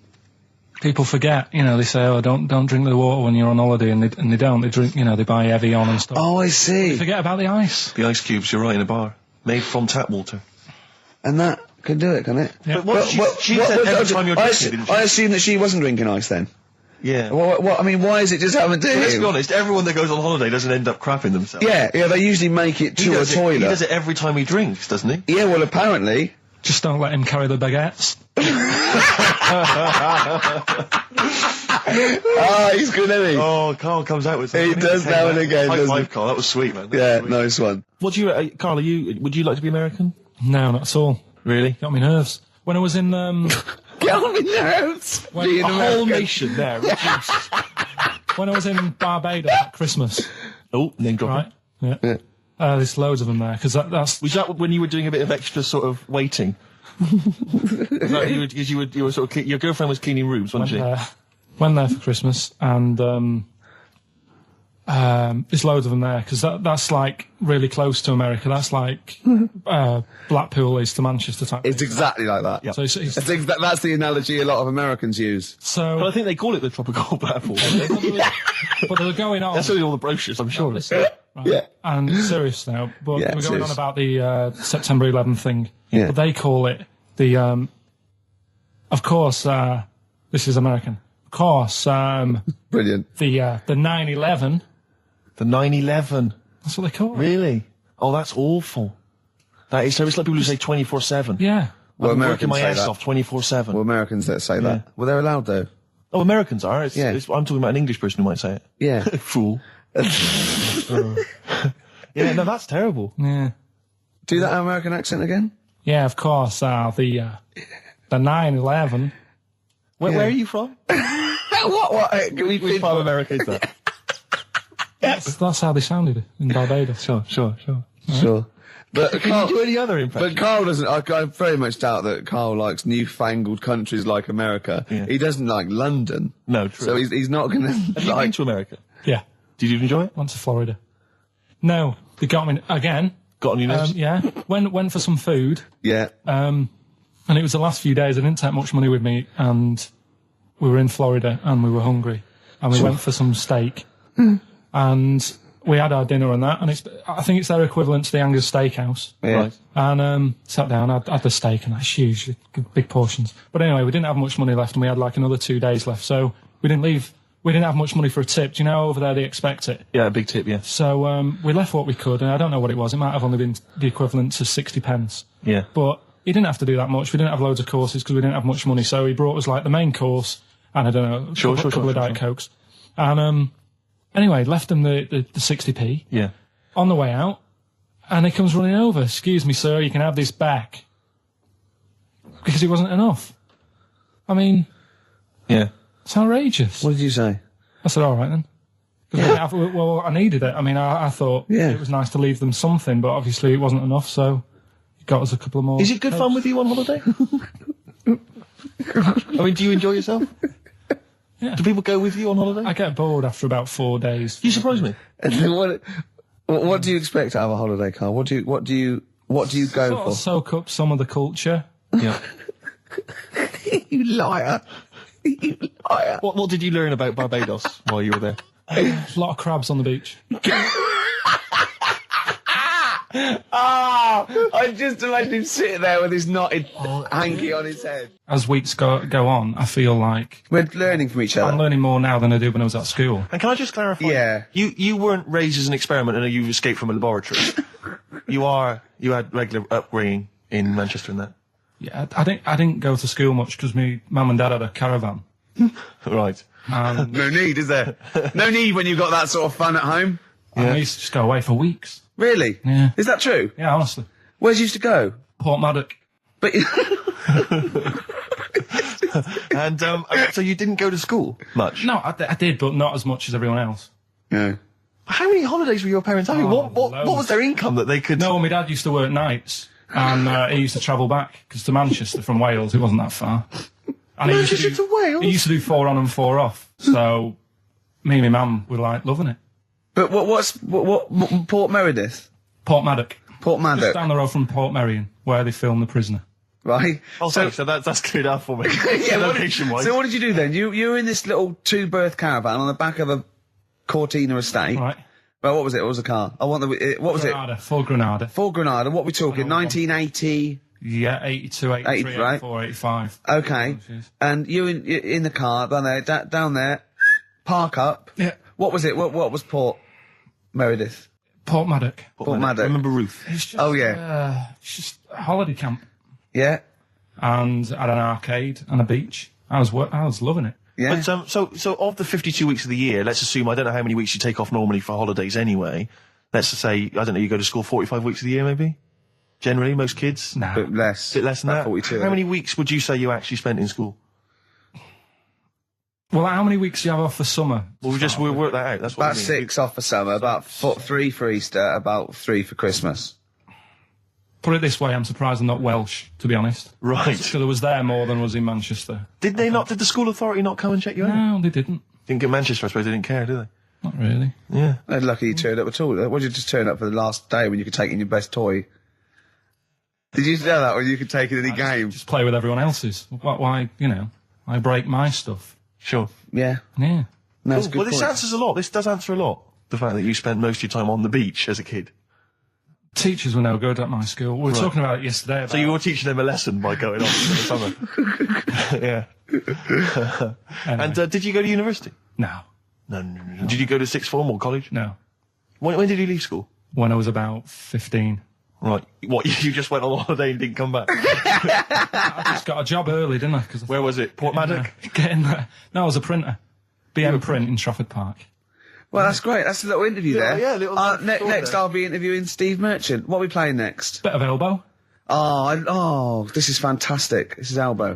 People forget, they say, oh, don't drink the water when you're on holiday, and they don't. They drink, they buy Evian and stuff. Oh, I see. They forget about the ice. The ice cubes, you're right, in a bar. Made from tap water. And that could do it, can it? Yeah. But what she said every time you're drinking, didn't she? I assume that she wasn't drinking ice then. Yeah. What, I mean, why is it just happened to Well, let's him? be honest, everyone that goes on holiday doesn't end up crapping themselves. Yeah, they usually make it to a toilet. He does it every time he drinks, doesn't he? Yeah, well, apparently. Just don't let him carry the baguettes. He's good, isn't he? Oh, Carl comes out with something. He does now and again, High doesn't five, he? Carl. That was sweet, man. Yeah, nice one. What do you, Carl? Would you like to be American? No, not at all. Really? Got me nerves. When I was in, Get on my nerves. when, A whole nation there. reduced. when I was in Barbados at Christmas, Oh, name dropping. right? Yeah. There's loads of them there, because that's... Was that when you were doing a bit of extra sort of waiting? Was that you were sort of your girlfriend was cleaning rooms, wasn't she? Went there for Christmas, and there's loads of them there, because that's like really close to America. That's like Blackpool is to Manchester type. It's exactly like that. Yeah. So it's That's the analogy a lot of Americans use. Well, I so, think they call it the tropical platform. but they're going on. That's only all the brochures, I'm sure. Right. Yeah. And serious now, but Yeah, we're going serious. on about the September 11th thing. Yeah. But they call it the, of course, this is American. Of course, Brilliant. the 9/11. The 9/11. That's what they call it. Really? Oh, that's awful. That is. So it's like people who say 24/7. Yeah. Well, I'm working Americans my say ass that. off 24/7. Well, Americans that say that. Well, they're allowed though. Oh, Americans are. Yeah. I'm talking about an English person who might say it. Yeah. Fool. Yeah, no, that's terrible. Yeah. Do that American accent again. Yeah, of course, the 9/11. Where are you from? What? Which part of America is that? That's how they sounded in Barbados. Sure. Sure. But Can you do any other impression? But Carl doesn't. I very much doubt that Carl likes newfangled countries like America. Yeah. He doesn't like London. No, true. So he's not going to Have you been like. to America? Yeah. Did you enjoy it? Went to Florida. No, they got me again. Got on your nerves? Yeah. Went for some food. Yeah. And it was the last few days. I didn't take much money with me, and we were in Florida, and we were hungry, and we went for some steak, and we had our dinner and that, and I think it's their equivalent to the Angus Steakhouse. Yeah. Right. And sat down, had the steak, and that's huge, big portions. But anyway, we didn't have much money left, and we had like another 2 days left, so we didn't leave. We didn't have much money for a tip. Do you know over there they expect it? Yeah, a big tip, yeah. So we left what we could, and I don't know what it was. It might have only been the equivalent to 60 pence. Yeah. But he didn't have to do that much. We didn't have loads of courses because we didn't have much money. So he brought us like the main course and I don't know, a couple of Diet Cokes. And anyway, left him the 60p Yeah. on the way out, and he comes running over. Excuse me, sir, you can have this back. Because it wasn't enough. I mean, Yeah. it's outrageous. What did you say? I said, all right then. 'Cause well, I needed it. I mean, I thought Yeah. it was nice to leave them something, but obviously it wasn't enough, so he got us a couple of more. Is it good fun with you on holiday? I mean, do you enjoy yourself? Yeah. Do people go with you on holiday? I get bored after about 4 days. You surprise me. And then what do you expect out of a holiday, Carl? What do you go Sort for? of soak up some of the culture. Yeah. You liar. You liar. What did you learn about Barbados while you were there? A lot of crabs on the beach. I just imagine him sitting there with his knotted hanky on his head. As weeks go on, I feel like We're learning from each other. I'm learning more now than I did when I was at school. And can I just clarify? Yeah. You weren't raised as an experiment and you escaped from a laboratory. You had regular upbringing in Manchester and that. Yeah, I didn't go to school much because my mum and dad had a caravan. Right. And No need, is there? No need when you've got that sort of fun at home. I used to just go away for weeks. Really? Yeah. Is that true? Yeah, honestly. Where'd you used to go? Port Maddock. But And so you didn't go to school much? No, I did, but not as much as everyone else. no. How many holidays were your parents having? Oh, What loads. was their income that they could... No, my dad used to work nights, and he used to travel back, because to Manchester from Wales, it wasn't that far. And Manchester to Wales? He used to do 4 on and 4 off, so me and my mum were like loving it. But what Port Meredith? Port Maddock. Port Just Maddock, down the road from Port Merion, where they filmed The Prisoner. right? Oh, so that's cleared up for me. Location-wise. So what did you do then? You were in this little 2-berth caravan on the back of a Cortina estate. Right. Well, what was it? What was the car? I want what was it? Ford Granada. Ford Granada. What are we talking? 1980? Yeah, 82, 83, 80, right. 84, 85. Okay. And you're in the car down there, park up. Yeah. What was it? What was Port Meredith? Port Maddock. Port Maddock. Remember Ruth? It's just, Oh, yeah. it's just a holiday camp. Yeah. And had an arcade and a beach. I was loving it. Yeah. But, so of the 52 weeks of the year, let's assume, I don't know how many weeks you take off normally for holidays anyway. Let's just say, I don't know, you go to school 45 weeks of the year maybe? Generally, most kids? Nah. Bit less. Bit less than About that? 42. How many weeks would you say you actually spent in school? Well, how many weeks do you have off for summer? Well, we'll work that out. That's what About I mean. 6 off for summer, about 3 for Easter, about 3 for Christmas. Put it this way, I'm surprised I'm not Welsh, to be honest. Right. Because I was there more than was in Manchester. Did the school authority not come and check you out? No, they didn't. Didn't get Manchester, I suppose they didn't care, did they? Not really. Yeah. They're lucky you turned up at all. Why did you just turn up for the last day when you could take in your best toy? Did you know that, or you could take in any game? Just play with everyone else's. Why, I break my stuff. Sure. Yeah. Yeah. No, that's a Cool. good Well, this point. answers a lot. This does answer a lot. The fact that you spent most of your time on the beach as a kid. Teachers were no good at my school. We were talking about it yesterday. So you were teaching them a lesson by going off in the summer. Yeah. Anyway. And did you go to university? No. No. Did you go to sixth form or college? No. When did you leave school? When I was about 15. Right. What, you just went on holiday and didn't come back? I just got a job early, didn't I? Where was it? Port Maddock? Getting there. No, I was a printer. BM Print in Trafford Park. Well, that's great. That's a little interview Yeah, there. yeah, little next, there. I'll be interviewing Steve Merchant. What are we playing next? Bit of elbow. Oh, this is fantastic. This is Elbow.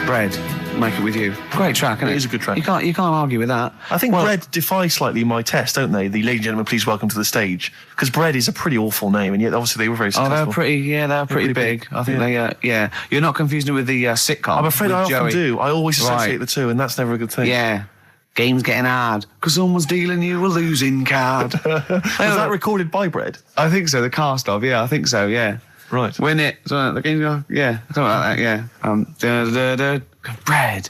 Bread. Make it with you. Great track, isn't it? It is a good track. You can't argue with that. I think Bread defy slightly my test, don't they? The ladies and gentlemen, please welcome to the stage. Because Bread is a pretty awful name, and yet obviously they were very successful. Oh, they're pretty big. I think yeah. You're not confusing it with the sitcom. I'm afraid with I often Joey. do. I always associate Right. the two, and that's never a good thing. Yeah. Game's getting hard because someone's dealing you a losing card. Was that recorded by Bread? I think so. The cast of, I think so. Yeah. Right. Win it. So the game, yeah. Something like that. Yeah. Bread.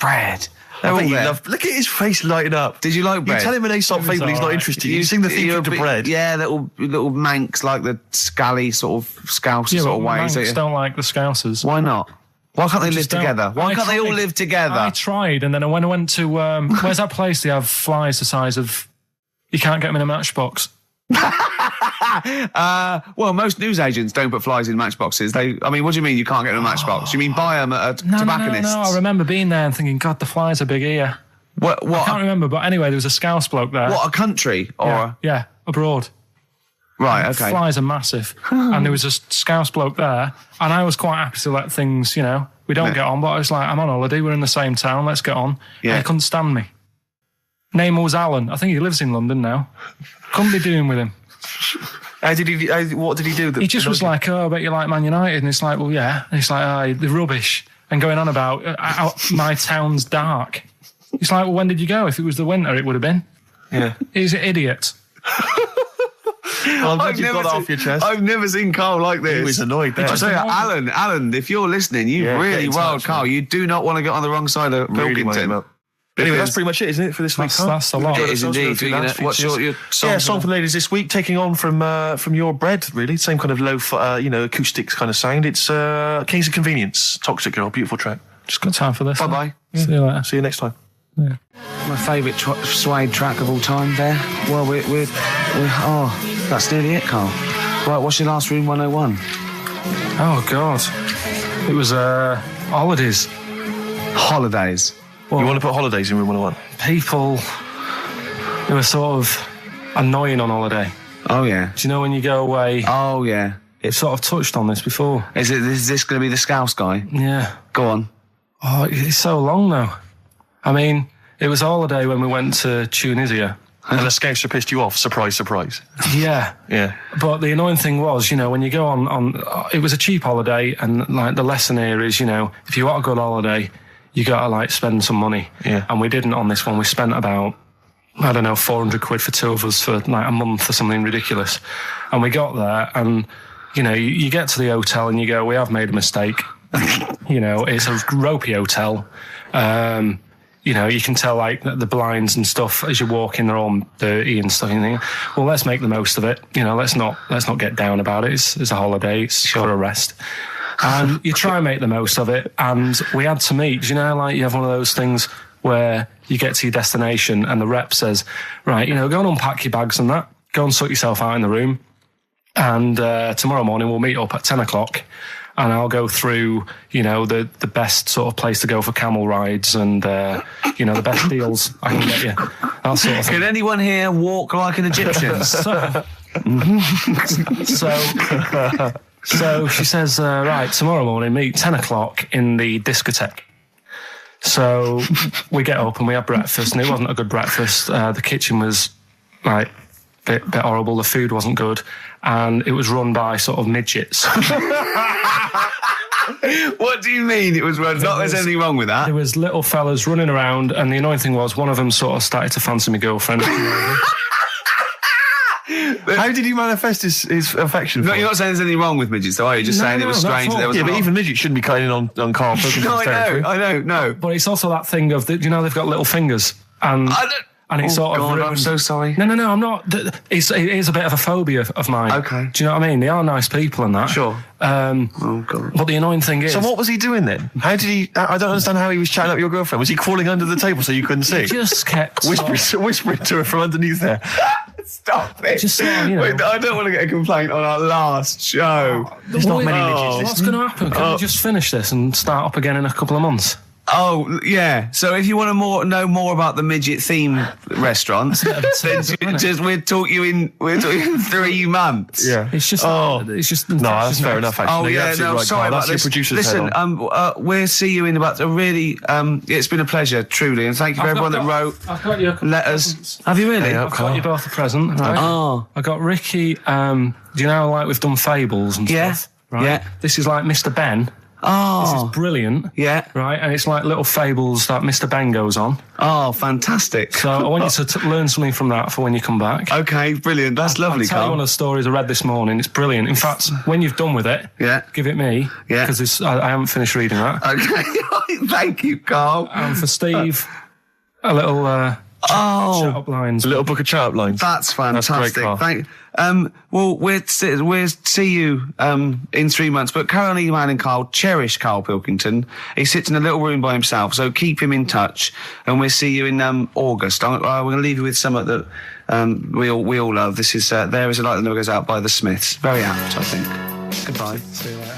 Bread. I bet you love. Look at his face lighting up. Did you like Bread? You tell him an Aesop It was Oh, fable, he's not alright. interested. You sing the theme to Bread. Yeah, little manx like the scally sort of scouse Yeah, sort but of ways. Manx don't like the Scousers. Why not? Why can't they live Just don't. together? Why I can't they all tried. live together? I tried, and then when I went to where's that place? They have flies the size of you can't get them in a matchbox. Well, most newsagents don't put flies in matchboxes. What do you mean you can't get them in a matchbox? You mean buy them at a tobacconist? No. I remember being there and thinking, God, the flies are big here. What? I can't remember, but anyway, there was a Scouse bloke there. What, a country? Or Yeah, abroad. Right, okay. Flies are massive. And there was a Scouse bloke there, and I was quite happy to let things, we don't get on, but I was like, I'm on holiday, we're in the same town, let's get on. Yeah. And he couldn't stand me. Name was Alan. I think he lives in London now. Couldn't be doing with him. What did he do? He just was like, I bet you like Man United. And it's like, well, yeah. And it's like, they're rubbish. And going on about my town's dark. It's like, well, when did you go? If it was the winter, it would have been. Yeah. He's an idiot. Well, I'm glad you got off your chest. I've never seen Carl like this. He was annoyed there. I tell you, Alan, if you're listening, you Yeah, really get in wild touch, Carl. mate. You do not want to get on the wrong side of Really wind him Pilkington. up. Anyway, that's Because- pretty much it, isn't it, for this week? That's a lot. It is indeed. What's your song? Yeah, song for the ladies this week, taking on from your Bread, really. Same kind of low, acoustics kind of sound. It's Kings of Convenience, Toxic Girl, beautiful track. Just got time for this. Bye-bye. See you later. See you next time. Yeah. My favourite suede track of all time there. Well, that's nearly it, Carl. Right, what's your last room 101? Oh, God. It was holidays. Holidays. Well, You want to put holidays in room 101? people who are sort of annoying on holiday. Oh, yeah. Do you know when you go away? Oh, yeah. It's sort of touched on this before. Is this going to be the Scouse guy? Yeah. Go on. Oh, it's so long, though. I mean, it was a holiday when we went to Tunisia. And the Scouser pissed you off. Surprise, surprise. Yeah. Yeah. But the annoying thing was, when you go on it was a cheap holiday, and like the lesson here is, if you want a good holiday, you got to spend some money. Yeah. And we didn't on this one. We spent about, 400 quid for two of us for a month or something ridiculous. And we got there, and, you get to the hotel and you go, we have made a mistake. It's a ropey hotel. you know, you can tell like the blinds and stuff as you're walking, they're all dirty and stuff. And you think, well, let's make the most of it. You know, let's not get down about it. It's a holiday. It's for a rest. And you try and make the most of it. And we had to meet. Do you know, like you have one of those things where you get to your destination and the rep says, right, you know, go and unpack your bags and that. Go and sort yourself out in the room. And tomorrow morning we'll meet up at 10 o'clock. And I'll go through, you know, the best sort of place to go for camel rides and, you know, the best deals I can get you. That sort of thing. Can anyone here walk like an Egyptian? So she says, right, tomorrow morning, meet 10 o'clock in the discotheque. So we get up and we have breakfast, and it wasn't a good breakfast. The kitchen was, like, bit horrible. The food wasn't good. And it was run by sort of midgets. What do you mean it was run? Not there's anything wrong with that. There was little fellas running around, and the annoying thing was one of them sort of started to fancy my girlfriend. How did he manifest his affection for No, you're not saying there's anything wrong with midgets, though, are you? Just saying it was strange that there was... Yeah, but even midgets shouldn't be cutting in on Karl Pilkington's territory. I know. But it's also that thing of, you know, they've got little fingers. And it's sort of God, ruined. I'm so sorry. No, I'm not. It is a bit of a phobia of mine. Okay. Do you know what I mean? They are nice people and that. Sure. Oh, God. But the annoying thing is... So what was he doing then? How did he... I don't understand how he was chatting up your girlfriend. Was he crawling under the table so you couldn't see? He just kept... Whispering to her from underneath there. Stop it. Just sort of, you know... Wait, I don't want to get a complaint on our last show. There's not many midgets What's going to happen? Can we just finish this and start up again in a couple of months? Oh, yeah. So if you want to know more about the midget theme restaurant, then we'll talk you in 3 months. Yeah. It's just... It's just... No, that's fair enough, actually. Oh, You're yeah, absolutely right, sorry Karl. about That's this. your producer's Listen, head on. we'll see you in about a really... it's been a pleasure, truly, and thank you for everyone that wrote I've got you a couple letters. presents. Have you really? I've got you both a present, right? Oh. I got Ricky, do you know, like we've done fables and Yeah. stuff? Right? Yeah. This is like Mr. Ben. Oh. This is brilliant. Yeah. Right, and it's like little fables that Mr. Ben goes on. Oh, fantastic. So I want you to learn something from that for when you come back. Okay, brilliant. That's lovely, I'll tell you Karl. one of the stories I read this morning. It's brilliant. In fact, when you've done with it, give it me. Yeah. Because I haven't finished reading that. Okay. Thank you, Karl. And for Steve, a little chat-up lines. A little book of chat-up lines. That's fantastic. That's great, Karl. Well, we'll see you in 3 months. But Caroline and Karl cherish Karl Pilkington. He sits in a little room by himself, so keep him in touch. And we'll see you in August. We're going to leave you with something that we all love. This is There Is a Light That Never Goes Out by the Smiths. Very apt, I think. Goodbye. See you later.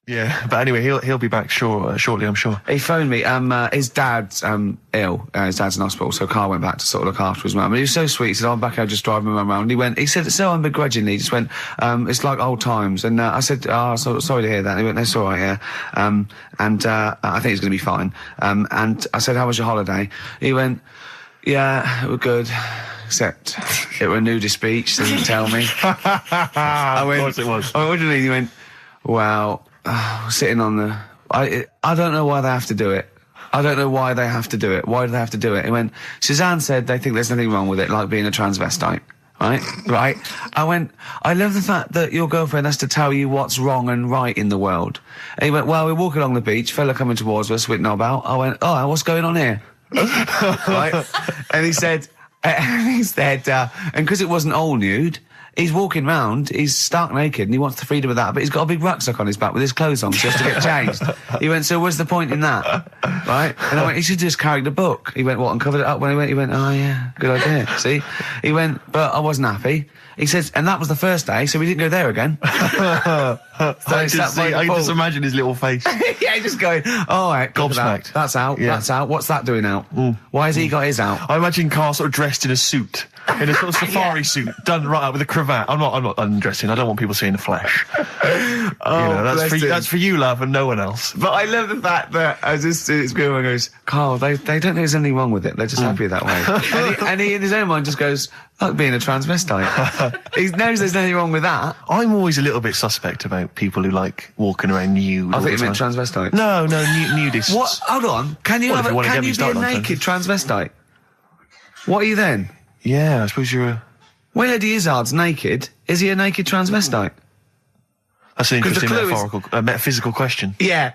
Yeah, but anyway, he'll be back shortly, I'm sure. He phoned me. His dad's ill. His dad's in hospital, so Karl went back to sort of look after his mum. And he was so sweet. He said, "I'm back. I'll just drive my mum around." He said so unbegrudgingly. He just went, "It's like old times." And I said, so sorry to hear that." And he went, "That's all right, yeah." I think it's going to be fine. And I said, "How was your holiday?" He went, "Yeah, it was good. Except it were a nudist beach. They didn't tell me." I went, of course it was. I went, "What do you mean?" He went, "Well, sitting on the... I don't know why they have to do it. I don't know why they have to do it. Why do they have to do it?" He went, "Suzanne said they think there's nothing wrong with it, like being a transvestite." Right? I went, "I love the fact that your girlfriend has to tell you what's wrong and right in the world." And he went, "Well, we're walking along the beach, fella coming towards us with knob out." I went, "Oh, what's going on here?" Right? And he said, and because it wasn't all nude, he's walking round, he's stark naked, and he wants the freedom of that, but he's got a big rucksack on his back with his clothes on just to get changed. He went, "So what's the point in that?" Right? And I went, "He should just carry the book." He went, "What, and covered it up?" When he went, "Oh yeah, good idea." See? He went, "But I wasn't happy." He says, and that was the first day, so we didn't go there again. I just imagine his little face. Yeah, just going, "All right, gobsmacked. That's out, Yeah. that's out. What's that doing out? Why has he got his out?" I imagine Karl sort of dressed in a suit, in a sort of safari suit, done right up with a cravat. I'm not undressing. I don't want people seeing the flesh. That's for you, love, and no one else. But I love the fact that it's going, goes, "Karl, they don't think there's anything wrong with it. They're just happy that way." and he in his own mind just goes, "Like being a transvestite." He knows there's nothing wrong with that. I'm always a little bit suspect about people who like walking around nude. I all think the you meant time. transvestites. No, nudists. What? Hold on. Can you Well, if you wanna get me be a started on naked transvestite? What are you then? Yeah, I suppose you're a... When Eddie Izzard's naked, is he a naked transvestite? That's an 'Cause the interesting clue is- metaphysical question. Yeah.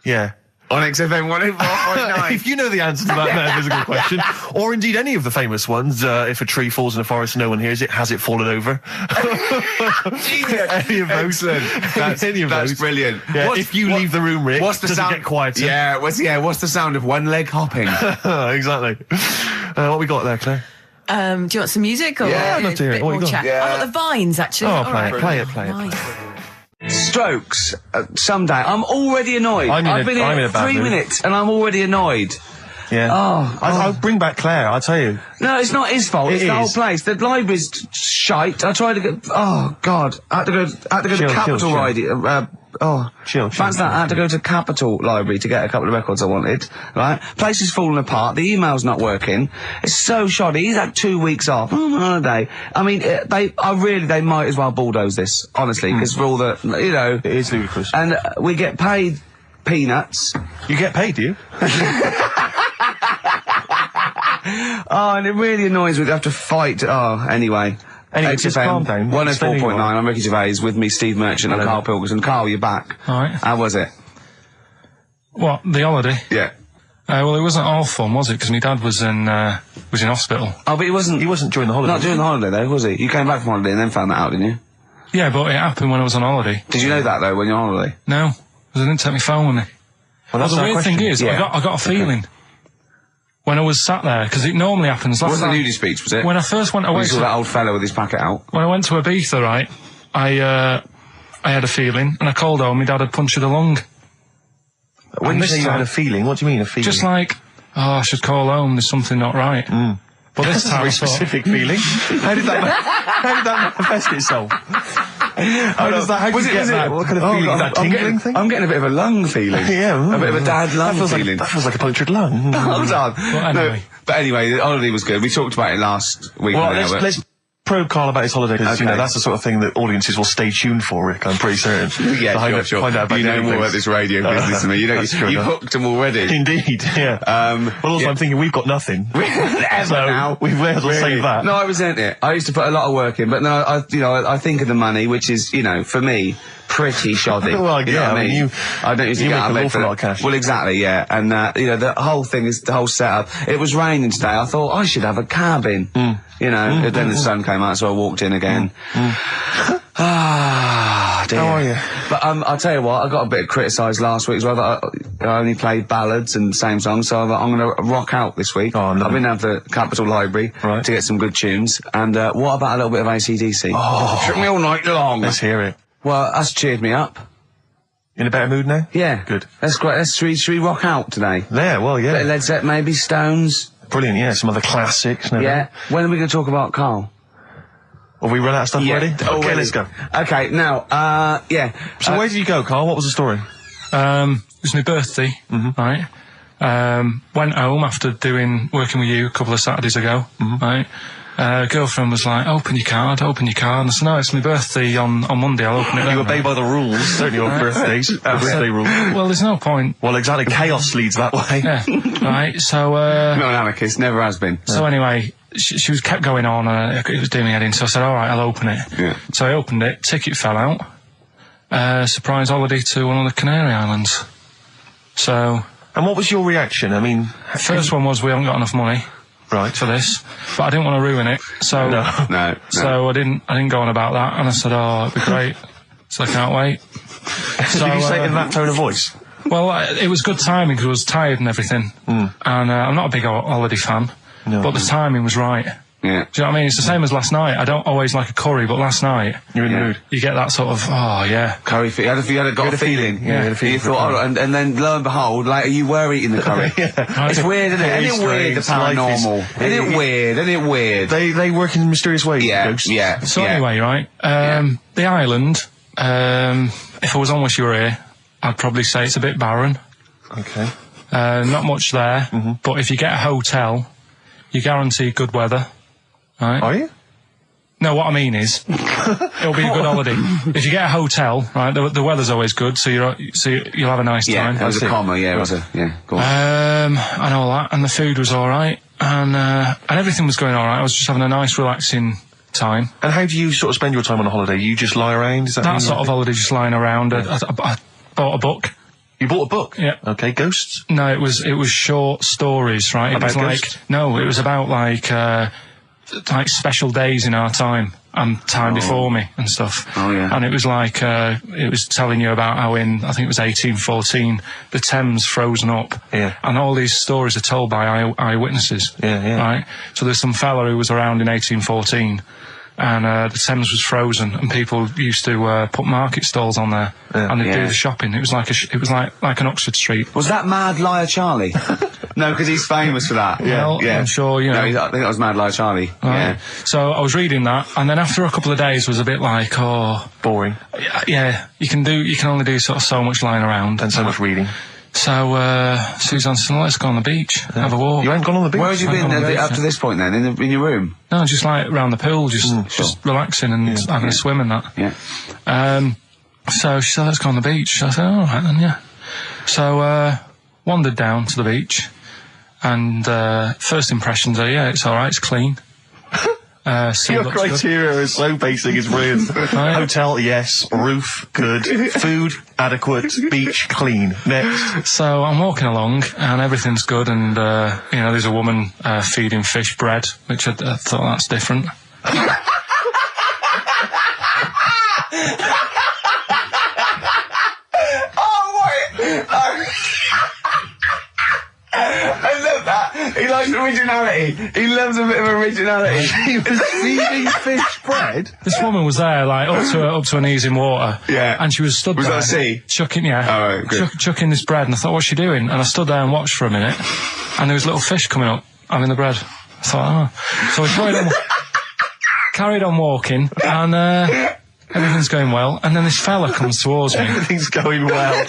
Yeah. On XFM 104.9. If you know the answer to that metaphysical question, or indeed any of the famous ones, if a tree falls in a forest and no one hears it, has it fallen over? Any of those? Excellent. Any of That's those. brilliant. Yeah, if you leave the room, Rick, what's the does sound? it get quieter? Yeah, what's the sound of one leg hopping? Exactly. What we got there, Claire? Do you want some music? Or Yeah, I'd love to hear a it. bit What you more got? chat? Yeah. I've got the Vines, actually. Oh, All play right. it, play it, play it. Nice. Strokes. Someday. I'm already annoyed. I've been I'm in here a bad 3 mood. minutes and I'm already annoyed. Yeah. I'll bring back Claire, I'll tell you. No, it's not his fault. It It's the whole is. place. The library's shite. I tried to get. Oh God! I had to go to Capital Library. Chill. Fancy that. I had to go to Capital Library to get a couple of records I wanted. Right? Place is falling apart. The email's not working. It's so shoddy. He's had 2 weeks off. I'm on holiday. I mean, they might as well bulldoze this, honestly, because for all the, you know. It is ludicrous. And we get paid peanuts. You get paid, do you? Oh, and it really annoys me to have to fight. Oh, anyway. Anyway, just calm down. 104.9, I'm Ricky Gervais, with me Steve Merchant and Karl Pilkington. Karl, you're back. All right. How was it? What, the holiday? Yeah. Well, it wasn't all fun, was it? Because my dad was in hospital. Oh, but he wasn't during the holiday. Not during the holiday, though, was he? You came back from holiday and then found that out, didn't you? Yeah, but it happened when I was on holiday. Did you know that, though, when you're on holiday? No, because I didn't take my phone with me. Well, that's the our weird question. thing is, Yeah. I got a feeling when I was sat there, because it normally happens. It wasn't the nudie speech, was it? When I first went away, You saw that old fellow with his packet out. when I went to Ibiza, right, I had a feeling, and I called home. My dad had punctured a lung. When And you this say you had time- a feeling, what do you mean a feeling? Just like, I should call home. There's something not right. But this That's a time, very I thought, specific feeling. How did that manifest itself? How did you get that? What kind of feeling? Is that tingling thing? I'm getting a bit of a lung feeling. Yeah. A bit of a dad lung feeling. That feels like a punctured lung. Hold on. anyway. But anyway, the holiday was good. We talked about it last week. Well, didn't we? let's probe Karl about his holiday, because, Okay. that's the sort of thing that audiences will stay tuned for, Rick, I'm pretty certain. Yeah, To find out about you know dating more things. about this radio business than me. You know, That's true you've enough. hooked them already. Indeed, yeah. Well, also, yeah. I'm thinking we've got nothing. Ever So, now. we may as well save that. No, I resent it. I used to put a lot of work in, but then I think of the money, which is, for me, pretty shoddy. Well, you know yeah, what I mean, you- I don't usually you get make out of an bed awful for lot of cash. Well, exactly, yeah. And, the whole thing is, the whole setup. It was raining today. I thought I should have a cabin. And then the sun came out, so I walked in again. Ah, dear. How are you? But I'll tell you what, I got a bit criticised last week as well that I only played ballads and same songs, so I'm going to rock out this week. Oh, lovely. I've been down to the Capital Library Right. to get some good tunes. And what about a little bit of AC/DC? Oh, took me all night long. Let's hear it. Well, that's cheered me up. In a better mood now? Yeah. Good. That's great. Should we rock out today? Yeah, well, Bit of yeah. Led Zeppelin, maybe Stones. Brilliant, yeah. Some other classics. No, Yeah. When are we going to talk about Karl? Have we run out of stuff already? Okay, already. let's go. Okay, now, yeah. So where did you go, Karl? What was the story? it was my birthday, right? Went home after working with you a couple of Saturdays ago, right? Girlfriend was like, open your card. And I said, no, it's my birthday on Monday, I'll open it then. You obey by the rules, don't you, on birthdays? Birthday rules. Well, there's no point. Well, exactly. Chaos leads that way. Yeah, right, so, Not an anarchist, never has been. so anyway, she was kept going on, it was doing me head in, so I said, alright, I'll open it. Yeah. So I opened it, ticket fell out, surprise holiday to one of the Canary Islands. So, And what was your reaction? I mean, first one was we haven't got enough money right. for this, but I didn't want to ruin it, so... No. So I didn't go on about that, and I said, oh, it'd be great. So I can't wait. So, Did you say it in that tone of voice? Well, it was good timing because I was tired and everything. And I'm not a big holiday fan, No. but the timing was right. Yeah. Do you know what I mean? It's the same as last night. I don't always like a curry, but last night You're in the Yeah. mood. you get that sort of, oh yeah. Curry, you had a feeling. Yeah, you had a feeling You for thought, curry. and then lo and behold, later you were eating the curry. It's weird, isn't it? Very Isn't it weird, the strange. Life is- paranormal? Isn't it weird? Isn't it weird? They work in mysterious ways. Yeah, ghosts. yeah. So yeah. anyway, right, the island, if I was on Wish You Were Here, I'd probably say it's a bit barren. Okay. Not much there, but if you get a hotel, you guarantee good weather. Right? Are you? No, what I mean is, it'll be a good holiday. If you get a hotel, right, the weather's always good, so you'll have a nice Yeah, time. that was a comma, yeah, it was a, yeah, go on. And all that, and the food was alright, and everything was going alright. I was just having a nice, relaxing time. And how do you sort of spend your time on a holiday? You just lie around? Is that That sort of holiday, just lying around. I bought a book. You bought a book? Yeah. Okay, ghosts? No, it was short stories, right? It About was like ghosts? no, it was about like special days in our time and time before me and stuff. Oh, yeah. And it was like it was telling you about how in I think it was 1814 the Thames frozen up. Yeah. And all these stories are told by eyewitnesses. Yeah. Right. So there's some fella who was around in 1814. And the Thames was frozen, and people used to put market stalls on there, and they'd do the shopping. It was like an Oxford Street. Was that Mad Liar Charlie? No, because he's famous for that. Well, I'm sure, you know. No, I think that was Mad Liar Charlie. Right. Yeah. So I was reading that, and then after a couple of days was a bit like, boring. Yeah, you can only do sort of so much lying around And so much reading. So Suzanne said, let's go on the beach, have a walk. You ain't gone on the beach? Where had you been up to this point then? In your room? No, just like round the pool, just relaxing and having a swim and that. Yeah. So she said, let's go on the beach. I said, all right then, yeah. So wandered down to the beach, and first impressions are, yeah, it's all right, it's clean. Your criteria is so basic, it's brilliant. Hotel, yes. Roof, good. Food, adequate. Beach, clean. Next. So I'm walking along, and everything's good, and, there's a woman feeding fish bread, which I thought that's different. I love that. He likes originality. He loves a bit of originality. He was feeding fish bread? This woman was there, like, up to her knees in water. Yeah. And she was stood Was there. that a sea? Chucking, Oh, right, good. chucking this bread, and I thought, what's she doing? And I stood there and watched for a minute, and there was little fish coming up, having the bread. I thought, So we carried on walking, and everything's going well, and then this fella comes towards me. Everything's going well.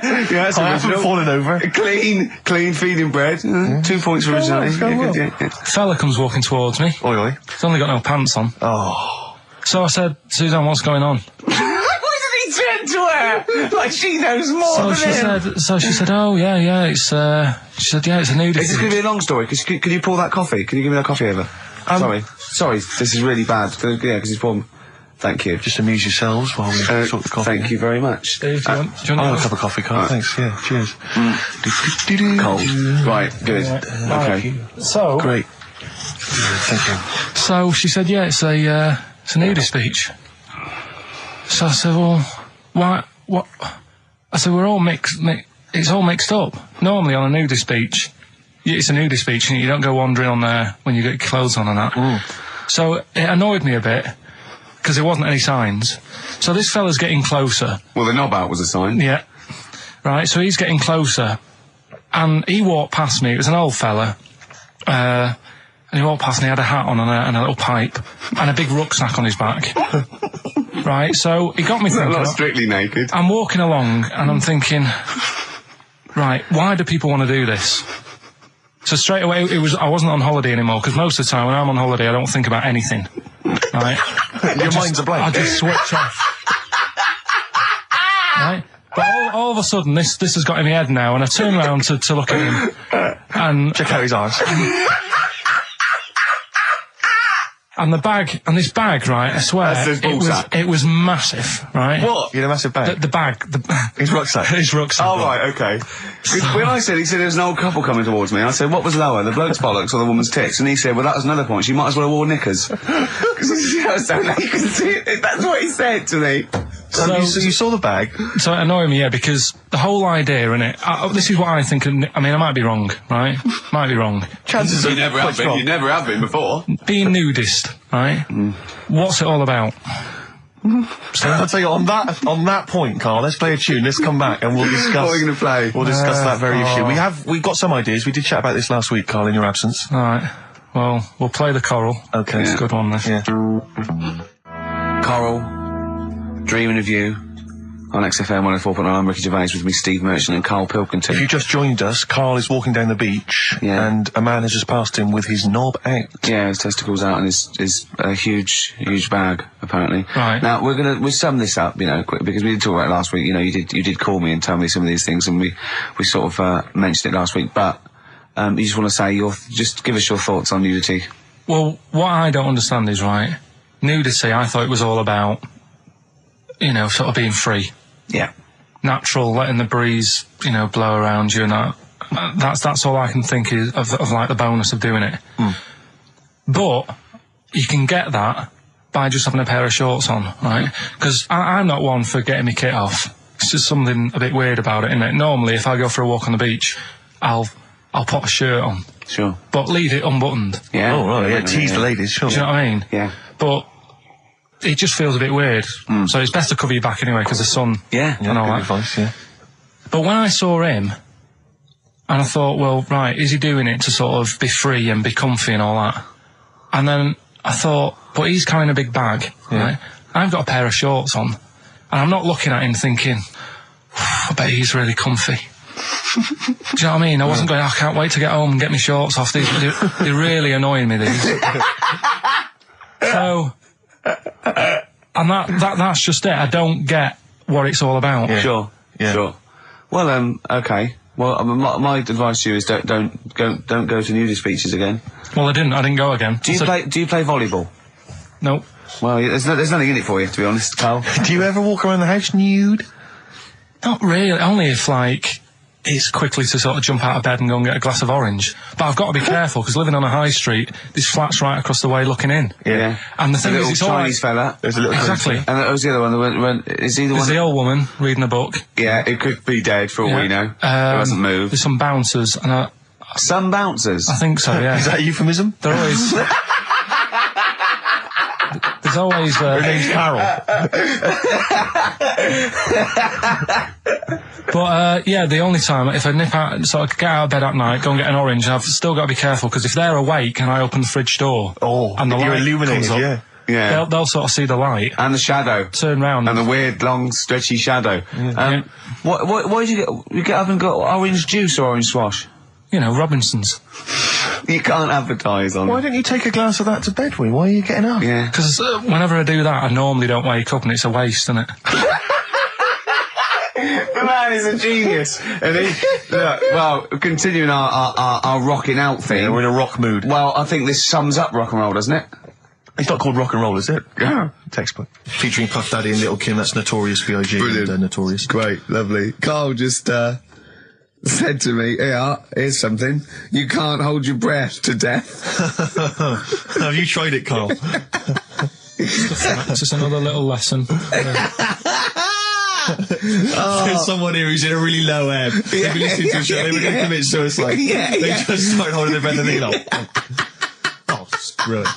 Yeah, that's I haven't fallen over. Clean feeding bread. 2 points for originality. Fella comes walking towards me. Oi, oi. He's only got no pants on. Oh. So I said, Suzanne, what's going on? Why did he turn to her? Like she knows more than him. So she said, oh, yeah, it's, she said, yeah, it's a nudity. Is this going to be a long story? Could you pour that coffee? Can you give me that coffee over? Sorry, this is really bad. Yeah, because he's pouring. Thank you. Just amuse yourselves while we sort the coffee. Thank you very much. Steve, do you want I'll have a cup of coffee, Carl. Thanks, yeah, cheers. Cold. Right, good. Okay. So, Great. Thank you. So she said, yeah, it's a nudist beach. So I said, well, why, what? I said, we're all it's all mixed up. Normally on a nudist beach, it's a nudist beach and you don't go wandering on there when you get your clothes on and that. So it annoyed me a bit, because there wasn't any signs. So this fella's getting closer. Well, the knob out was a sign. Yeah. Right, so he's getting closer. And he walked past me. It was an old fella. And he walked past and he had a hat on and a little pipe. And a big rucksack on his back. Right, so he got me thinking. Not strictly naked. I'm walking along and I'm thinking, right, why do people want to do this? So straight away, I wasn't on holiday anymore, because most of the time when I'm on holiday, I don't think about anything. Right? Your mind's a blank. I just switch off. Right? But all of a sudden, this has got in my head now, and I turn around to look at him, and check out his arse. And this bag, right, I swear, it was massive, right? What? You had a massive bag? The bag. His rucksack? His rucksack. Oh, right, okay. When he said there was an old couple coming towards me, I said, what was lower, the bloke's bollocks or the woman's tits? And he said, well, that was another point, she might as well have worn knickers. Because I was so late, you can see it. That's what he said to me. So you saw the bag? So it annoyed me, yeah, because the whole idea, innit, this is what I think, I mean, I might be wrong, right? Might be wrong. Chances you never have been. You never have been before. Being nudist, right? What's it all about? So I'll tell you, on that point, Carl, let's play a tune, let's come back and we'll discuss... What are you going to play? We'll discuss that very issue. We've got some ideas, we did chat about this last week, Carl, in your absence. Alright, well, we'll play the choral. Okay. It's a good one, this. Yeah. Coral, Dreaming of You, on XFM 104.9. I'm Ricky Gervais, with me Steve Merchant and Karl Pilkington. If you just joined us, Carl is walking down the beach, and a man has just passed him with his knob out. Yeah, his testicles out and his huge bag, apparently. Right. Now, we'll sum this up, quick, because we did talk about it last week. You did call me and tell me some of these things, and we sort of mentioned it last week, but you just want to say just give us your thoughts on nudity. Well, what I don't understand is, right, nudity, I thought it was all about, sort of being free. Yeah. natural, letting the breeze, you know, blow around you and that. That's all I can think of like the bonus of doing it. But you can get that by just having a pair of shorts on, right? Because I'm not one for getting my kit off. It's just something a bit weird about it, isn't it? Normally, if I go for a walk on the beach, I'll put a shirt on. Sure. But leave it unbuttoned. Yeah. Oh, right, yeah, tease the ladies, sure. Do you know what I mean? Yeah. But it just feels a bit weird. So it's best to cover your back anyway, because the sun and all good that. advice, yeah. But when I saw him, and I thought, well, right, is he doing it to sort of be free and be comfy and all that? And then I thought, but he's carrying a big bag, right? I've got a pair of shorts on, and I'm not looking at him thinking, I bet he's really comfy. Do you know what I mean? I wasn't going, I can't wait to get home and get my shorts off. They're really annoying me, these. So, and that's just it. I don't get what it's all about. Yeah. Sure. Yeah. Sure. Well, okay. Well, my advice to you is don't go to nudist beaches again. Well, I didn't go again. Do you play volleyball? Nope. Well, there's nothing in it for you, to be honest, Carl. Do you ever walk around the house nude? Not really. Only if, like, it's quickly to sort of jump out of bed and go and get a glass of orange. But I've got to be careful, because living on a high street, there's flats right across the way looking in. Yeah. And the thing is, it's all Chinese fella. There's a little exactly. And that was the other one. Is he the one? There's the old woman reading a book. Yeah, it could be dead for all we know. It hasn't moved. There's some bouncers, and some bouncers? I think so, yeah. Is that a euphemism? They're always... There's always... Her name's Carol. But, yeah, the only time, if I nip out, sort of get out of bed at night, go and get an orange, I've still got to be careful, because if they're awake and I open the fridge door... and the light illuminated, comes up, yeah. They'll sort of see the light. And the shadow. Turn round. And the weird, long, stretchy shadow. What did you get? You get up and got orange juice or orange swash? You know, Robinson's. You can't advertise on... Why don't you take a glass of that to bed with? Why are you getting up? Yeah. Because whenever I do that, I normally don't wake up, and it's a waste, isn't it? The man is a genius. And continuing our rocking out thing. Yeah, we're in a rock mood. Well, I think this sums up rock and roll, doesn't it? It's not called rock and roll, is it? Yeah. Textbook. Featuring Puff Daddy and Little Kim, that's Notorious B.I.G. Brilliant. and Notorious. Great, lovely. Carl just said to me, here's something. You can't hold your breath to death. Have you tried it, Carl? It's just another little lesson. There's someone here who's in a really low ebb. They've been listening to a show, they were going to commit suicide. They just started holding their breath and they oh, it's brilliant.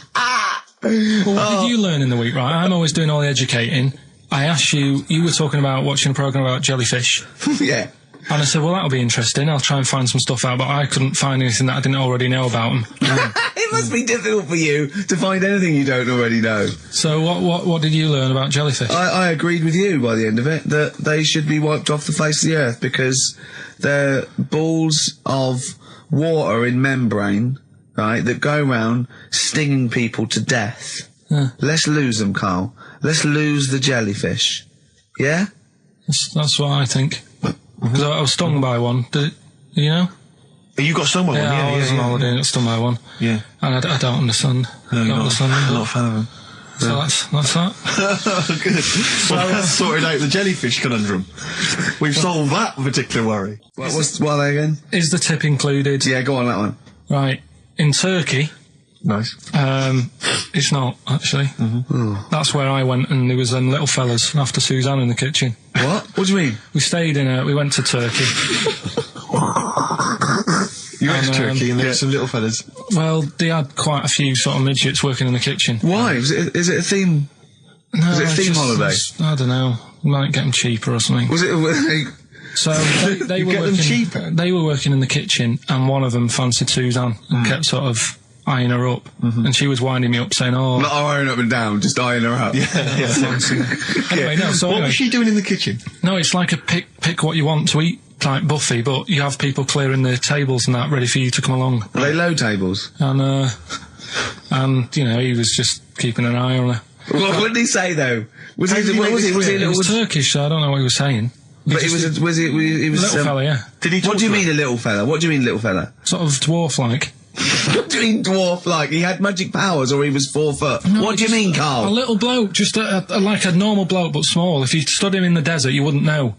Well, what did you learn in the week, right? I'm always doing all the educating. I asked you were talking about watching a programme about jellyfish. Yeah. And I said, well, that'll be interesting. I'll try and find some stuff out, but I couldn't find anything that I didn't already know about them. It must be difficult for you to find anything you don't already know. So what did you learn about jellyfish? I agreed with you by the end of it, that they should be wiped off the face of the earth because they're balls of water in membrane, right, that go around stinging people to death. Yeah. Let's lose them, Carl. Let's lose the jellyfish. Yeah? That's what I think. Because I was stung by one. You know? You got stung by one? I was on holiday and got stung by one. Yeah. And I don't understand. No, you're not. I'm not a fan of them. So that's that. Good. Well, that's sorted out the jellyfish conundrum. We've solved that particular worry. What are they again? Is the tip included? Yeah, go on, that one. Right. In Turkey... Nice. It's not, actually. That's where I went, and there was them little fellas after Suzanne in the kitchen. What? What do you mean? We went to Turkey. You went to Turkey and there were some little fellas. Well, they had quite a few sort of midgets working in the kitchen. Why? Is it a theme? No, Was it a theme holiday? I don't know. Might get them cheaper or something. Was it... So they were get them working, cheaper? They were working in the kitchen, and one of them fancied Suzanne and kept sort of eyeing her up, and she was winding me up saying, "Oh, not eyeing up and down, just eyeing her up." Yeah. Anyway, no. So What was she doing in the kitchen? No, it's like a pick what you want to eat type buffet, but you have people clearing the tables and that ready for you to come along. Are they low tables? And you know, he was just keeping an eye on her. What did he say though? Was he It was Turkish, so I don't know what he was saying. But he was a little fella, yeah. Did he? What do you mean a little fella? What do you mean little fella? Sort of dwarf-like. What do you mean dwarf-like? He had magic powers, or he was 4 foot? No, what do you mean, Carl? A little bloke, just like a normal bloke, but small. If you stood him in the desert, you wouldn't know.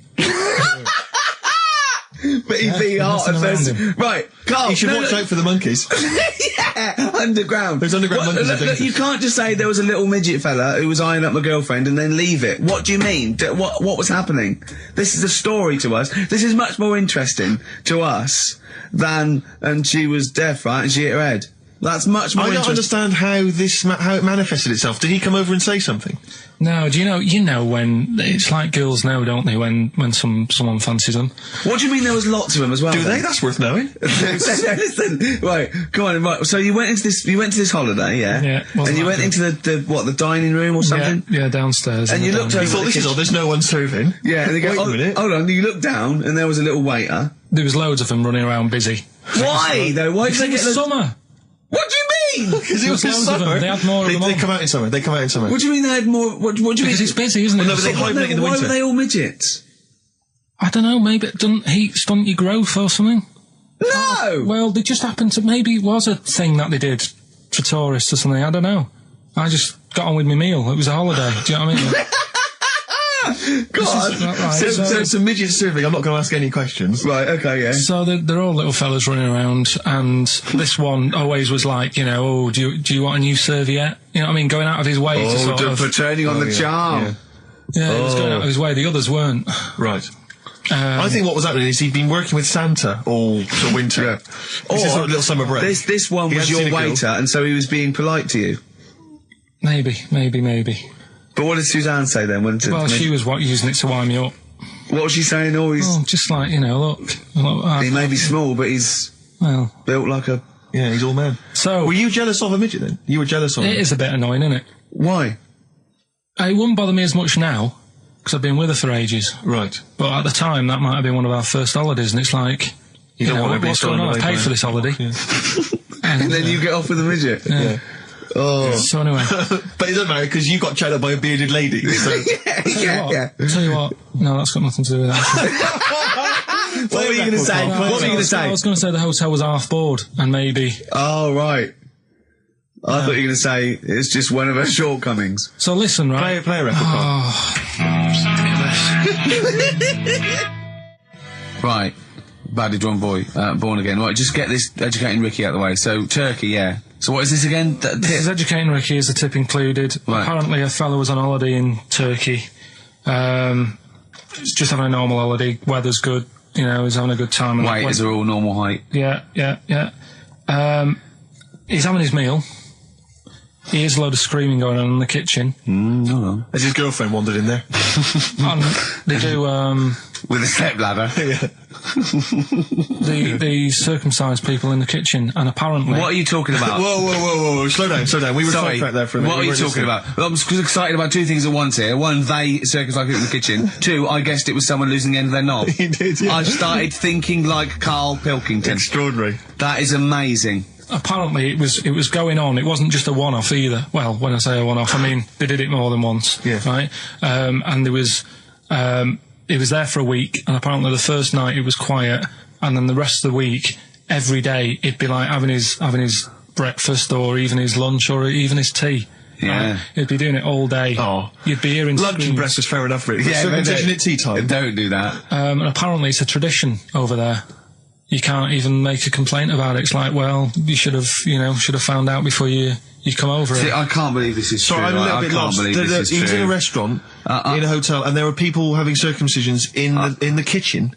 30 feet hot and nothing thirsty. around Right, Carl. You should watch out for the monkeys. Yeah, underground. There's underground monkeys that Look, do you can't just say there was a little midget fella who was eyeing up my girlfriend and then leave it. What do you mean? What was happening? This is a story to us. This is much more interesting to us than, and she was deaf, right, and she hit her head. That's much more I don't interesting. understand how it manifested itself. Did he come over and say something? No, do you know when it's like girls know, don't they? When someone fancies them. What do you mean there was lots of them as well? Do then? they? That's worth knowing. Listen, right, go on, right. So you went into this holiday, yeah? Yeah, And wasn't you like went into the dining room or something? Yeah, downstairs. And in you the looked dining over- You thought, this is odd, there's no one serving. Yeah, and they go, Wait a minute. hold on, you looked down and there was a little waiter. There was loads of them running around busy. Why, though? Why did they It get was the... summer. What do you mean? Because it was There was loads of summer. them. They had more of them They on. come out in summer. They come out in summer. What do you mean they had more... What do you mean? Because it's busy, isn't it? Well, no, but they hibernate in the Why winter. were they all midgets? I don't know, maybe it doesn't heat stunt your growth or something. No! Well, they just happened to, maybe it was a thing that they did for tourists or something, I don't know. I just got on with my meal. It was a holiday, do you know what I mean? God. Right, So it's a midget serving. I'm not going to ask any questions. Right, okay, yeah. So they're all little fellas running around, and this one always was like, you know, oh, do you want a new serviette? You know what I mean? Going out of his way to sort of... for turning on the charm. Yeah, he was going out of his way. The others weren't. Right. I think what was happening is he'd been working with Santa all the winter. Yeah. This is sort of little summer break. This one He was hadn't seen your a girl. waiter, and so he was being polite to you. Maybe. But what did Suzanne say then? Well, she was using it to wind me up. What was she saying? Oh, he's... Oh, just like, you know, look He may be small, but he's well, built like a... Yeah, he's all man. so Were you jealous of a midget then? You were jealous of him? it is a bit annoying, isn't it? Why? It wouldn't bother me as much now, because I've been with her for ages. Right. But at the time, that might have been one of our first holidays, and it's like, you don't know, want to be what's going on? I've paid for this holiday. And then you get off with a midget? Yeah. Oh. So anyway, But it doesn't matter because you got chatted up by a bearded lady. So. yeah. tell you what, no, that's got nothing to do with that. What were you going to say? Right, What were you going to I say? was going to say the hotel was half board, and maybe. Oh, right. I thought you were going to say it's just one of her shortcomings. So listen, right? Play a record. Right. Badly drawn boy, born again. Right, just get this educating Ricky out of the way. So, Turkey, yeah. So what is this again? This is educating Ricky, is the tip included. Right. Apparently a fellow was on holiday in Turkey. He's just having a normal holiday. Weather's good. You know, he's having a good time. Waiters are all normal height. Yeah. He's having his meal. He hears a load of screaming going on in the kitchen. No. Has his girlfriend wandered in there? And they do, With a stepladder. the circumcised people in the kitchen, and apparently... What are you talking about? Whoa. Slow down. We were Sorry, sidetracked there for a minute. what are you talking about? I'm excited about two things at once here. One, they circumcised people in the kitchen. Two, I guessed it was someone losing the end of their knob. He did, yeah. I started thinking like Karl Pilkington. Extraordinary. That is amazing. Apparently it was going on. It wasn't just a one-off either. Well, when I say a one-off, I mean they did it more than once. Yeah. Right? And there was... it was there for a week, and apparently the first night it was quiet, and then the rest of the week, every day, it'd be like having his breakfast, or even his lunch, or even his tea. Yeah. Right? He'd be doing it all day. Oh. You'd be hearing Lunch and screams. breakfast, fair enough, really. Yeah, but Circumcision at tea time. Don't do that. And apparently it's a tradition over there. You can't even make a complaint about it. It's like, well, you should have found out before you come over. See, I can't believe this is true. Sorry, I'm a little I bit can't lost. believe this is He was in a true. restaurant, in a hotel, and there were people having circumcisions in the kitchen.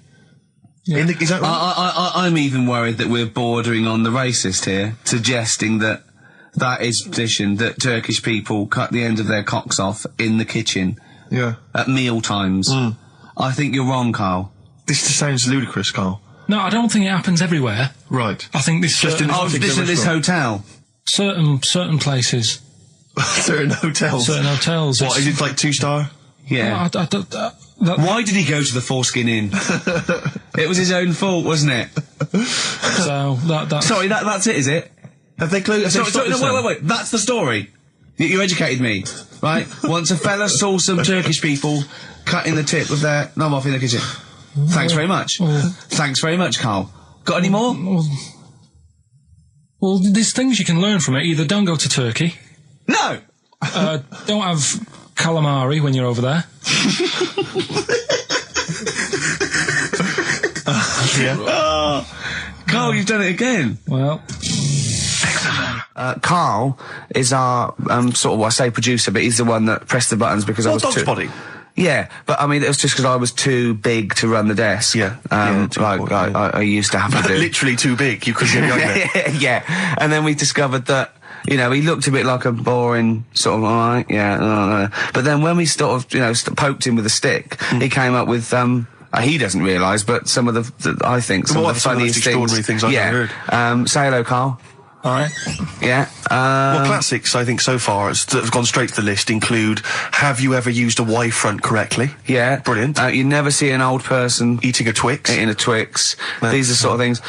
Yeah. Is that right? I'm even worried that we're bordering on the racist here, suggesting that is tradition, that Turkish people cut the end of their cocks off in the kitchen Yeah. at meal times. I think you're wrong, Karl. This just sounds ludicrous, Carl. No, I don't think it happens everywhere. Right. I think this Just in Oh, particular this at this restaurant. hotel. certain places, Certain hotels. certain hotels. What, is it like 2-star? Yeah. Why did he go to the Foreskin Inn? It was his own fault, wasn't it? So that's Sorry, that's it, is it? Have they closed? Sorry, no, wait. That's the story. You educated me, right? Once a fella saw some Turkish people cutting the tip of their knob off in the kitchen. Thanks very much. Thanks very much, Karl. Got any more? Well, there's things you can learn from it. Either don't go to Turkey, No! don't have calamari when you're over there. Yeah. Oh, Carl, you've done it again. Well, Karl is our sort of, I say producer, but he's the one that pressed the buttons because I was Dog's too. body. Yeah, but I mean, it was just because I was too big to run the desk. Yeah. Yeah, too like important, I used to have to do. Literally too big. You couldn't get behind it. Yeah, and then we discovered that, you know, he looked a bit like a boring sort of, alright, yeah, but then when we sort of, you know, poked him with a stick, he came up with, he doesn't realise, but some of I think, some of the funniest extraordinary things I've ever heard. Say hello, Karl. all right. Yeah. Well, classics, I think, so far, that have gone straight to the list include, have you ever used a Y front correctly? Yeah. Brilliant. You never see an old person Eating a Twix. eating a Twix. These are sort of things.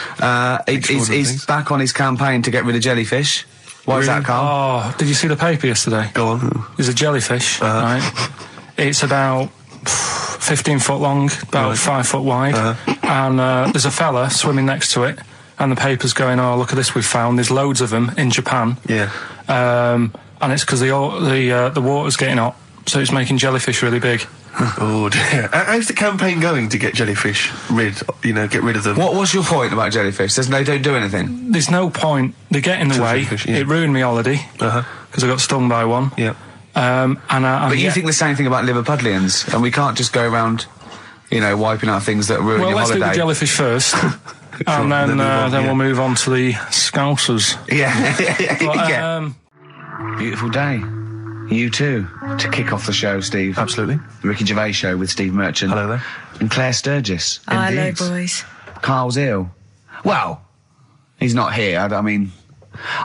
He's back on his campaign to get rid of jellyfish. Why is that, Karl? Oh, did you see the paper yesterday? Go on. There's a jellyfish, right? It's about 15 foot long, about 5 foot wide, and there's a fella swimming next to it, and the paper's going, oh, look at this we've found, there's loads of them in Japan. Yeah. And it's because the water's getting hot, so it's making jellyfish really big. Oh dear. How's the campaign going to get jellyfish get rid of them? What was your point about jellyfish? They don't do anything. There's no point. They get in the way. Jellyfish, yeah. It ruined me holiday, because I got stung by one. Yeah. But you think the same thing about Liverpudlians, and we can't just go around, wiping out things that ruin your let's holiday. do the jellyfish first, and then we'll move on to the Scousers. Yeah. But, Yeah. Beautiful day. You too, to kick off the show, Steve. Absolutely. The Ricky Gervais Show with Steve Merchant. Hello there. And Claire Sturgis. Hello, Indeed. boys. Carl's ill. Well, he's not here. I mean,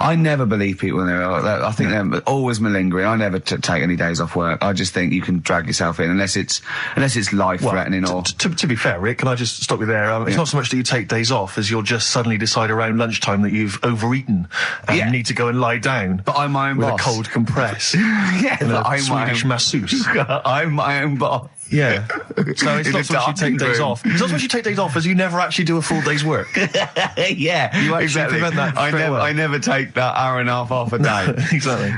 I never believe people when they're ill. I think they're always malingering. I never take any days off work. I just think you can drag yourself in unless it's life-threatening or... To be fair, Rick, can I just stop you there? It's not so much that you take days off as you'll just suddenly decide around lunchtime that you've overeaten and need to go and lie down. But I'm my own with boss. a cold compress. Yeah, and but a I'm my Swedish own... masseuse. I'm my own boss. Yeah. So it's In not a so much you take dark days room. off. It's not so much you take days off as you never actually do a full day's work. Yeah, You actually exactly. prevent that straight away. I never take that hour and a half off a day. Exactly.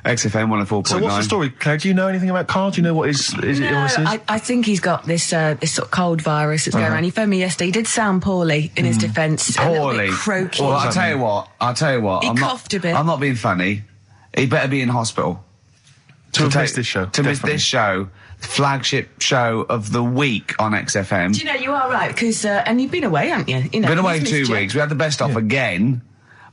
XFM 104.9. So what's the story, Claire? Do you know anything about Karl? Do you know what his illness is? I think he's got this sort of cold virus that's going around. He phoned me yesterday. He did sound poorly in his defence. A little Poorly. bit croaky. Well, I'll tell you what. He I'm coughed a bit. I'm not being funny. He better be in hospital. To miss this show. To miss this show. Flagship show of the week on XFM. Do you know, you are right, because, and you've been away, haven't you? Been away he's 2 missed you. weeks. We had the best of again.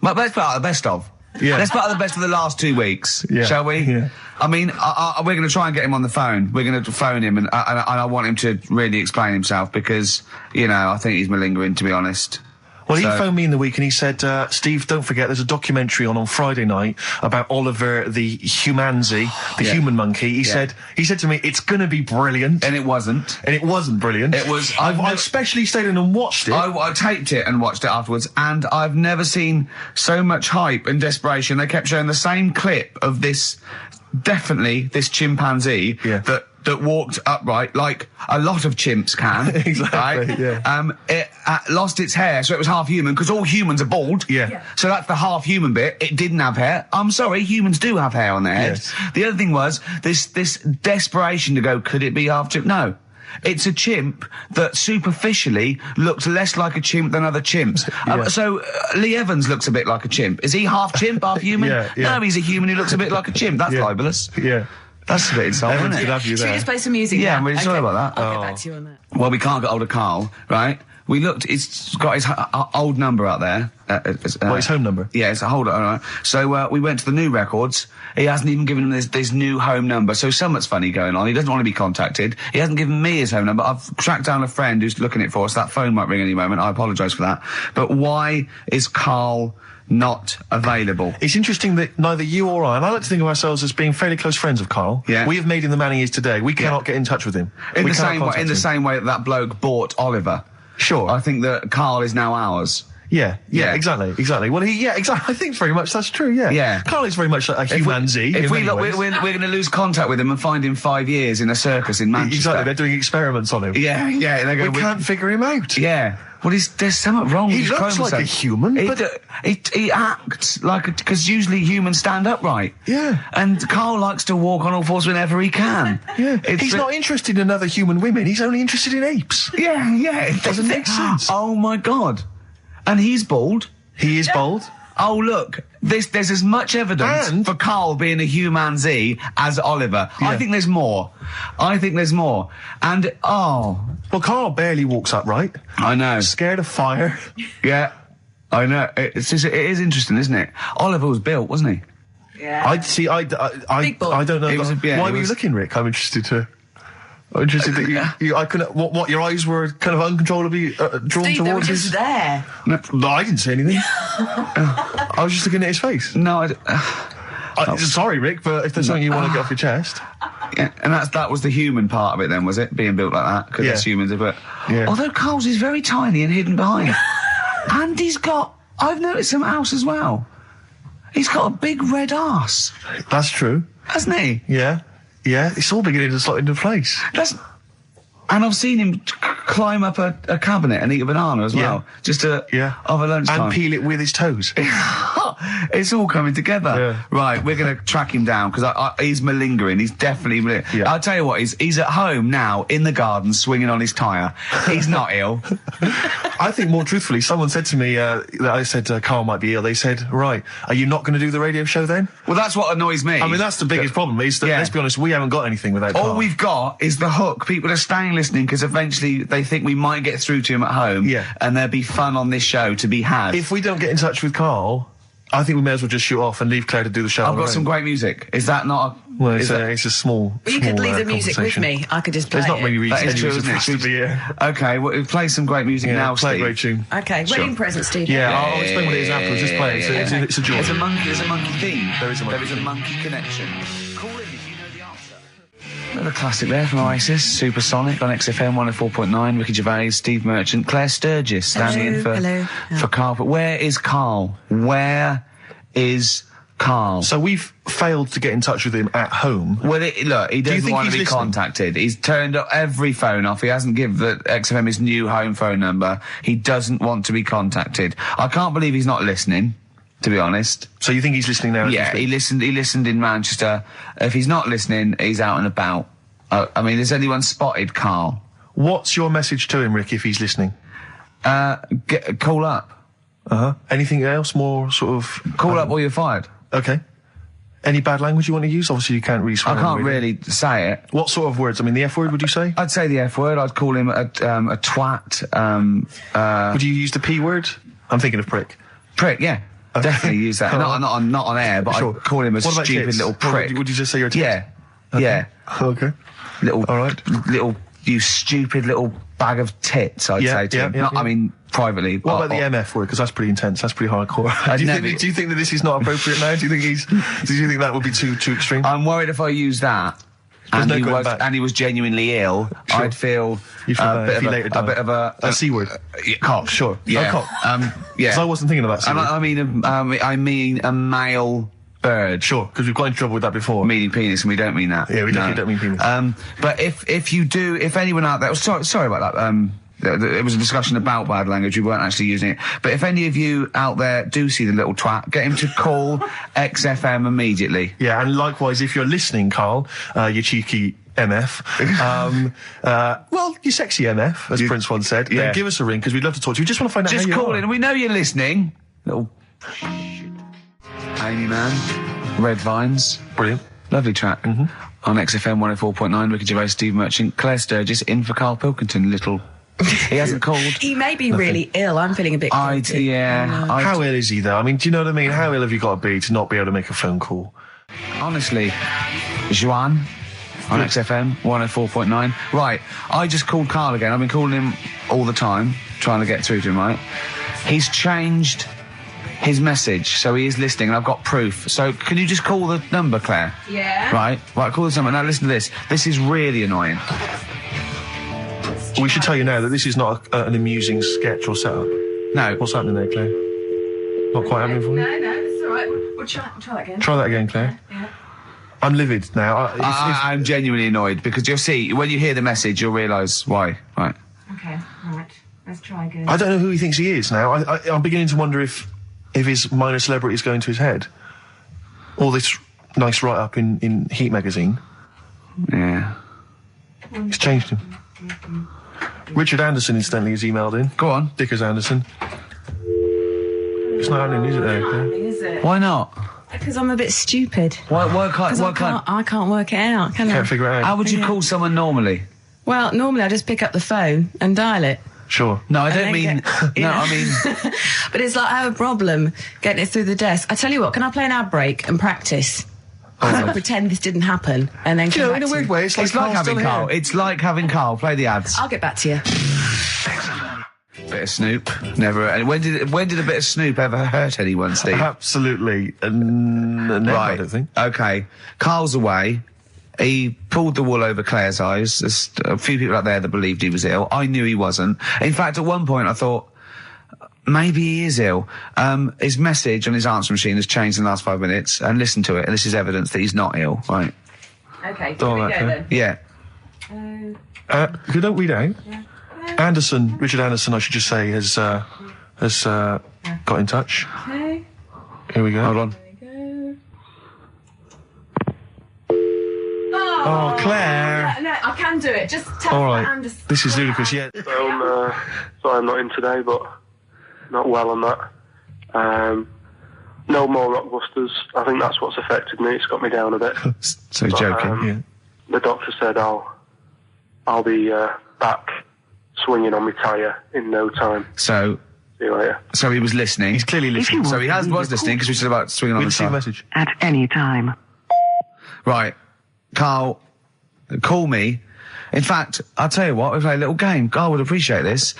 But let's part of the best of. Yeah. Let's part of the best of the last 2 weeks, Yeah. shall we? Yeah. I mean, we're going to try and get him on the phone. We're going to phone him, and I want him to really explain himself because, I think he's malingering, to be honest. Well, he phoned me in the week and he said, Steve, don't forget, there's a documentary on Friday night about Oliver the humanzi, the human monkey. He said to me, it's going to be brilliant. And it wasn't. And it wasn't brilliant. It was... I especially stayed in and watched it. I taped it and watched it afterwards, and I've never seen so much hype and desperation. They kept showing the same clip of this chimpanzee that walked upright like a lot of chimps can. Exactly, right? yeah. It lost its hair, so it was half human, because all humans are bald. Yeah. So that's the half human bit. It didn't have hair. I'm sorry, humans do have hair on their heads. Yes. The other thing was this desperation to go, could it be half chimp? No. It's a chimp that superficially looks less like a chimp than other chimps. So Lee Evans looks a bit like a chimp. Is he half chimp, half human? Yeah. No, he's a human who looks a bit like a chimp. That's libelous. Yeah. That's a bit insulting, Evans isn't could it? have you Should we there. just play some music Yeah, now? I'm really sorry Okay. about that. I'll get back to you on that. Well, we can't get hold of Karl, right? We looked, it's got his old number out there. His home number? Yeah, it's a hold on. Right. So we went to the new records. He hasn't even given him this new home number. So something's funny going on. He doesn't want to be contacted. He hasn't given me his home number. I've tracked down a friend who's looking at it for us. That phone might ring any moment. I apologise for that. But why is Karl not available? It's interesting that neither you or I, and I like to think of ourselves as being fairly close friends of Karl. Yeah. We have made him the man he is today. We cannot get in touch with him. In We the cannot same way, contact him. that bloke bought Oliver. Sure. I think that Karl is now ours. Yeah, Yeah. exactly. Well, exactly. I think very much that's true. Yeah, Yeah. Carl is very much like a humanzee. If in we many look, ways. we're going to lose contact with him and find him 5 years in a circus in Manchester. Exactly, they're doing experiments on him. Yeah. They go. We can't figure him out. Yeah. Well, there's something wrong with He his looks like a chromosomes. human, He acts like because usually humans stand upright. Yeah. And Carl likes to walk on all fours whenever he can. Yeah. He's not interested in other human women. He's only interested in apes. Yeah. It doesn't make sense. Oh my God. And he's bald. He is bald. Oh look, there's as much evidence And- for Carl being a humanzee as Oliver. Yeah. I think there's more. And Well, Carl barely walks upright. I know. Scared of fire. Yeah, I know. It is interesting, isn't it? Oliver was built, wasn't he? Yeah. I don't know. It was Why were you was- looking, Rick? I'm interested that you I couldn't. What? Your eyes were kind of uncontrollably drawn Steve, they were towards just his. there. No, I didn't say anything. I was just looking at his face. No, Sorry, Rick, but if there's something you want to get off your chest. yeah, and that was the human part of it then, was it? Being built like that? Because Yeah. that's humans, but... Yeah. Although Carl's is very tiny and hidden behind. And I've noticed something else as well. He's got a big red arse, That's true. hasn't he? Yeah. It's all beginning to slot into place. And I've seen him climb up a cabinet and eat a banana as well. Just over lunchtime. And peel it with his toes. It's all coming together. Yeah. Right, we're going to track him down because he's malingering. He's definitely Yeah. I'll tell you what, he's at home now in the garden swinging on his tyre. He's not ill. I think more truthfully, someone said to me that I said Carl might be ill. They said, right, are you not going to do the radio show then? Well, that's what annoys me. I mean, that's the biggest problem. Is that, Yeah. let's be honest, we haven't got anything without All Carl. we've got is the hook. People are staying listening because eventually they think we might get through to him at home. Yeah. And there'll be fun on this show to be had. If we don't get in touch with Carl, I think we may as well just shoot off and leave Claire to do the show. I've got some great music. Is that not Well, is that- it's a small. You could leave the music with conversation. me. I could just play There's not many That is reasons true, you're isn't it? supposed to be here. Okay, well, play some great music Yeah, now, play a Steve. great tune. Okay, wedding present, Steve. Yeah, I'll explain what it is afterwards. Just play it. It's a joy. There's a monkey theme. There is a monkey monkey connection. Call in if you know the answer. Another classic there from Oasis, Supersonic on XFM 104.9. Ricky Gervais, Steve Merchant, Claire Sturgis standing in for Carl. But where is Carl? Where is Carl? So we've failed to get in touch with him at home. Well, look, he you doesn't think want to he's be listening? contacted. He's turned up every phone off. He hasn't given the XFM his new home phone number. He doesn't want to be contacted. I can't believe he's not listening, to be honest. So you think he's listening now? as we Yeah, speak? he listened in Manchester. If he's not listening, he's out and about. I mean, has anyone spotted Carl? What's your message to him, Rick, if he's listening? Call up. Anything else more sort of... Call up or you're fired. Okay. Any bad language you want to use? Obviously, you can't really swear I on can't the radio. really say it. What sort of words? I mean, the F word, would you say? I'd say the F word. I'd call him a twat. Would you use the P word? I'm thinking of prick. Prick, yeah. Definitely use that. Not on air, but Sure. I'd call him a What about stupid tits? little What prick. would you just say you're a tit? Yeah. Yeah. Okay. Little, All right. little, you stupid little bag of tits, I'd Yeah, say to yeah, him. yeah, Not, yeah. I mean, privately. What about the MF word? Because that's pretty intense. That's pretty hardcore. Do you think that this is not appropriate now? Do you think that would be too extreme? I'm worried if I use that. There's And, no he going was, back. and he was genuinely ill. Sure. I'd feel, You feel bad bit if of he a, later a died. bit of a C word. cock. Sure. Yeah. Oh, cock. Yeah. So I wasn't thinking of that. C And word. I mean a male bird. Sure, because we've got in trouble with that before. Meaning penis, and we don't mean that. Yeah, we definitely don't mean penis. But if anyone out there, sorry about that. It was a discussion about bad language. We weren't actually using it. But if any of you out there do see the little twat, get him to call XFM immediately. Yeah, and likewise, if you're listening, Carl, you cheeky MF, well, you sexy MF, as Prince once said, Yeah. then give us a ring, because we'd love to talk to you. We just want to find out Just how you call are. in. We know you're listening. Little Amy Man, Red Vines. Brilliant. Lovely track. On XFM 104.9, Ricky Gervais, Steve Merchant, Claire Sturgis, in for Karl Pilkington. Little. He hasn't called. He may be really ill. I'm feeling a bit guilty. How ill is he, though? I mean, do you know what I mean? How ill have you got to be to not be able to make a phone call? Honestly, Juan on XFM 104.9. Right, I just called Carl again. I've been calling him all the time, trying to get through to him, right? He's changed his message, so he is listening, and I've got proof. So can you just call the number, Claire? Yeah. Right, call this number. Now listen to this. This is really annoying. We should tell you now that this is not an amusing sketch or setup. No. What's happening there, Claire? Not quite happening for you? No, it's all right. We'll try that again. Try that again, Claire. Yeah. I'm livid now. I'm genuinely annoyed because you'll see, when you hear the message, you'll realise why. Right. Okay, right. Let's try again. I don't know who he thinks he is now. I'm beginning to wonder if his minor celebrity is going to his head. All this nice write-up in Heat magazine. Yeah. It's changed him. Richard Anderson, incidentally, has emailed in. Go on. Dickers Anderson. It's not happening, is it, there? Claire? Is it? Why not? Because I'm a bit stupid. Why Because can't... I can't work it out, can I? Can't figure it out. How would you call someone normally? Well, normally I just pick up the phone and dial it. Sure. No, I And don't then mean... get- you No, know. I mean... But it's like I have a problem getting it through the desk. I tell you what, can I play an ad break and practice? Pretend this didn't happen and then You come know, back in a to weird you. way, it's like Carl's having still Carl. here. It's like having Carl. Play the ads. I'll get back to you. Bit of Snoop. Never... And when did a bit of Snoop ever hurt anyone, Steve? Absolutely. Never, I don't think. Okay. Carl's away. He pulled the wool over Claire's eyes. There's a few people out there that believed he was ill. I knew he wasn't. In fact, at one point I thought, maybe he is ill. His message on his answer machine has changed in the last 5 minutes, and listen to it, and this is evidence that he's not ill. Right. Okay, Don't here we like go that. then. Yeah. Who don't read out? Anderson, Richard Anderson, I should just say, has got in touch. Okay. Here we go. Hold on. Oh, Claire. No, I can do it. Just tell All me right. Anderson. This is ludicrous, yeah. Sorry I'm not in today, but not well on that. No more Rockbusters. I think that's what's affected me. It's got me down a bit. So he's joking. Yeah. The doctor said I'll be back swinging on my tyre in no time. So See you later. he was listening. He's clearly listening. So he was listening because we said about swinging on We the received a side. message. At any time. Right. Carl, call me. In fact, I'll tell you what, we'll play a little game. Carl would appreciate this.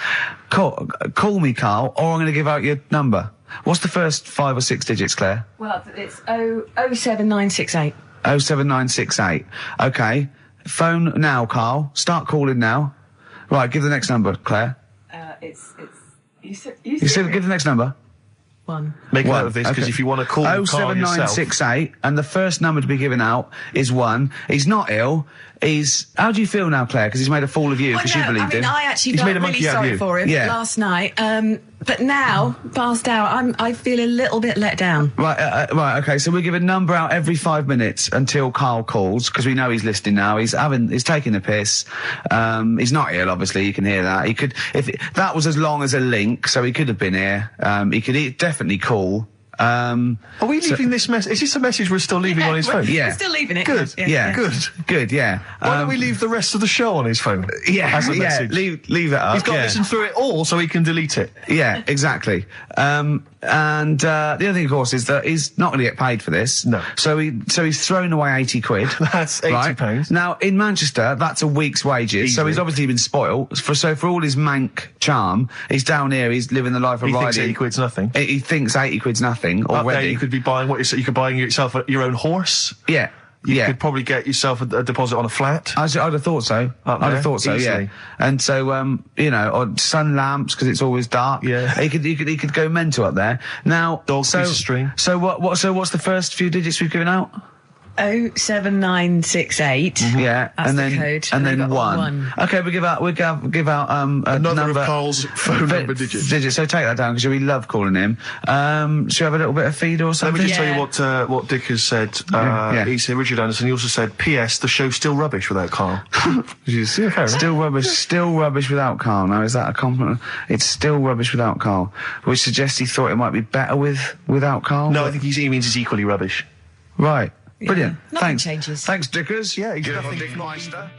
Call me, Carl, or I'm going to give out your number. What's the first 5 or 6 digits, Claire? Well, it's 07968. 07968. Okay. Phone now, Carl. Start calling now. Right, give the next number, Claire. You said You said give the next number. 1. Make One. note of this, because Okay. if you want to call Carl yourself... 07968, and the first number to be given out is 1. He's not ill. How do you feel now, Claire? Because he's made a fool of you, because you believed I mean, him. I actually He's felt made a really monkey out of sorry you. for him Yeah. last night. But now, passed out, I feel a little bit let down. Right, okay, so we give a number out every 5 minutes until Carl calls, because we know he's listening now. He's taking the piss. He's not ill, obviously, you can hear that. That was as long as a link, so he could have been here. He could definitely call. Are we leaving this message? Is this a message we're still leaving on his phone? Yeah. We're still leaving it. Good. Yeah. Good, yeah. Why don't we leave the rest of the show on his phone? Yeah, As a yeah, message. leave it up. He's got to yeah. listen through it all so he can delete it. Yeah, exactly. And the other thing, of course, is that he's not going to get paid for this. No. So he's thrown away 80 quid. That's £80. Right? Now, in Manchester, that's a week's wages. So Easily. he's obviously been spoilt. For all his mank charm, he's down here, he's living the life of He Riley. thinks 80 quid's nothing. He thinks 80 quid's nothing Up there, already. you could be buying you could buy yourself your own horse. Yeah. You yeah. could probably get yourself a deposit on a flat. I'd have thought so. Up I'd there, have thought so, easily. yeah. And so, or sun lamps because it's always dark. Yeah. He could go mental up there. Now, Dog piece of string. So what's the first few digits we've given out? 07968. Yeah, That's and the then code. and then we've got 1. Okay, we give out a Another number of Carl's phone number digits. So take that down because we love calling him. Should we have a little bit of feed or Let something? me just tell you what Dick has said. Yeah. He said, Richard Anderson, he also said, P.S. the show's still rubbish without Carl. Still rubbish without Carl. Now, is that a compliment? It's still rubbish without Carl, which suggests he thought it might be better without Carl. No, I think he means it's equally rubbish. Right. Brilliant. Nothing Thanks. changes. Thanks, Dickers. Yeah, he's Good nothing on if Dick not Meister.